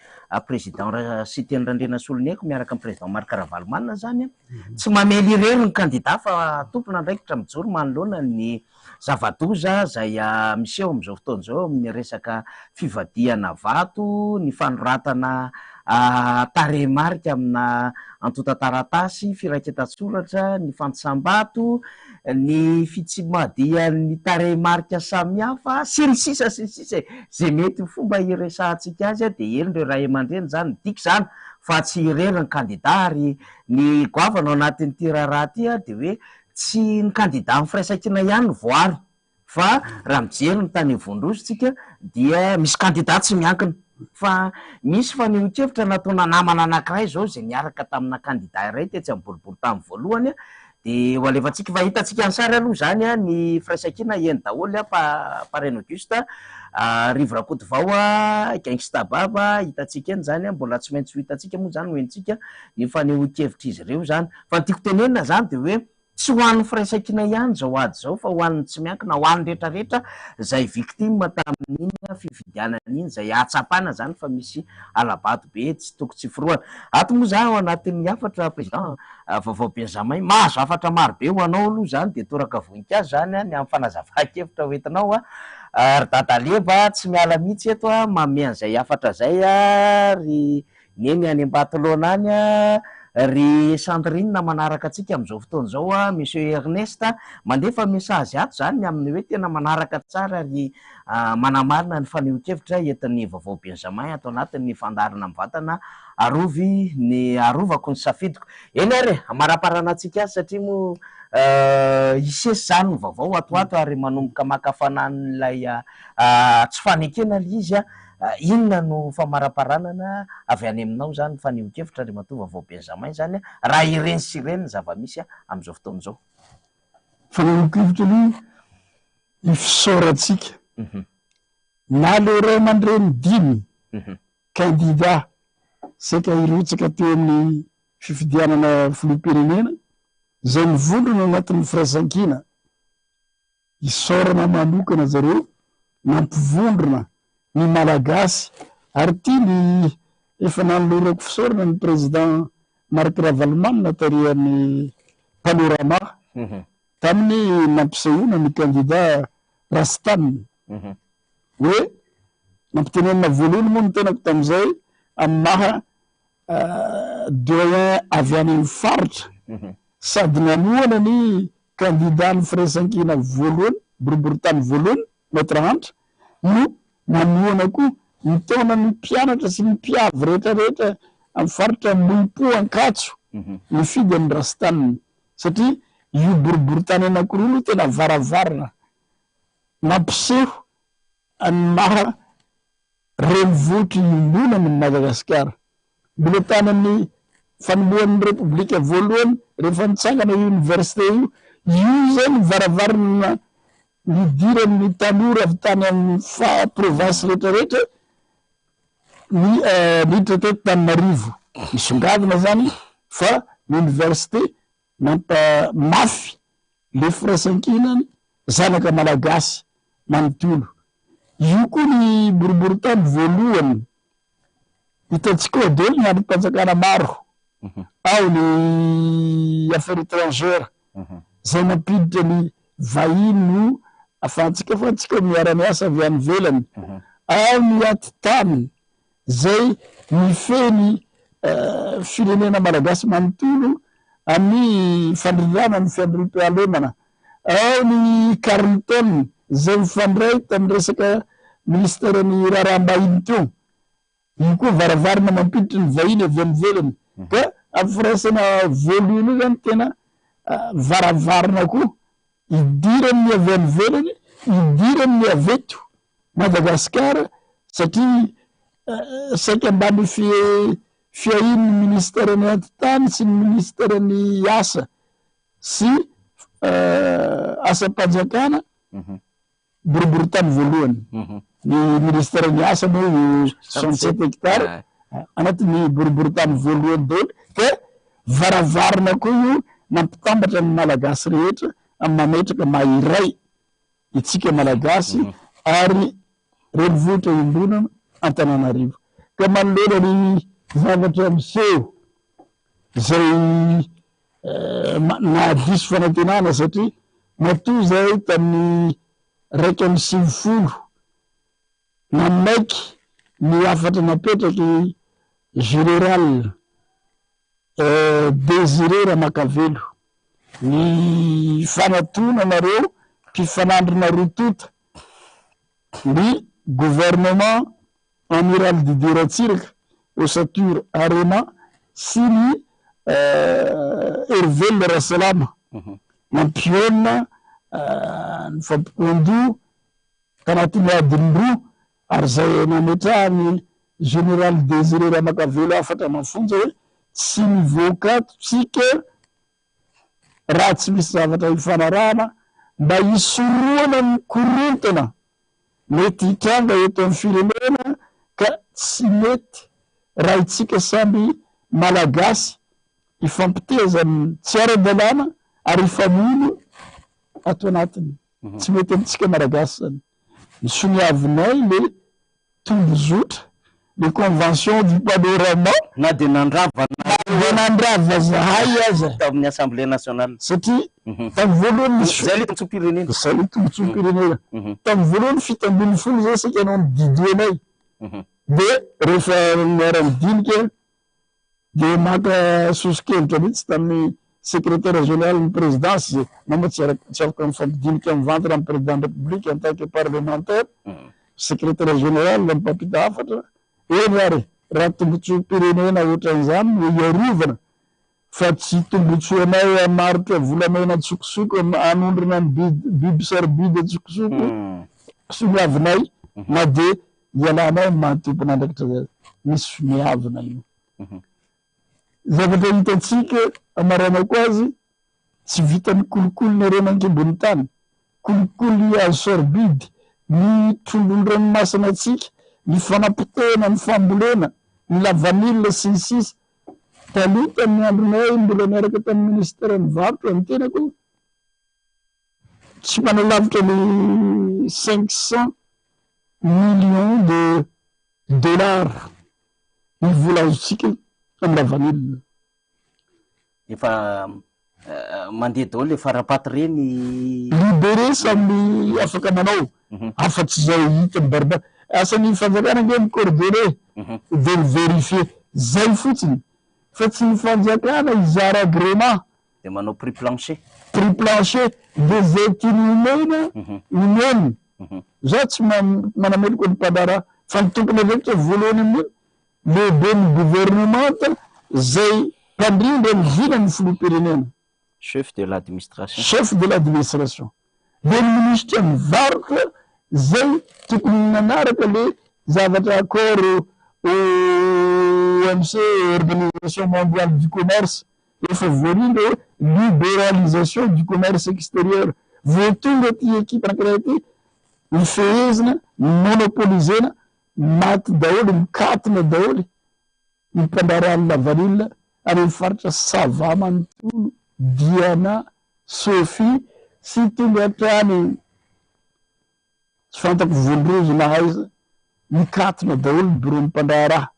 président Siteny Randrena Soloneko miaraka amin'ny président Marc Ravalomanina zany tsy mamely irery ny candidat fa tompona andraikitra mijoro manoloana ny zava-doza zay miseho amin'izao fotoana izao amin'ny resaka fivadiana vato, ny fanoratana tarehimarika amina antota taratasy, firaiketan-tsoratra, ny fandisam-bato, ny fitsimadia ny tarehimarika samihafa sy ny sisa zay mety fomba iresahantsika azy dia ely ireo ray aman-dreny zany diky zany fa tsy irery ny candidat ary ny goavana ao anatin'ity raharaha ty dia hoe tsy ny candidat ny firaisakina ihany voary fa raha mijery ny tany Vondrositsika dia misy candidat tsy miankina fa misy fa ny hokevitra nataona namana anankiray zao zay niaraka tamina candidat iray tetsy amin'ny boribory tamin'ny voalohany dia ho alefantsika fa hitantsika ny sary aloha zany ny firaisakina eny daholo Parrain Auguste, Rivo Rakotovao, Gangsta Baba hitantsika eny zany mbola tsy maintsy ho hitantsika moa zany ho entsika ny fanehon-kevitra izy ireo zany fa ny tiako tenenina zany dia hoe tsy ho an'ny firaisakina ihany zao ady zao fa ho an'ny tsy miankina ho an'ny rehetrarehetra zay victime tamin'iny fifidianana iny zay ahatsapana zany fa misy alabato be tsy toko tsy foroana. Ato moa zany ao anatin'ny afatra président vaovao Benjamin mahazo afatra maro be ho anao aloha zany dia toraka voninkazo zany ny amin'ny fanazava-kevitra hoentinao ary Dadaleba tsy miala mihitsy eto manome an'izay afatra zay ry neny any Ambatolaona any ry Sandrine manaraka antsika amin'izao fotoana izao a monsieur Ernest mandefa message ato zany amin'ny hoe tena manaraka tsara ry manamarina ny fanehoan-kevitra entin'ny vaovao Benjamin ato anatin'ny fandarana amin'ny vatana arovy ny arovako ny safidiko. Eny ary maraparana antsika azy satria mo isesy zany ny vaovao atoato ary manomboka makafanan'ilay tsy fanekena izy inona no famaraparanana avy any aminao zany fanehoan-kevitra ry matoa vaovao Benjamin zany raha ireny sy ireny ny zava-misy amin'izao fotoana izao. Fanehoan-kevitra ny fisaorantsika na le ray aman-dreny dimy candidat saika irotsaka teo amin'ny fifidianana filoham-pirenena zay mivondrona anatin'ny firaisan-kina isaorana manokana zareo nampivondrona ny malagasy ary tia ny efa nanolorako fisaorana ny président Marc Ravalomanina tarihan'ny panorama tamin'ny nampisehoana ny candidat Rastan hoe nampitenenina voalohany moa ny tenako tamin'izay amin'ny maha doyen avy any amin'ny faritra sady namoana ny candidat ny firaisan-kina voalohany boriboritany voalohany notre hantra no namoana koa ny taona ny mpianatra sy ny mpiavy rehetrarehetra amin'ny faritra Moipo Ankatso ny fidy amin'ny Rastan satria io boriboritany anankiroa no tena varavarana nampiseho any maha renivohitry iombona amin'ny Madagasikara mbola tany amin'ny fanemoan'ny repoblika voalohany rehefa nitsangana université io zany varavarana nidiran'ny tanora avy tany amin'ny province rehetrarehetra niditra teto Tananarivo misongadina zany fa l'université nampamafy le firaisan-kinany zanaka malagasy manontolo. Io koa ny boriboritany voalohany hitantsika eo daholo ny androm-panjakana maro ao ny affaires étrangères zay nampiditra ny vahiny no ahafahantsika fahantsika miara-miasa avy any velany ao ny atitany zay mifeny firenena malagasy manontolo amin'ny fandrindrana ny fiandrim-pialemana ao ny Carlton zay mifandray tamin'ny resaka ministeran'ny raharaham-bahiny teo io koa varavarana mampiditra ny vahiny avy any velany ka amin'ny firaisana voalohany io zany tena varavarana koa idiran'ny avy any velany idiran'ny aveto Madagasikara satria saika ambany fiahin'ny ministeran'ny antitany sy ny ministeran'ny asa sy asa-panjakana boriboritany voalohany ny ministeran'ny asa moa 67 hectares anatin'ny boriboritany voalohany daholo ka varavarana koa io nampitambatra ny malagasy rehetra amin'ny mametraka mahiray itsika malagasy ary renivohitra iombonana Antananarivo ka manoloana ny zavatra miseho zay nahadiso fanantenana satria matoa zay tamin'ny raiky amin'ny sivifolo namaiky ny afatra napetraky général Désiré Ramakavelo ny fanatonanareo mpifanandrina rotota ny gouvernement amiral Didier Ratsiraka Ossature Arena sy ny Hervé Rasalama nampiona ny fampikondo tanatin'ny adiny roa ary zay nametrahany général Désiré Ramakavelo afatra mafonja hoe tsy mivoaka tsika raha tsy misy zavatra hifanarahana mba hisoroana ny korontana mety hitranga eto amin'ny firenena ka tsy mety raha itsika samby malagasy hifampitezany tsy ara-dalàna ary hifamono ato anatiny tsy mety amintsika malagasy zany ny soniavinay le tombozotra le convention du panorama na de nandrava zahay aza tamin'ny assemblée nationale satria tamin'ny voalohany zay le tombotsom-pirenena zay le tombotsom-pirenena tamin'ny voalohany fito ambin'ny folo zay sika anao ny didoanay de rehefa miara-midinika de maka sosikevitra mihitsy tamin'ny secrétaire général ny présidence nama tsy afaka mifampidinika amin'ny ventre amin'ny président de république en tant que parlementaire secrétaire général mipampita hafatra eny ary raha tombotsoa pirenena ohatran'izany iarovana fa tsy tombotsoanay amarotra volamena tsokosoko anondrina ny biby sarobidy tsokosoko somiavinay na de ialanay matompona andraikitra misy miavina io zavatra hitatsika amaranako azy tsy vitany kolokolo ny rena ankibony tany kolokolo azo sarobidy ny trondron-dranomasina atsika ny fanampitena ny fambolena ny lavanila sy ny sisa talita ny andronay mbola miaraka tamin'ny ministère ny varotra ny tenako tsy manalavitra ny 500 millions de dollars ny vola azotsika amin'ny lavanila efa mandeha daholo le farapaty reny libéré samy afaka manao afa-tsy zay hita mibaribary asan'ny fanjakana nge micoordonné de vérifier zay fotsiny fa tsy ny fanjakana izara agrément de manao prix plancher de zay tiany omena omeny za tsy manameloko ny mpandraraha fa ny tompony avekitra voalohany amin'ny lehibe ny gouvernementa zay mpandrindra ny vilany filoham-pirenena chef de l'administration de ny ministre ny varotra zay tokony nanaraka le zavatra accord OMC organisation mondiale du commerce efa voarindra hoe libéralisation du commerce extérieur voatonga ty équipe anankiray ty mifehezina monopolisena maty daholy mikatina daholy mimpandarany lavanila amin'ny faritra sava manontolo diana sophie sy tonga hatrany tsy fantako volorozy na aiza mikatina daholy bureau mimpandraraha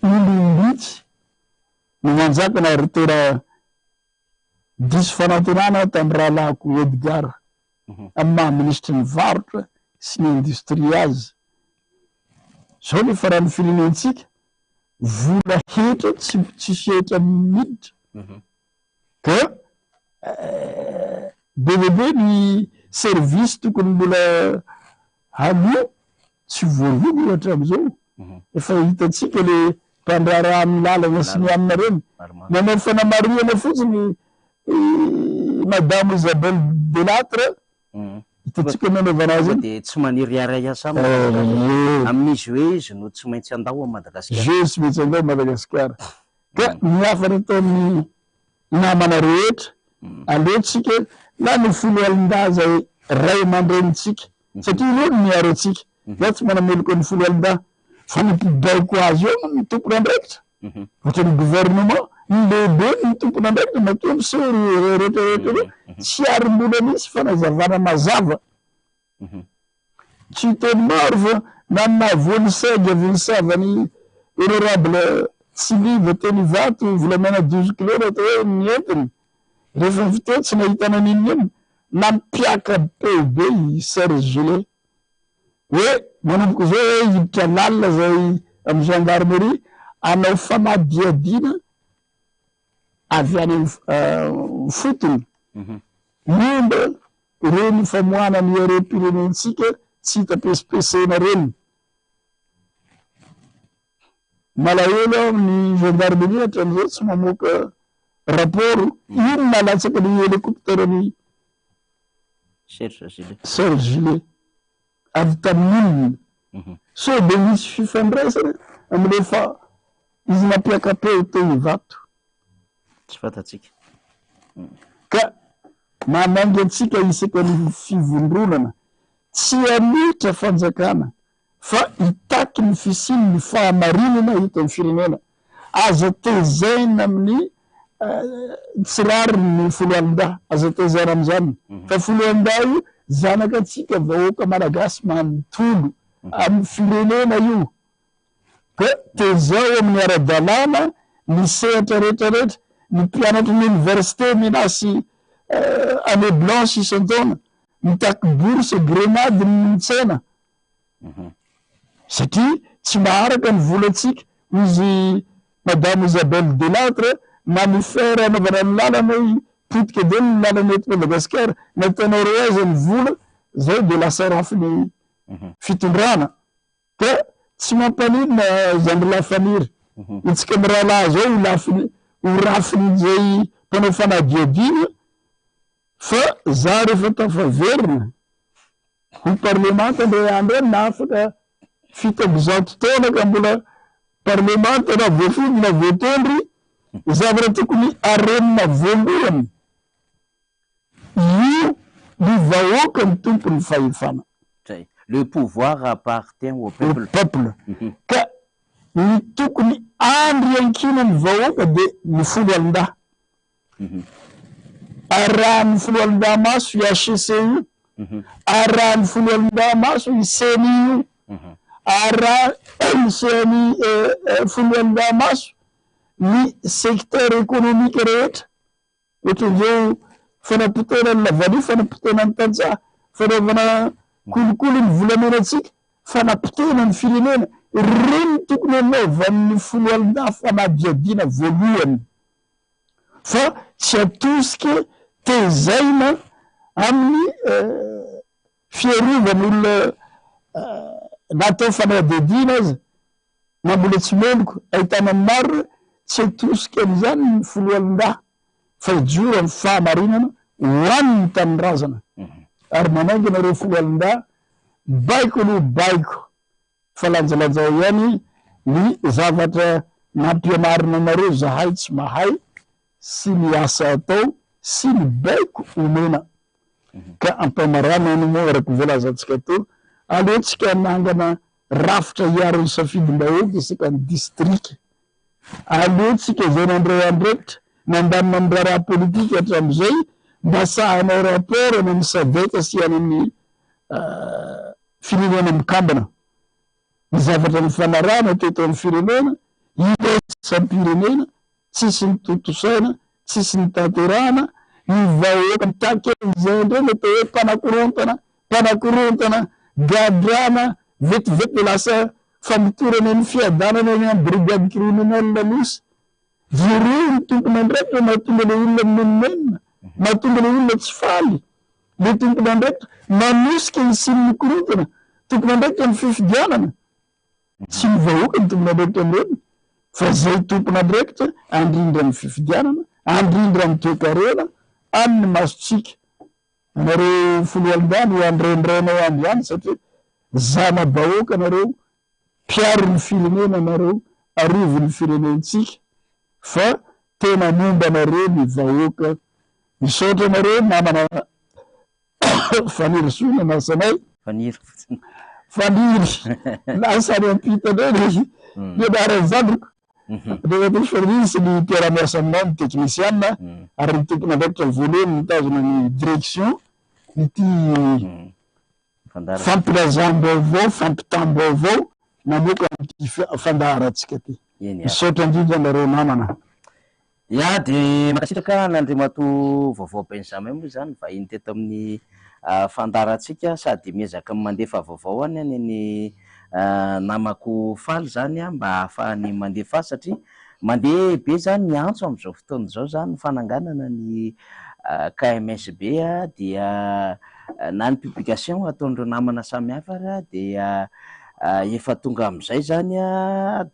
olombitsy ny manjakana retera diso fanantenana tamin'ny rahalahako Edgar amin'ny maha ministre ny varotra sy ny industrie azy zao le farany firenentsika vola hetra tsy setra miditra ka bebe ny service tokony mbola halio tsy voarogo ohatra am'izao efa hitatsika le mpandraraha amin'ny lalana sy ny amina reny manao fanamariana fotsiny madame Isabelle Delatre hitatsika nanaovana azy de tsy maniry aray asa amin'izy hoe izy no tsy maintsy andao a Madagasikara tsy maintsy andao Madagasikara ka miafana ataon'ny namana rehetra aleotsika na ny folo alin-daza ray aman-drenitsika satria io no miaro atsika za tsy manameloko ny folo alin-da fa ny mpibaiko azy eo ny tompony andraikitra ohatra ny gouvernement ny lehibe ny tompony andraikitra matoa miseho rehetrarehetra re tsy ary-mbola misy fanazavana mazava tsy teny maro fa na nahavoany sagy avy ny savany honorable Tsiliva teny vato volamena 12 kilomètre hoe nientiny rehefa viteo tsy nahitana n'inony iny na mpiaka PB Serge Gillet hoe manomboka zao hoe hiditra lalina zay amin'ny gendarmerie anao famadiadina avy any fotony momba reny famoana ny ere-pirenentsika tsy hita pesipesena reny malahelo ny gendarmerie hatram'izao tsy mamoaka rapport ino nalatsaka ny hélicoptère-ny Serge Gillet avy tamin'inony so de misy fifandraisana am'rehefa izy nampiaka peo teo ivato tsy fantatsika ka manangy atsika isaka ny fivondronana tsy anitra fanjakana fa hitaky ny fisiny ny fahamarinana hita amin'ny firenena aza tezaina amin'ny tsirary ny folo alin-da aza tezaina am'izany fa folo alin-da io zanaka atsika vahoaka malagasy manontolo amin'ny firenena io ka tezao amin'ny ara-dalàna ny sehatra rehetrarehetra ny mpianatra ny université menasy année blanche isan-taona mitaky bourse grenade mitsena satria tsy maharaka ny volatsika izy madame Isabelle Delattre mamifera anaovana ny lalana potika de ny lalana eto Madagasikara natanao reo azy ny vola zay de lasa rafiny fitondrana ka tsy mampanina zandry lafaniry itsika mirahalahy zao ho rafiny zay mpanao fanadiadina fa za rehefa tafaverina ho parlemanta ndre andro na afaka fito amby zato taona ka mbola parlemanta na voafody na voatondry zavatra tokony arenina voalohany io ny vahoaka ny tompony fahefana. Le pouvoir appartient au peuple. Ka ny tokony andriankina ny vahoaka de ny folo alin-dahy. Arahan'ny folo alin-dahy maso i HCCU, arahan'ny folo alin-dahy maso i CNI, arahan'ny folo alin-dahy maso ny secteur économique rehetra ohatran'izao fanapotena ny lavany fanapotena ny tantsaha fanaovana kolokolo ny volamenatsika fanapotena ny firenena reny tokony anaovan'ny folo alin-dahy fanadiadiana voalohany fa tsy atosika tezaina amin'ny fiarovan'olona natao fanadiadiana azy na mbola tsy meloko ahitana ny maro tsy atosika am'izany ny folo alin-dahy fa ijoro amin'ny fahamarinana hoan'ny taninrazana ary manainga nareo folo alin-dahy baiko aloha baiko fa lanjalanjao ihany ny zavatra nampianarina nareo zahay tsy mahay sy ny asa atao sy ny baiko omena ka ampamarana ny moa araka volazantsika to aleotsika nangana rafitra hiaro ny safidim-bahoaka isaka ny distrika aleotsika zay nandray andraikitra nandanina amin'ny raharaha politika hatramin'izay mba sahanao rapport na ny sadeka sy anany firenena mikambana ny zavatra ny fanarana teto amin'ny firenena isampirenena tsisy ny tontosaina tsisy ny tanterana ny vahoaka mitakezay ndray ny atao hoe mpanakorontana gadrana vetivety lasa famitorana ny fiadanana ny amin'ny brigade criminel misy jereo ny tompona ndraikitra mahatonga le olona menmenina mahatonga le olona tsy faly le tompona ndraikitra manosika ny sin'ny korontana tompona ndraikitra ny fifidianana tsy ny vahoaka ny tompona ndraikitra amreny fa zay tompona ndraikitra andrindra ny fifidianana andrindra ny toekarena amin'ny masotsika nareo folo alin-dahy ho andrendrainao any ihany satria zana bahoaka nareo mpiaro ny firenena nareo arivo ny firenentsika fa tena momba nareo ny vahoaka misaotra nareo namana faniry sona nasanay faniry lasany ampita ndray nianarany zandriko rehefa faniry sy ny mpiara-miasa aminao ny teknisiana ary ny tompona ndraikitra voalohany mitazona ny direction ity fampilazam-baovao fampitam-baovao namoaka ty fandaharatsika ty misaotra indrindra nareo namana ya de makasitraka n'Andriamato vaovao Benjamin moa zany vahiny teto amin'ny fandaharatsika sady miezaka mandefa vaovao any ny namako faly zany mba ahafahany mandefa satria mandeha be zany ny antso am'izao fotoana zao zany fananganana ny KMSB dia na ny publication ataondreo namana samihafa dia efa tonga am'izay zany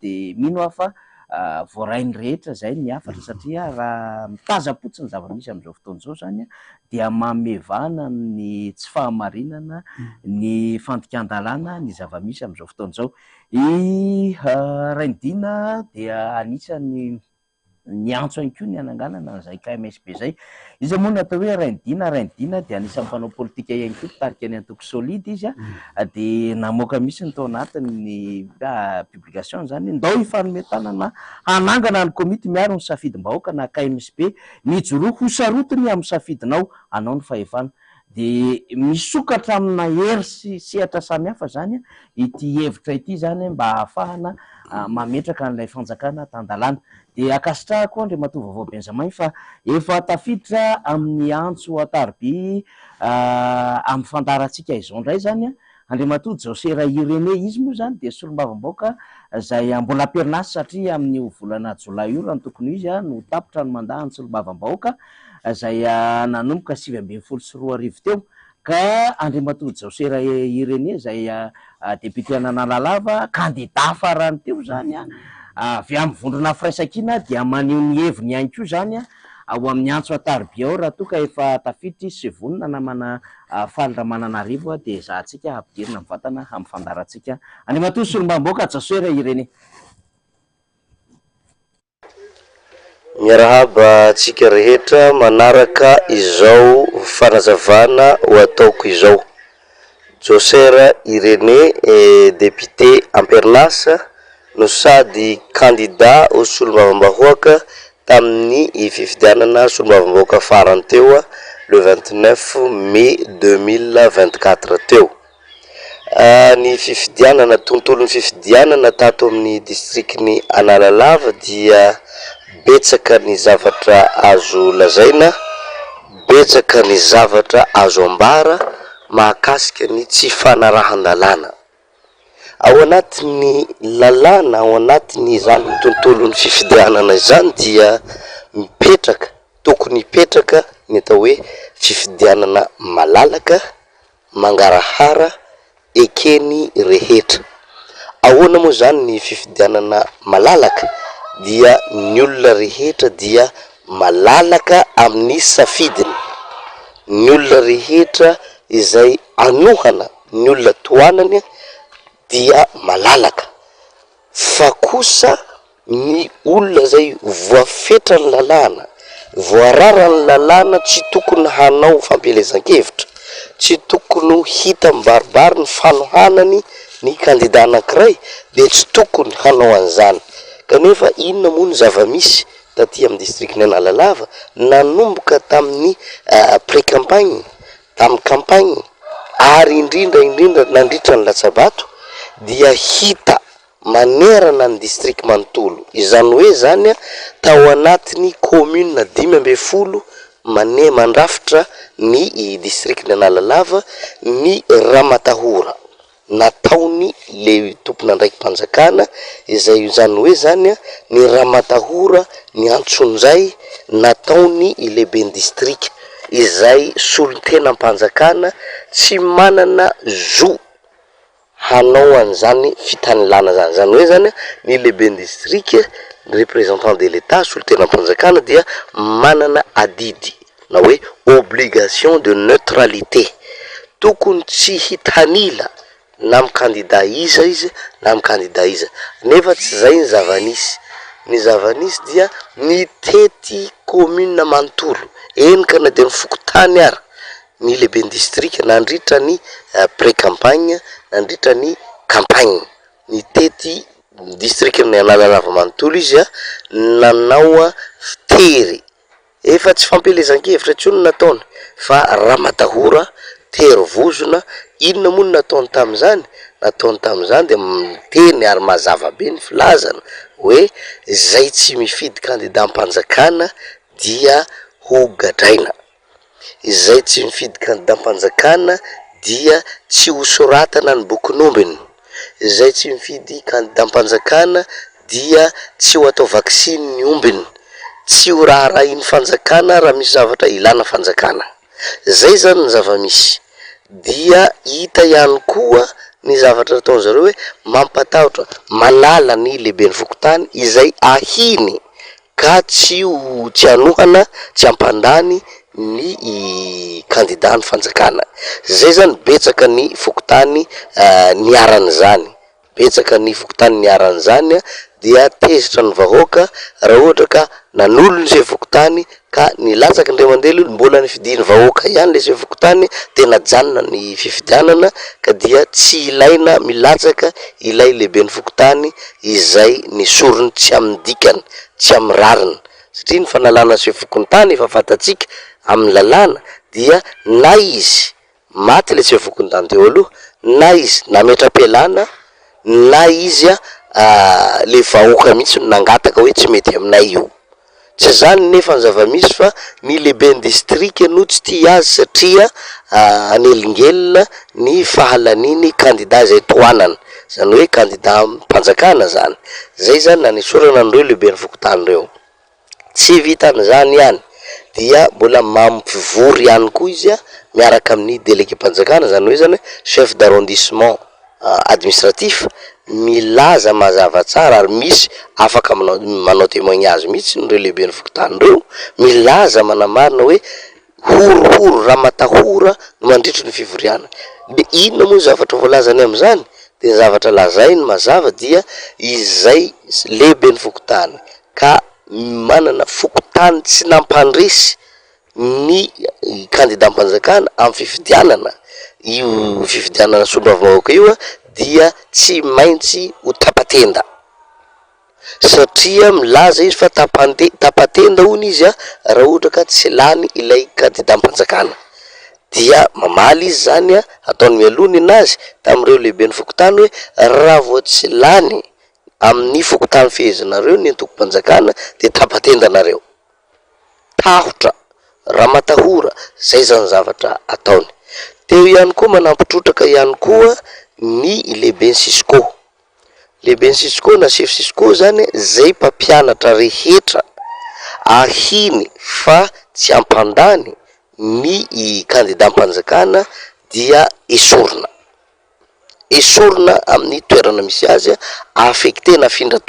de mino aho fa voarainy rehetra zay ny afatra satria raha mitazapotsy ny zava-misy am'izao fotoana zao zany dia mamevana ny tsy fahamarinana ny fandikan-dalàna ny zava-misy am'izao fotoana zao i Raindina dia anisany ny antso any koa ny ananganana zay KMSB zay izy moa natao hoe Raindina dia anisany mpanao politika ihany koa tarika ny antoko solide izy de namoaka misy ny tao anatiny ny publication zany ndao ifanometana na hanangana ny komity miaro ny safidim-bahoaka na KMSB mijoro ho sarotiny amin'ny safidinao anao ny fahefana de misokatra amina hery sy sehatra samihafa zany ity hevitra ity zany mba ahafahana mametraka an'ilay fanjakana tan-dalàna de akasitrahako koa Andriamato vaovao Benjamin fa efa tafiditra amin'ny antso atarby amin'ny fandaratsika izao ndray zany Andriamatoa José Irene izy moa zany de solombavambaoka zay mbola ampirinasa satria amin'ny volana Jolay io raha tokony izy no tapitra ny mandahan'ny solombavambaoka zay nanomboka 2012 teo. Ka Andriamatoa José Irene zay député Analalava candidat farany teo zany avy amin'ny vondrona Firaisankina dia maneho ny heviny ihany koa zany ao amin'ny antso Ataribia ao raha toa ka efa tafiditra sy vonona namana faly Ramananarivo dia zahantsika ampidirina mivatana amin'ny fandarantsika. Andriamatoa solombavambaoka José Irene. Miarahaba atsika rehetra manaraka izao fanazavana ho ataoko izao. José Irene député Ampernasa no sady candidat au solombavambahoaka tamin'ny fifidianana solombavambahoaka farany teo le 29 mai 2024 teo. Ny fifidianana tontolon'ny fifidianana tato amin'ny distrikny Analalava dia betsaka ny zavatra azo lazaina, betsaka ny zavatra azo ambara mahakasika ny tsy fanarahan-dalàna. Ao anatin'ny lalàna, ao anatin'ny zany tontolon'ny fifidianana izany dia mipetraka, tokony hipetraka ny atao hoe fifidianana malalaka, mangarahara, ekeny rehetra. Ahoana moa zany ny fifidianana malalaka? Dia ny olona rehetra dia malalaka amin'ny safidiny. Ny olona rehetra izay anohana, ny olona toanany dia malalaka. Fa kosa ny olona zay voafetra ny lalàna, voarara ny lalàna, tsy tokony hanao fampelezan-kevitra, tsy tokony hita mibaribary ny fanohanany ny candidat anankiray, dia tsy tokony hanao an'izany. Kanefa inona moa ny zava-misy taty amin'ny distrikny Analalava nanomboka tamin'ny pré-campagne, tamin'ny campagne ary indrindra nandritra ny Latsabato dia hita manerana ny district manontolo. Izany hoe zany tao anatiny commune 12 mandrafitra ny distrikny Analalava ny Ramatahora nataony le tompona andraiky mpanjakana, izay zany hoe zany ny Ramatahora ny Antsonjay nataony lehiben'ny district, izay solon-tena mpanjakana tsy manana zo hanao an'izany fitanilana zany. Zany hoe zany ny lehiben'ny district, ny représentant de l'État, solon-tena mpanjakana dia manana adidy na hoe obligation de neutralité, tokony tsy hitanila na amin'ny candidat iza izy na amin'ny candidat iza. Nefa tsy zay ny zava-nisy. Ny zava-nisy dia mitety commune manontolo, enika na dia ny fokotany ary ny lehiben'ny district nandritra ny pré-campagne, nandritra ny campagne, nitety district ny Analalava manontolo izy nanao tery, efa tsy fampelezan-kevitra intsony nataony, fa Ramatahora tery vozona. Inona moa nataony tamin'izany? Nataony tamin'izany dia miteny ary mazava be ny filazana hoe zay tsy mifidy candidat mpanjakana dia ho gadraina, izay tsy mifidy candidat mpanjakana dia tsy ho soratana ny bokin'ombiny, izay tsy mifidy candidat mpanjakana dia tsy ho atao vaksiny ny ombiny, tsy ho raharahin'ny fanjakana raha misy zavatra ilana fanjakana. Zay zany ny zava-misy. Dia hita ihany koa ny zavatra ataony zareo hoe mampatahotra, manala ny lehiben'ny fokotany izay ahiny ka tsy anohana, tsy ampandany ny candidat ny fanjakana. Zay zany betsaka ny fokotany niaran'izany, betsaka ny fokotany niaran'izany dia tezitra ny vahoaka raha ohatra ka nanolo ny se fokotany ka nilatsaka indray mandeha mbola nifidiny vahoaka ihany le se fokotany, tena janona ny fifidianana ka dia tsy ilaina milatsaka ilay lehiben'ny fokotany izay nisorony tsy amin'ny dikany, tsy amin'ny rariny. Satria ny fanalana se fokontany efa fatatsika amin'ny lalàna dia na izy maty le se fokontany teo aloha, na izy nametra-pialana, na izy le vahoaka mihitsy nangataka hoe tsy mety aminay io. tsy zany nefa ny zava-misy fa ny lehibe ny distrika no tsy tia azy satria anelingelina ny fahalaniny candidat zay toanana, zany hoe candidat mpanjakana zany. Zay zany nanisorana andreo lehibe ny fokotany reo. Tsy vitany zany ihany dia mbola mampivory ihany koa izy miaraka amin'ny délégué mpanjakana, zany hoe zany chef d'arrondissement administratif, milaza mazava tsara ary misy afaka manao témoignage mihitsy nireo lehibe ny fokotany reo, milaza manamarina hoe horohoro raha matahora no mandritry ny fivoriana. De inona moa zavatra voalazany am'izany? De zavatra lazainy mazava dia izay lehibe ny fokotany ka manana fokotany tsy nampandresy ny candidat mpanjakana amin'ny fifidianana, io fifidianana solombavam-bahoaka io dia tsy maintsy ho tapatenda, satria milaza izy fa tapatenda hony izy raha ohatra ka tsy lany ilay candidat mpanjakana. Dia mamaly izy zany ataony mialony anazy tamin'ireo lehibe ny fokotany hoe raha vao tsy lany amin'ny fokotany fehezanareo ny antoko-mpanjakana de tapatenda nareo, tahotra raha matahora. Zay zany zavatra ataony. Teo ihany koa manampitrotraka ihany koa ny lehibe ny Sisco. Lehibe ny Sisco na chef Sisco zany zay mpampianatra rehetra ahiny fa tsy ampandany ny candidat mpanjakana dia esorina amin'ny toerana misy azy, affecté na afindra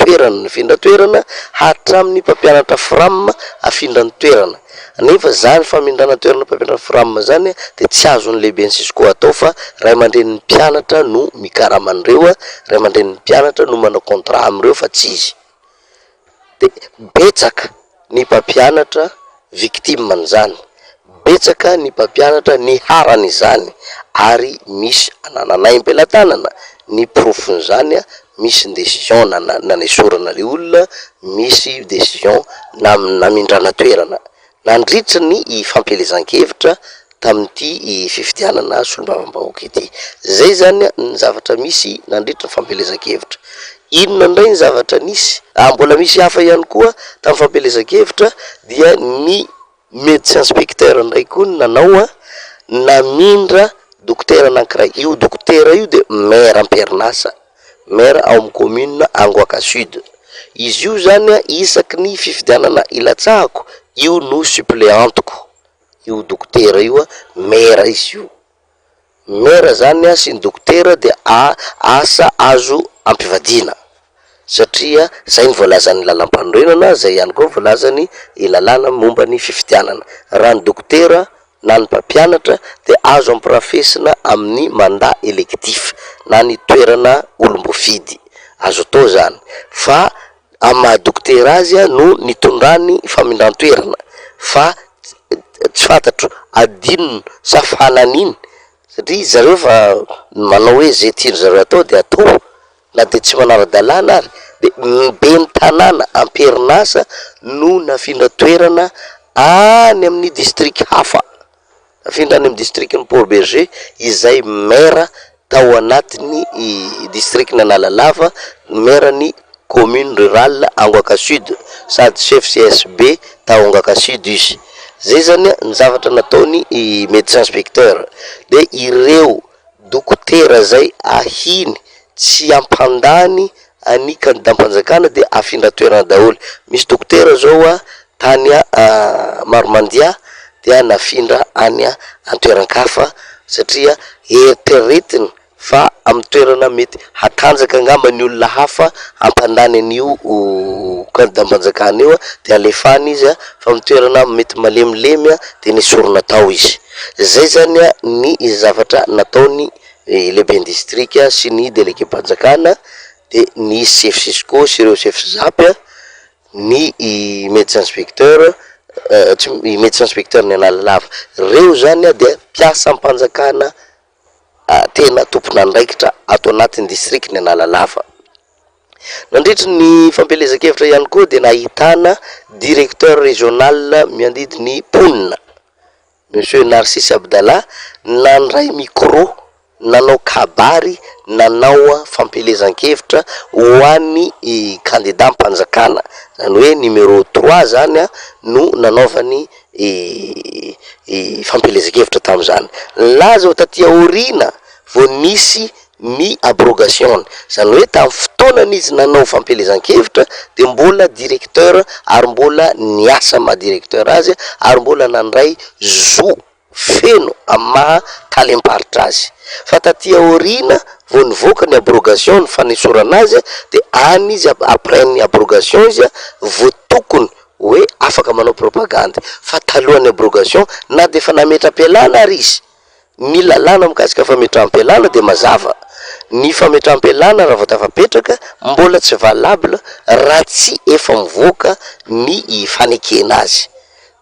toerana hatramin'ny mpampianatra FRAM afindra ny toerana. Nefa zany famindrana toerana mpampianatra FRAM zany de tsy azony lehibe ny Sisco atao fa ray aman-dren'ny mpianatra no mikarama andreo, ray aman-dren'ny mpianatra no manao contrat amreo fa tsy izy. De betsaka ny mpampianatra victime an'izany, betsaka ny mpampianatra ny harany izany, ary misy anananay am-pelatanana ny profon'izany, misy décision nanesorana le olona, misy décision namindrana toerana nandritra ny fampelezan-kevitra tamin'ity fifidianana solombavam-bahoaka ity. Zay zany ny zavatra misy nandritra ny fampelezan-kevitra. Inona ndray ny zavatra nisy mbola misy hafa ihany koa tamin'ny fampelezan-kevitra dia ny médecin inspecteur ndray koa nanao namindra dokotera anankiray. Io dokotera io de maire am-Pernasa, maire ao amin'ny commune Angoaka Sud. Izy io zany isaky ny fifidianana ilatsahako io no suppléantiko. Io dokotera io maire izy io, maire zany sy ny dokotera de asa azo ampivadina, satria zay ny voalazany lalam-panorenana, zay ihany koa voalazany lalàna momba ny fifidianana. Raha ny dokotera na ny mpampianatra de azo ampirafesina amin'ny mandat électif na ny toerana olombofidy, azo atao zany. Fa ama dokotera azy no nitondrany famindran-toerana, fa tsy fantatro adinony sa fananiny, satria zareo fa manao hoe zay tiany zareo atao de atao, na de tsy manara-dalàna ary. De be ny tanàna am-Pernasa no nafindra toerana any amin'ny district hafa, nafindra any amin'ny district ny Port Berger, izay maire tao anatiny district ny Analalava, maire ny commune rurale Angoaka Sud, sady chef CSB tao Angoaka Sud izy. Zay zany ny zavatra nataony médecin inspecteur. De ireo dokotera zay ahiny tsy ampandany any candidat mpanjakana de afindra toerana daholo. Misy dokotera zao tany Maromandia dia nafindra any an-toeran-kafa satria eritreretiny fa amin'ny toerana mety hatanjaka angamba ny olona hafa ampandany an'io candidat mpanjakana io, de alefany izy fa amin'ny toerana mety malemilemy de nesorina tao izy. Zay zany ny zavatra nataony lehibe district sy ny délégué mpanjakana, de ny chef Sisco sy ireo chef zapy, ny médecin inspecteur, médecin inspecteur ny Analalava, reo zany de mpiasa mpanjakana tena tompona andraikitra ato anatin'ny district ny Analalava. Nandritra ny fampelezan-kevitra ihany koa de nahitana directeur régional miandidi ny Ponina, monsieur Narcisse Abdallah, nandray micro nanao kabary, nanao fampelezan-kevitra ho an'ny candidat mpanjakana, zany hoe numéro 3 zany no nanaovany fampelezan-kevitra tam'izany. Laza taty aorina vao nisy ny abrogation, zany hoe tamin'ny fotoanany izy nanao fampelezan-kevitra de mbola directeur ary mbola niasa ma directeur azy ary mbola nandray zo feno amin'ny maha talemparitra azy. Fa taty aorina vao nivoaka ny abrogation ny fanesorana azy de any izy après ny abrogation izy vao tokony hoe afaka manao propagande. Fa talohan'ny abrogation na de fa nametram-pialana ary izy, ny lalàna mikasika fametram-pialana de mazava, ny fametram-pialana raha vao tafapetraka mbola tsy valable raha tsy efa mivoaka ny fanekena azy.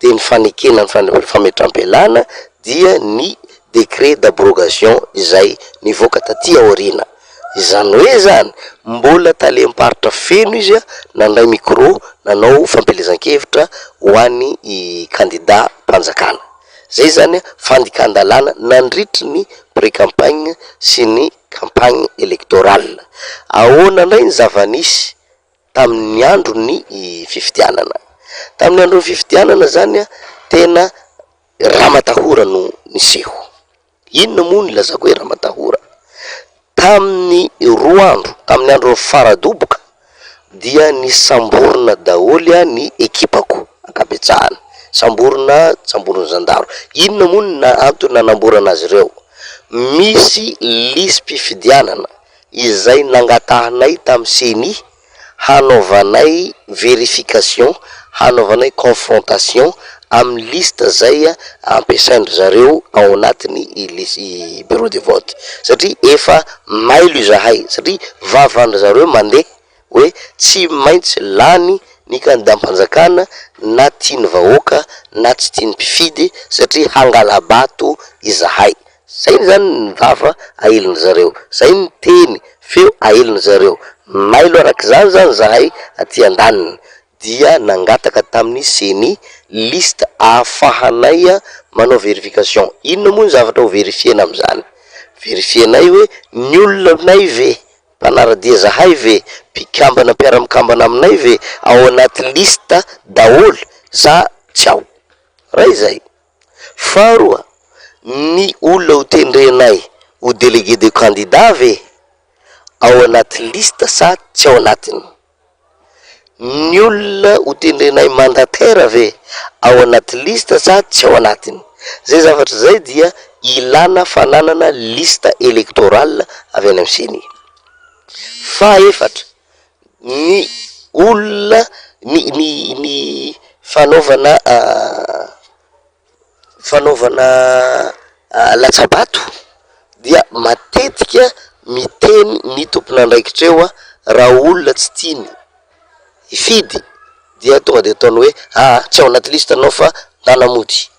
De ny fanekena ny fametram-pialana dia ny décret d'abrogation izay nivoaka taty aorina. Izany hoe zany mbola talemparitra feno izy nandray micro nanao fampelezan-kevitra ho an'ny candidat mpanjakana. Zay zany fandikan-dalàna nandritry ny pré-campagne sy ny campagne électorale. Ahoana ndray ny zava-nisy tamin'ny andro ny fifidianana. Tamin'ny andro ny fifidianana zany tena ramatahora no niseho. Inona moa ny lazako hoe ramatahora? Tamin'ny roa andro, tamin'ny andro ny faradoboka dia nisamborona daholy ny ekipako ankabetsahana, samborona zandaro. Inona moa ny antony nanamborana azy ireo? Misy lisy mpifidianana izay nangatahanay tamin'ny CENI hanaovanay verification, hanaovanay confrontation amin'ny liste zay ampiasaindry zareo ao anatin'ny bureau de vote, satria efa mailo izahay, satria vavandry zareo mandeha hoe tsy maintsy lany ny candidat mpanjakana na tiany vahoaka na tsy tiany mpifidy satria hangalabato izahay. Zay zany ny vava aheliny zareo, zay ny teny feo aheliny zareo. Mailo arak'izany zany zahay aty andaniny dia nangataka tamin'ny CENI liste ahafahanay manao verification. Inona moa ny zavatra ho verifiena am'izany? Verifienay hoe ny olonanay ve, mpanaradia zahay ve, mpikambana mpiara-mikambana aminay ve ao anaty liste daholo sa tsy ao? Raha izay. Faharoa, ny olona ho tendrenay ho délégué de candidat ve ao anaty liste sa tsy ao anatiny? Ny olona ho tendrenay mandataire ve ao anaty liste sa tsy ao anatiny? Zay zavatra zay dia ilana fananana liste électorale avy any amin'ny CENI. Fahaefatra, ny olona ny fanaovana latsabato dia matetika miteny ny tompon'andraikitreo raha olona tsy tiany ifidy dia tonga de ataony hoe tsy ao anaty liste anao fa ndanamody.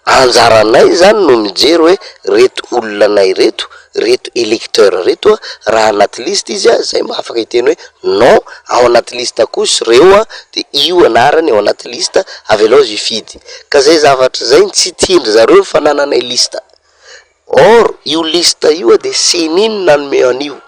Anjaranay zany no mijery hoe reto olonanay reto électeur reto raha anaty liste izy zay afaka hiteny hoe non, ao anaty liste kosa reo de io anarany ao anaty liste avelao izy ifidy. Ka zay zavatra zay tsy tiandry zareo fanananay liste. Or io liste io de CENI nanome an'io,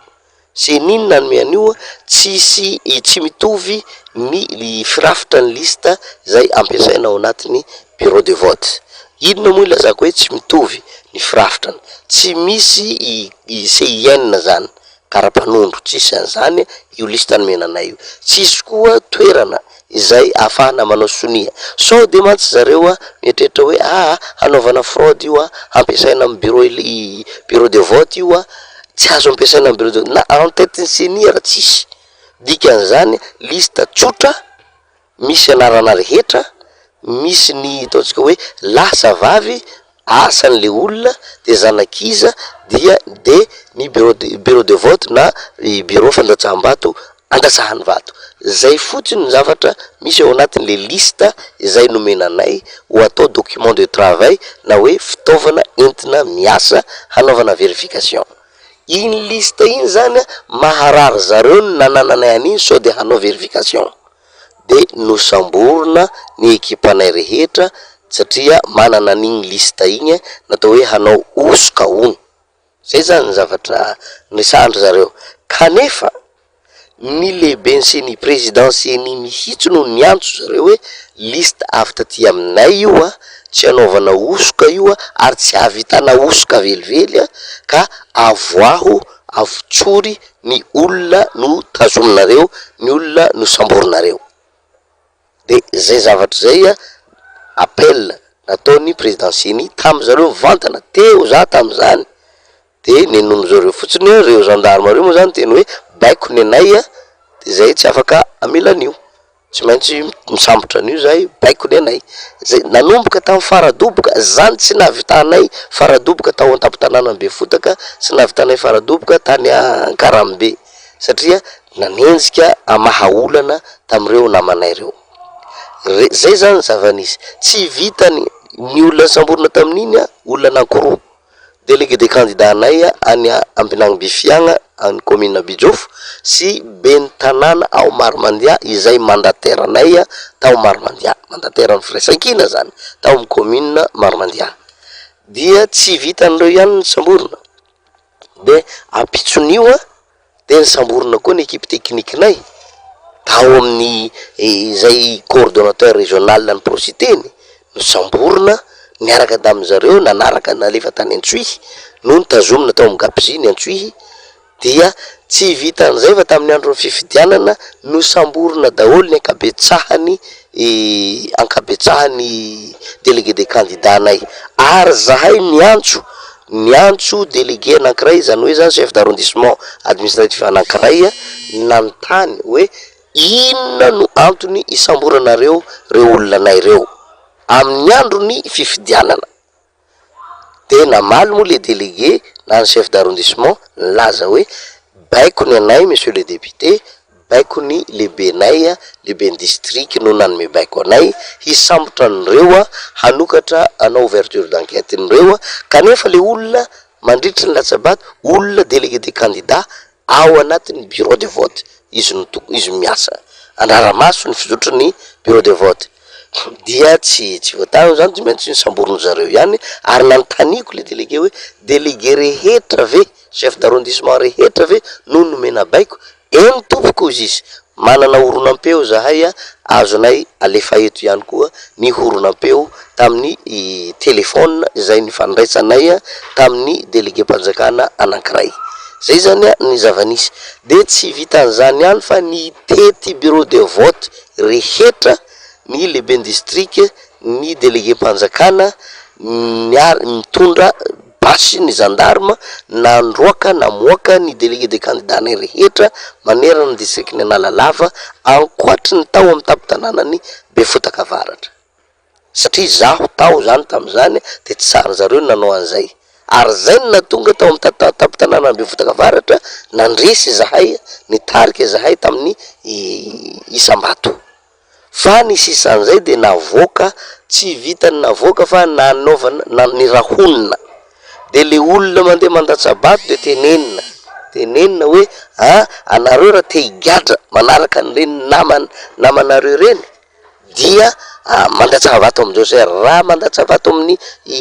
CENI nanome an'io, tsy mitovy ny firafitra ny liste zay ampiasaina ao anatin'ny bureau de vote. Inona moa ilazako hoe tsy mitovy ny firafitrany? Tsy misy CIN zany karapanondro, tsisy an'izany io liste nomenanay io. Tsisy koa toerana izay ahafahana manao sonia. Sao de mantsy zareo mietrehitra hoe hanaovana fraude io ampiasaina amin'ny bureau de vote io tsy azo ampiasaina amin'ny bureau de vote. Na en tête ny CENI raha tsisy. Dikan'izany liste tsotra, misy anarana rehetra, misy ny ataontsika hoe lasa vavy asan'le olona de zanakiza dia de ny bureau de vote na bureau fandatsaham-bato andatsahany vato. Zay fotsiny ny zavatra misy ao anatin'le liste izay nomenanay ho atao document de travail na hoe fitaovana entina miasa hanaovana verification. Iny liste iny zany maharary zareo ny nanananay an'iny sao de hanao verification. De nosamborona ny ekipanay rehetra satria manana an'iny liste igny natao hoe hanao osoka ony. zay zany ny zavatra nisandro zareo. Kanefa ny lehibe sy ny présidentsy-ny mihitsy no niantso zareo hoe liste avy taty aminay io a, tsy anaovana osoka io a, ary tsy avitana osoka velively ka avoaho avotsory ny olona no tazominareo, ny olona no samborinareo. De zay zavatra zay a appel nataony présidentsy-ny tamy zareo vantana teo za tam'zany. De nenono zareo fotsiny reo gendarme reo moa zany teny hoe baiko ny anay a, de zay tsy afaka amelan'io, tsy maintsy misambotra an'io zay baiko ny anay. Zay nanomboka tamy faradoboka zany tsy nahavitanay faradoboka tao an-tampon-tanàna be fotaka, tsy nahavitanay faradoboka tany Ankarambe satria nanenjika amahaolana tam'ireo namanay reo. Zay zany zava-nisy tsy vitany ny olona samborina tamin'iny a, olona anankiroa, délégué des candidats anay any Ambinagny Bifiagna any commune Bijofo sy ben'ny tanàna ao Marimandia izay mandataire anay tao Marimandia, mandataire ny firaisankina zany tao amin'ny commune Marimandia. Dia tsy vitan'ireo ihany ny samborina, de apitson'io a de ny samborina koa ny équipe technique-nay tao amin'ny izay coordonnateur régional ny prositeny no samborina niaraka tamy zareo, nanaraka nalefa tany Antsohihy no nitazomina tao amin'ny Gapzy ny Antsohihy. Dia tsy vitan'izay fa tamin'ny andro ny fifidianana no samborina daholo ny ankabetsahany délégué des candidats nay, ary zahay niantso délégué anankiray, zany hoe zany chef d'arrondissement administratif anankiray nanontany hoe inona no antony isamboranareo reo olona nay reo amin'ny andro ny fifidianana. De namaly moa le délégué na ny chef d'arrondissement laza hoe baiko ny anay monsieur le député, baiko ny lehibenay, lehiben'ny district no nanome baiko anay hisambotra an'ireo hanokatra anao ouverture d'enquête n'ireo, kanefa le olona mandritra ny latsabato olona délégué des candidats ao anatin'ny bureau de vote izy miasa andraramaso ny fizotry ny bureau de vote. Dia tsy voatany zany tsy maintsy ny samboriny zareo ihany, ary nanontaniko le délégué hoe délégué rehetra ve, chef d'arrondissement rehetra ve no nomena baiko, eny tompoko izy manana horonampeo zahay azonay alefa eto ihany koa ny horonampeo tamin'ny telefona izay nifandraisanay tamin'ny délégué mpanjakana anankiray. Zay zany ny zava-nisy. De tsy vitan'izany ihany fa ny tety bureau de vote rehetra, ny lehibe district, ny délégué mpanjakana mitondra basy ny gendarme nandroaka namoaka ny délégué des candidats nay rehetra manerana ny district ny Analalava ankoatry ny tao amin'ny tampon-tanànany Befotaka Avaratra, satria zaho tao zany tam'zany de tsy sary zareo nanao an'izay, ary zay no natonga tao amin'ny tampon-tanànany Befotaka Avaratra nandresy zahay, nitarika zahay tamin'ny Isambato. Fa ny sisan'izay de navoaka, tsy vitany navoaka fa nanaovana nirahonina. De le olona mandeha mandatsabato de tenenina hoe anareo raha te higadra manaraka an'ireny namanareo reny dia mandatsavato amin'ny Joser, raha mandatsavato amin'ny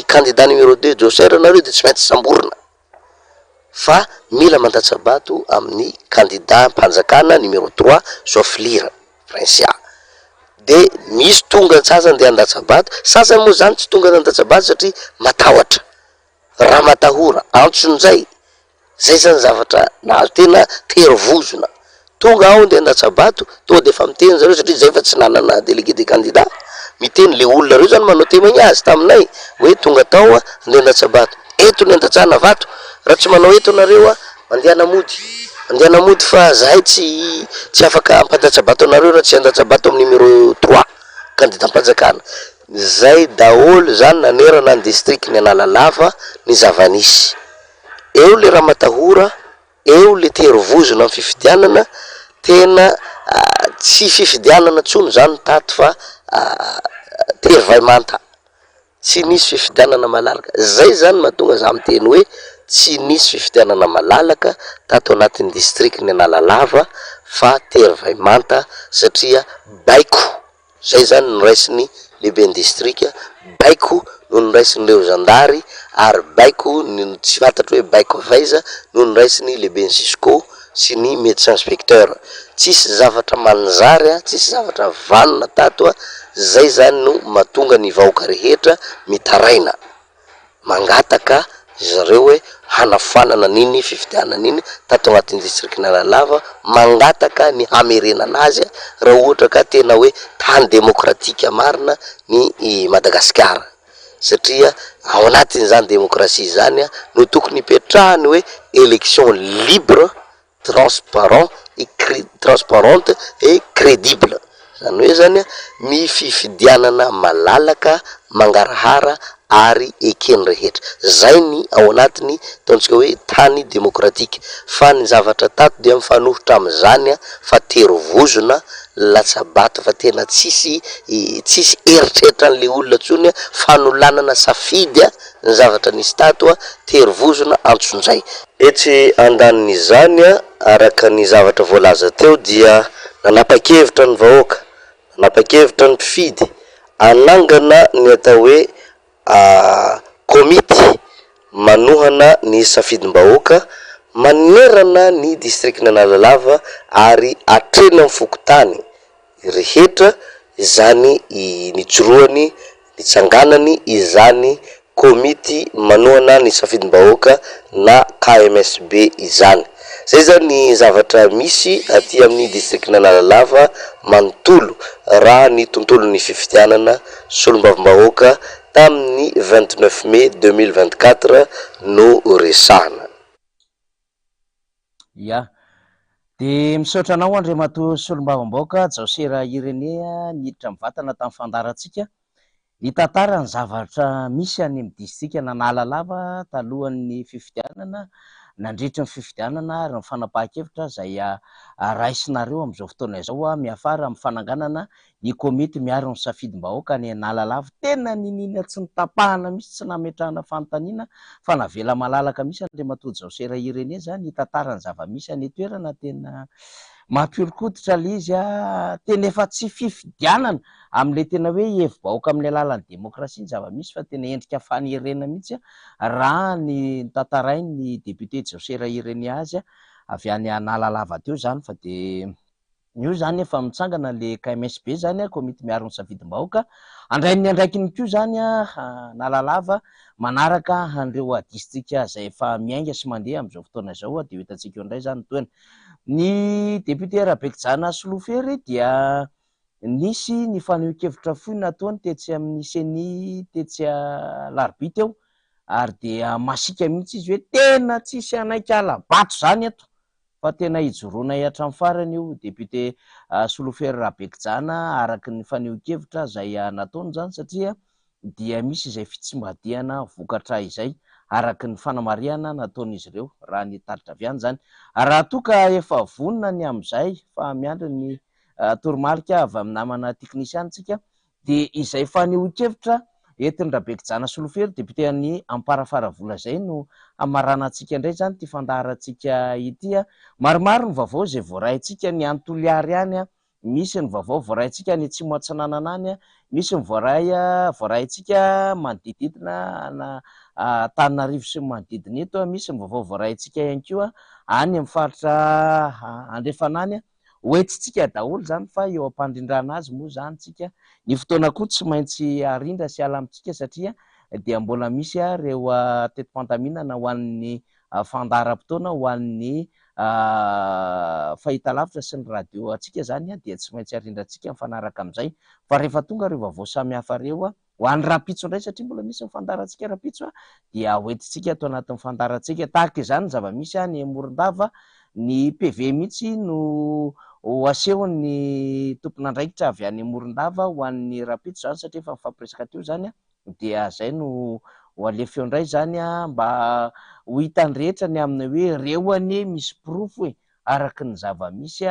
candidat numéro 2 Joser anareo de tsy maintsy samborina, fa mila mandatsabato amin'ny candidat mpanjakana numéro 3 Soflira Francia. De misy tonga sasany de andatsabato, sasany moa zany tsy tonga andatsabato satria matahotra, raha matahora antson'izay. Zay zany zavatra na tena terivozona, tonga ao de andatsabato to de efa miteny zareo satria zay fa tsy nanana délégué des candidats, miteny le olona reo zany manao témoignage azy taminay hoe tonga tao andeha andatsabato, eto ny andatsahana vato, raha tsy manao eto nareo mandeha anamody fa zahay tsy afaka ampandatsabato anareo raha tsy andatsabato amin'ny numéro 3 candidat mpanjakana. Zay daholo zany nanerana ny district ny Analalava ny zava-nisy. Eo le raha matahora, eo le terivozona amin'ny fifidianana, tena tsy fifidianana tsony zany tato fa terivay-manta, tsy nisy fifidianana malalaka. Zay zany mahatonga za miteny hoe tsy nisy fifidianana malalaka tato anatin'ny district ny Analalava fa terivay-manta satria baiko. Zay zany ny raisiny lehibe ny district, baiko no niraisin'ireo zandary ary baiko no tsy fantatra hoe baiko avaiza no niraisiny lehibe Gisco sy ny médecin inspecteur. Tsisy zavatra manjary tsisy zavatra vanona tato zay zany no mahatonga ny vahoaka rehetra mitaraina mangataka zareo hoe hanafanana niny fifidianana niny tato agnatin'ny district Analalava, mangataka ny hamerenana azy raha ohatra ka tena hoe tany demokratika marina ny Madagasikara, satria ao anatin'izany demokrasia zany no tokony hipetrahany hoe élection libre, transparente et crédible. Zany hoe zany ny fifidianana malalaka, mangarahara ary ekeny rehetra. Zay ny ao anatiny ataontsika hoe tany demokratika. Fa ny zavatra tato dia mifanohitra am'izany fa terovozona latsabato fa tena tsisy eritreritran'le olona tsony fanolanana safidy ny zavatra nisy tato terovozona antsonjay. Etsy andanin'izany araka ny zavatra voalaza teo dia nanapa-kevitra ny vahoaka, nanapa-kevitra ny mpifidy anangana ny atao hoe komity manohana ny safidim-bahoaka manerana ny district Analalava ary atreny amin'ny fokotany rehetra izany nijoroany nitsanganany izany komity manohana ny safidim-bahoaka na KMSB izany. Zay zany ny zavatra misy aty amin'ny district Analalava manontolo raha ny tontolon'ny fifidianana solombavambahoaka tamin'ny 29 mai 2024 no resahana. Ya, de misaotra anao Andriamatoa solombavambahoaka Jaosera Irenea niditra mivatana tamin'ny fandarantsika ny tantara ny zavatra misy any amin'ny district Analalava talohan'ny fifidianana, nandritra ny fifidianana ary ny fanapahan-kevitra zay raisinareo amin'izao fotoana izao miafara amin'ny fananganana ny komity miaro ny safidim-bahoaka ny Analalava. Tena ninina tsy nitapahana misy, tsy nametrahana fanontaniana fa navela malalaka misy Andriamatoa Jaosera Irenea zany ny tantarany zava-misy any toerana. Tena mampiolkoditra le izy tena efa tsy fifidianana amin'le tena hoe hevi-bahoaka amin'ny alalan'ny demokrasia ny zava-misy fa tena endrika fanerena mihitsy raha ny tantarainy député Jaosera Irenea azy avy any Analalava teo zany. Fa de io zany efa mitsangana le KMSB zany komity miaro ny safidim-bahoaka andrainy andraikiny ko zany Analalava manaraka an'ireo distrika zay efa miainga sy mandeha amin'izao fotoana izao de ho hitantsika eo indray zany toena ny député Rabekijana Solofery dia nisy ny faneho-kevitra fohy nataony tetsy amin'ny seny tetsy Larobia teo ary dia masika mihitsy izy hoe tena tsisy anaika alabato zany eto fa tena hijoroana hatramin'ny farany io député Solofery Rabekijana araky ny faneho-kevitra zay nataony zany, satria dia misy izay fitsimbadiana vokatra izay araky ny fanamariana nataon'izy ireo raha ny taritra avy any zany. Raha toka efa vonona ny amin'izay fa miandry ny toromarika avy amin'ny namana teknisiantsika de izay faneho-kevitra entin'ny Rabekijana Solofery député any Amparafara vola zay no amaranantsika indray zany ty fandaharantsika ity. Maromaro ny vaovao zay voaraintsika ny Antoliary any misy ny vaovao voaraintsika ny Atsimo Atsinanana any misy ny voaraintsika manodididina na Antananarivo sy manodidina eto misy ny vaovao voaraintsika ihany koa any amin'ny faritra Andrefanany hoentintsika daholo zany fa eo ampandrindrana azy moa zany tsika ny fotoana koa tsy maintsy arindra sy ala amintsika satria dia mbola misy reo tetim-pandaminana ho an'ny fandaharam-potoana ho an'ny fahitalavitra sy ny radio atsika zany dia tsy maintsy arindrantsika mifanaraka amin'izay fa rehefa tonga reo vaovao samy hafa reo ho an'ny rapitso indray satria mbola misy ny fandaharantsika rapitso dia hoentintsika atao anatin'ny fandaharantsika tahaka izany zava-misy ny Morondava ny PV mihitsy no asehony tompon'andraikitra avy any Morondava ho an'ny rapitso zany satria efa mifampiresaka teo zany dia zay no ho alefeo indray zany mba ho hitany rehetra ny amin'ny hoe reo any misy pirofo araky ny zava-misy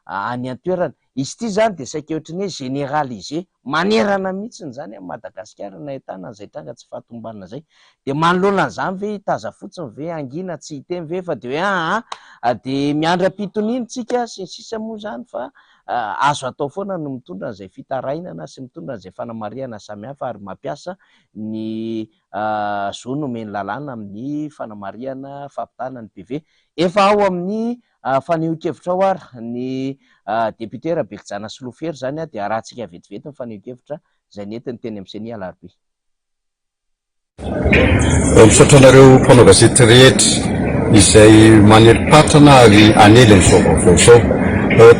any an-toerana. Izy ity zany de saika ohatry ny hoe généralisé manerana mihitsy zany Madagasikara nahitana an'izay tranga tsy fahatombanana zay de manoloana an'izany ve hitaza fotsiny ve angina tsy hiteny ve fa de hoe de miandra pitoniny tsika sy ny sisa moa zany fa azo atao foana no mitondra n'izay fitarainana sy mitondra n'izay fanamariana samihafa ary mampiasa ny zo nomeny lalàna amin'ny fanamariana fampitana ny PV. Efa ao amin'ny faneho-kevitra ao ary ny député Rabekijana Solofery zany dia arahantsika vetivety ny faneho-kevitra izay nentiny teny amin'ny seny alarobia. Misaotra anareo mpanao gazety rehetra izay manelo-patrana ary anely amin'izao vaovao zao.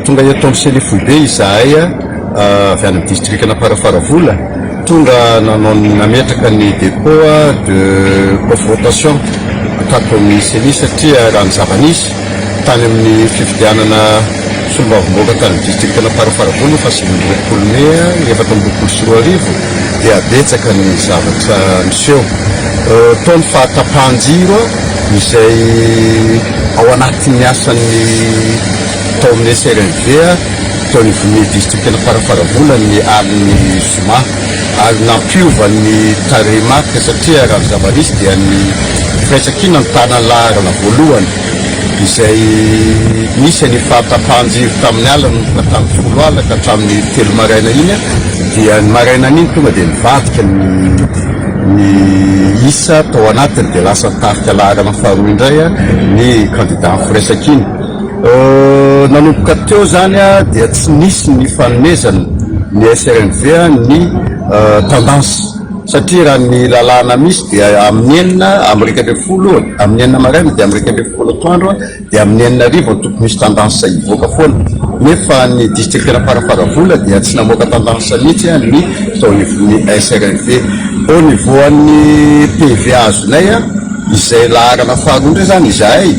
Tonga eto amin'ny seny Foibe izahay avy any amin'ny distrikana Farafaravola, tonga nanao nametraka ny dépôt de confrontation tato amin'ny seny satria raha ny zava-nisy tany amin'ny fifidianana solombavomboaka tany amin'ny distrikana Farafaravola fa 2020 May 2024 dia betsaka ny zavatra miseho. Taony fahatapahan-jiro izay ao anatin'ny asan'ny tao amin'ny SRNV tao anivon'ny distrikana Farafaravola ny alin'ny zoma ary nampiova ny tarehimarika satria raha ny zava-nisy dia ny firaisan-kina ny tanany laharana voalohany izay misy ny fahatapahan-jiro tamin'ny alina ka tamin'ny 10 alina ka hatramin'ny 3 maraina iny dia ny maraina iny tonga dia nivadika ny isa tao anatiny dia lasa tarika laharana faharoa indray ny candidat firaisan-kina. Nanomboka teo zany dia tsy nisy ny fanomezana ny SRNV ny tendance satria raha ny lalàna misy dia amin'ny 9 amin'ny 20 amin'ny 9 maraina dia amin'ny 20 atoandro dia amin'ny 9 arivo tokony misy tendance hivoaka foana, nefa ny distrikana Farafaravola dia tsy namoaka tendance mihitsy ny tao anivon'ny SRNV. Au niveau an'ny PV azonay izay laharana faharoa indray zany izahay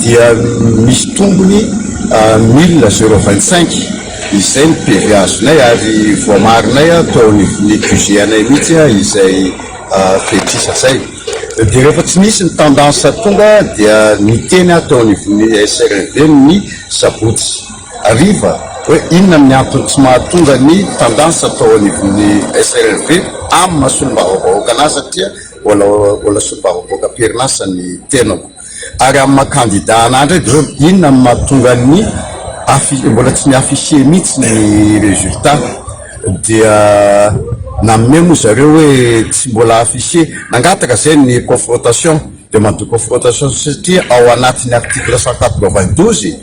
dia misy tombony 1025 izay ny PV azonay ary voamarinay tao anivon'ny QG anay mihitsy izay fetrisa zay. Dia rehefa tsy nisy ny tendance tonga dia miteny tao anivon'ny SRNV ny sabotsy ariva hoe inona ny antony tsy mahatonga ny tendance tao anivon'ny SRNV amin'ny mahasolom-bahoaka anazy satria wala solom-bahoaka perinasa ny tenako ary amin'ny makandidat anandray dia inona ny mahatonga ny mbola tsy ny affiché mihitsy ny résultat dia nanome moa zareo hoe tsy mbola affiché nangataka zay ny confrontation demande de confrontation satria ao anatin'ny article 192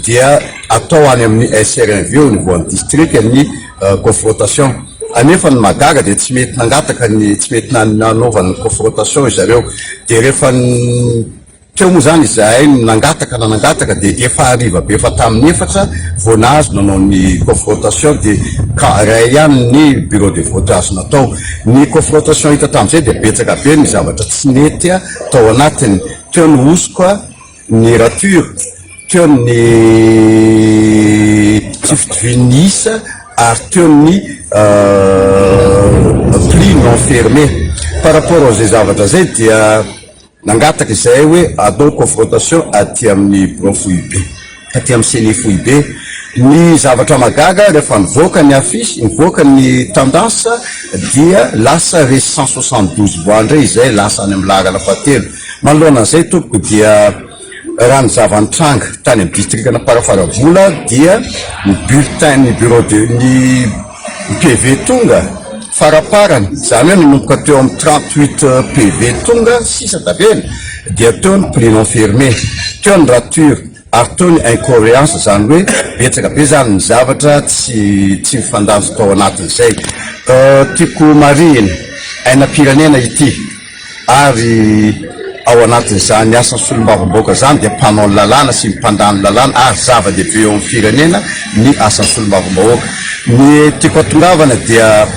dia atao any amin'ny SRNV au niveau ny district ny confrontation anefa ny magaga dia tsy mety nangataka ny tsy mety nanaovana confrontation zareo dia rehefa teo moa zany izahay nangataka dia efa ariva be efa tamin'ny efatra voanazo nanao ny confrontation dia ray ihany ny bureau de vote azo natao. Ny confrontation hita tamin'izay dia betsaka be ny zavatra tsy nety tao anatiny, teo ny hosoka ny rature, teo ny tsy fitovian'ny isa ary teo ny pli non fermé. Par rapport auzay zavatra zay dia nangataka izay hoe atao confrontation aty amin'ny bureau Foibe, aty amin'ny seny Foibe. Ny zavatra magaga rehefa nivoaka ny affiche, nivoaka ny tendance dia lasa resy 172 voix indray izay lasa any amin'ny laharana fahatelo. Manoloana an'izay tompoko dia raha ny zava-nitranga tany amin'ny distrikana Farafaravola dia ny bulletin ny bureau de ny PV tonga faraparany zany hoe nanomboka teo amin'ny 38 PV tonga sisa daveny dia teo ny pli non fermé, teo ny rature ary teo ny incohérence zany hoe betsaka be zany ny zavatra tsy mifandazo tao anatin'izay. Tiako marihina ainam-pirenena ity ary ao anatin'izany asan'ny solombavamboaka zany dia mpanao ny lalàna sy mipandany lalàna ary zava-dehibe eo amin'ny firenena ny asan'ny solombavamboaka. Ny tiako atongavana dia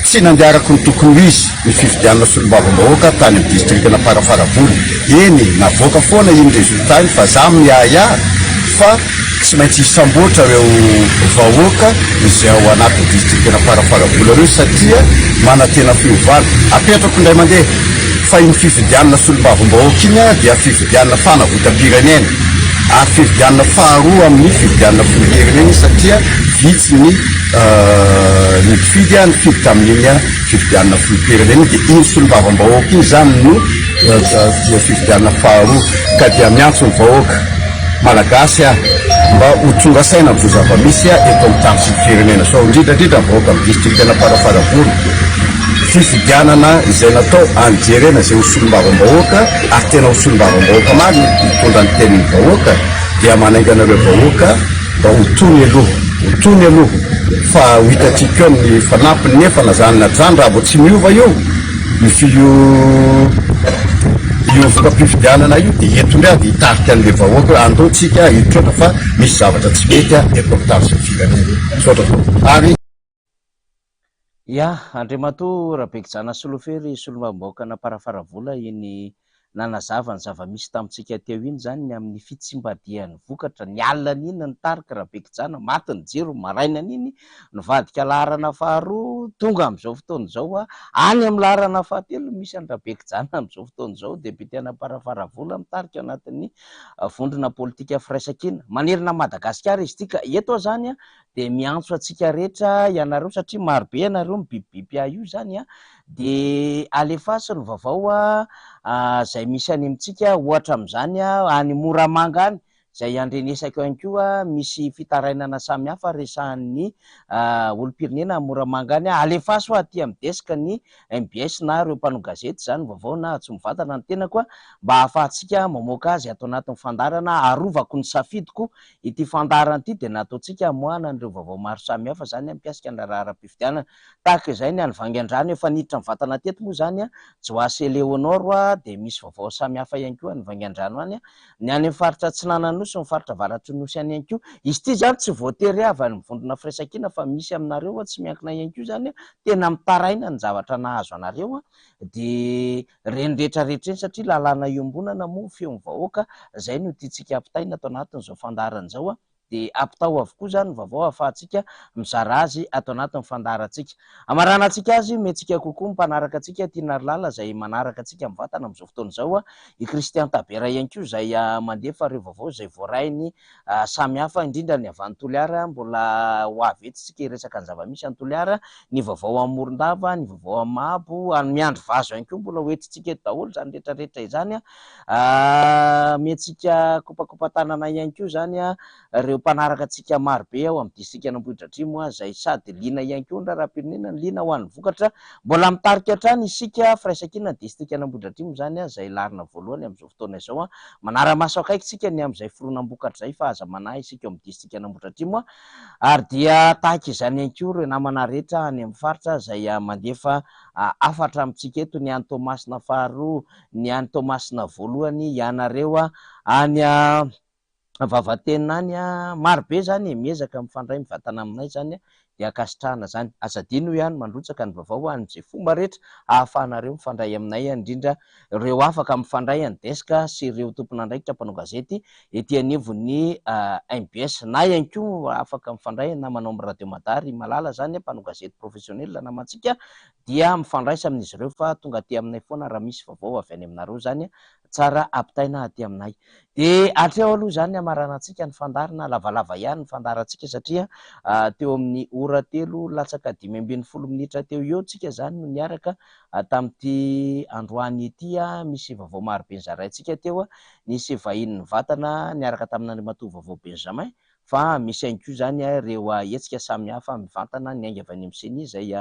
tsy nandeharako ny tokony izy ny fifidianana solombavamboaka tany amin'ny distrikana Farafaravola. Eny navoaka foana iny resultat iny fa za miaya fa tsy maintsy isamboatra ireo vahoaka izay ao anatin'ny distrikana Farafaravola ireo satria manantena fiovana apetrako indray mandeha fa iny fifidianana solombavamboaka iny dia fifidianana fanavotam-pirenena ary fifidianana faharoa amin'ny fifidianana firenena satria vitsy ny mpifidy nifidy tamin'iny fifidianana firenena dia iny solombavamboaka iny zany no fifidianana faharoa ka dia miantso ny vahoaka malagasy mba ho tonga saina amin'izao zava-misy eto amin'ny tany sy ny firenena sao indrindrandrindra vahoaka amin'ny distriktena Farafaravolo fifidianana izay natao anjerena izay hosolom-bava-bahoaka ary tena hosolom-bava-bahoaka maro mitondra ny tenin'ny vahoaka dia manaingana ireo vahoaka mba ho tony aloha fa ho hitatsika eo amin'ny fanampiny nefa na zany na zany raha vao tsy miova io io voka-pifidianana io dia eto ndray dia hitarika an'ilay vahoaka andaotsika hitrotra fa misy zavatra tsy mety eto amin'ny tany sy ny firenena sotra ary ya Andriamatoa Rabekijana Solofery solombavam-bahoaka Farafaravola iny nanazava ny zava-misy tamintsika teo iny zany ny amin'ny fitsimbadian'ny vokatra ny alina iny nitarika Rabekijana maty ny jiro maraina iny nivadika laharana faharoa tonga amin'izao fotoana izao any amin'ny laharana fahatelo misy any Rabekijana amin'izao fotoana izao depitena Farafaravola mitarika anatin'ny vondrona politika firaisan-kina manerina Madagasikara izy tika eto zany dia miantso atsika rehetra ianareo satria marobe ianareo mibibibiby io zany dia alefaso ny vaovao zay misy any amintsika ohatra amin'izany any Moramanga any zay andrenesaka ihany koa misy fitarainana samihafa resahan'ny olom-pirenena Moramanga any alefaso aty amin'ny desika ny MBS na ireo mpanao gazety zany vaovao na tsy mivantana ny tenako mba hahafahantsika mamoaka azy ato anatin'ny fandarana arovako ny safidiko ity fandarana ity dia nataontsika moana an'ireo vaovao maro samihafa zany ampiasika ny raharaha-pifidianana tahaka izay ny any Vangaindrano efa niditra mivantana teto moa zany Joasy Eleonoro dia misy vaovao samihafa ihany koa ny Vangaindrano any ny any faritra Atsinanana sy ny faritra avaratry nosy any ihany koa izy ity zany tsy voatery avy any mivondrona firaisan-kina fa misy aminareo tsy miankina ihany koa zany tena mitaraina ny zavatra nahazo anareo dia reny rehetrarehetra eny satria lalàna iombonana moa feon'ny vahoaka zay no tiantsika ampitaina atao anatin'izao fandarana izao dia ampitao avokoa zany vaovao ahafahantsika mizara azy atao anatin'ny fandarantsika amarana antsika azy mentsika kokoa mpanaraka antsika Tiana Lalà zay manaraka antsika mivantana amin'izao fotoana izao i Christian Tabera ihany koa zay mandefa ireo vaovao zay voarainy samihafa indrindra ny avy any Toliara mbola ho avy eto tsika iresaka ny zava-misy any Toliara ny vaovao amin'ny Morondava ny vaovao amin'ny Mahabo any Miandry Vazo ihany koa mbola hoentintsika eto daholo zany rehetrarehetra izany mentsika kopakopa-tanana ihany koa zany ireo mpanaraka antsika marobe ao amin'ny distrikta Ambohitra Atrimo zay sady liana ihany koa ny raharaham-pirenena liana ho an'ny vokatra mbola mitarika hatrany isika firaisan-kina distrikta Ambohitra Atrimo zany zay larina voalohany amin'izao fotoana izao manara-maso akaiky tsika ny amin'izay foronam-bokatra zay fa aza manahy isika ao amin'ny distrikta Ambohitra Atrimo ary dia tahaka izany ihany koa ireo namana rehetra any amin'ny faritra zay mandefa afatra amintsika eto ny any Tomasina faharoa ny any Tomasina voalohany ianareo any Vavatena any marobe zany miezaka mifandray mivantana aminay zany dia akasitrahana zany azadino ihany mandrotsaka ny vaovao an'izay fomba rehetra ahafahanareo mifandray aminay indrindra ireo afaka mifandray any desika sy ireo tompon'andraikitra mpanao gazety ety anivon'ny MBS na ihany koa afaka mifandray na manao amin'ny radio Madary Malala zany mpanao gazety professionnel namantsika dia mifandraisa amin'izy ireo fa tonga aty aminay foana raha misy vaovao avy any aminareo zany tsara ampitaina aty aminay dia hatreo aloha zany amarana antsika ny fandarana lavalava ihany ny fandarantsika satria teo amin'ny ora telo latsaka 5:10 minitra teo eo tsika zany no niaraka tamin'ity androany ity misy vaovao marobe nizaraintsika teo nisy vahiny nivantana niaraka tamin'Andriamatoa vaovao Benjamin fa misy ihany koa zany ireo hetsika samihafa mivantana ny aingavany amin'ny seny zay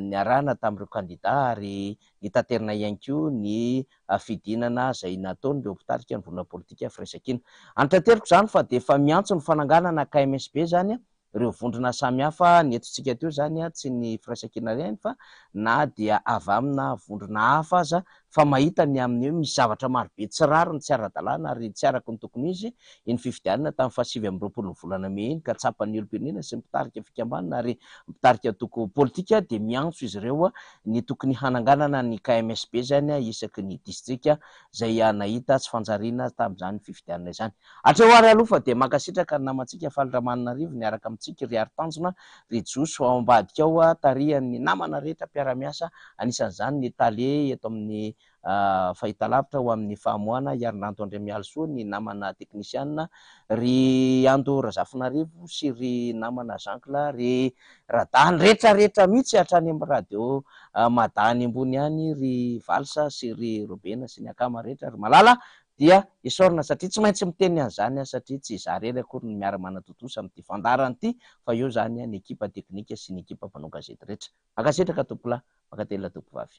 niarahana tamin'ireo kandida ary nitaterina ihany koa ny fidinana zay nataony ireo mpitarika ny vondrona politika firaisan-kina antanteriko zany fa dia efa miantso ny fananganana KMSB zany ireo vondrona samihafa nentotsika teo zany tsy ny firaisan-kina reny fa na dia avy amina vondrona hafa aza fa mahita ny amin'ny misy zavatra marobe tsy rariny tsy ara-dalàna ary tsy araka ny tokony izy iny fifidianana tamin'ny 2020 volana May iny ka tsapan'ny olom-pirenena sy mitarika fikambanana ary mitarika toko politika dia miantso izy ireo ny tokony hananganana ny KMSB zany isaky ny distrikta zay nahita tsy fanjariana tamin'izany fifidianana izany hatreo ary aloha fa dia makasitraka ny namantsika Faliramanarivo niaraka amintsika ry Aritanjona ry Joso ao ambadika ao tarihan'ny namana rehetra mpiara-miasa anisan'izany ny Tale eto amin'ny fahita lavitra ho amin'ny fahamoana Iarnanto Andremialsoa ny namana teknisianina ry Ando Razafinarivo sy ry namana Zankla ry radany rehetrarehetra mihitsy hatrany amin'ny radio Madany ambony any ry Valsa sy ry Robena sy ny akama rehetra ry Malala dia esorina satria tsy maintsy miteny an'izany satria tsy zary ery akory ny miara-manatotosa amin'ity fandarany ity fa eo zany ny ekipa teknika sy ny ekipa mpanao gazety rehetra. Makasetraka tompolahy, makatela tompovavy.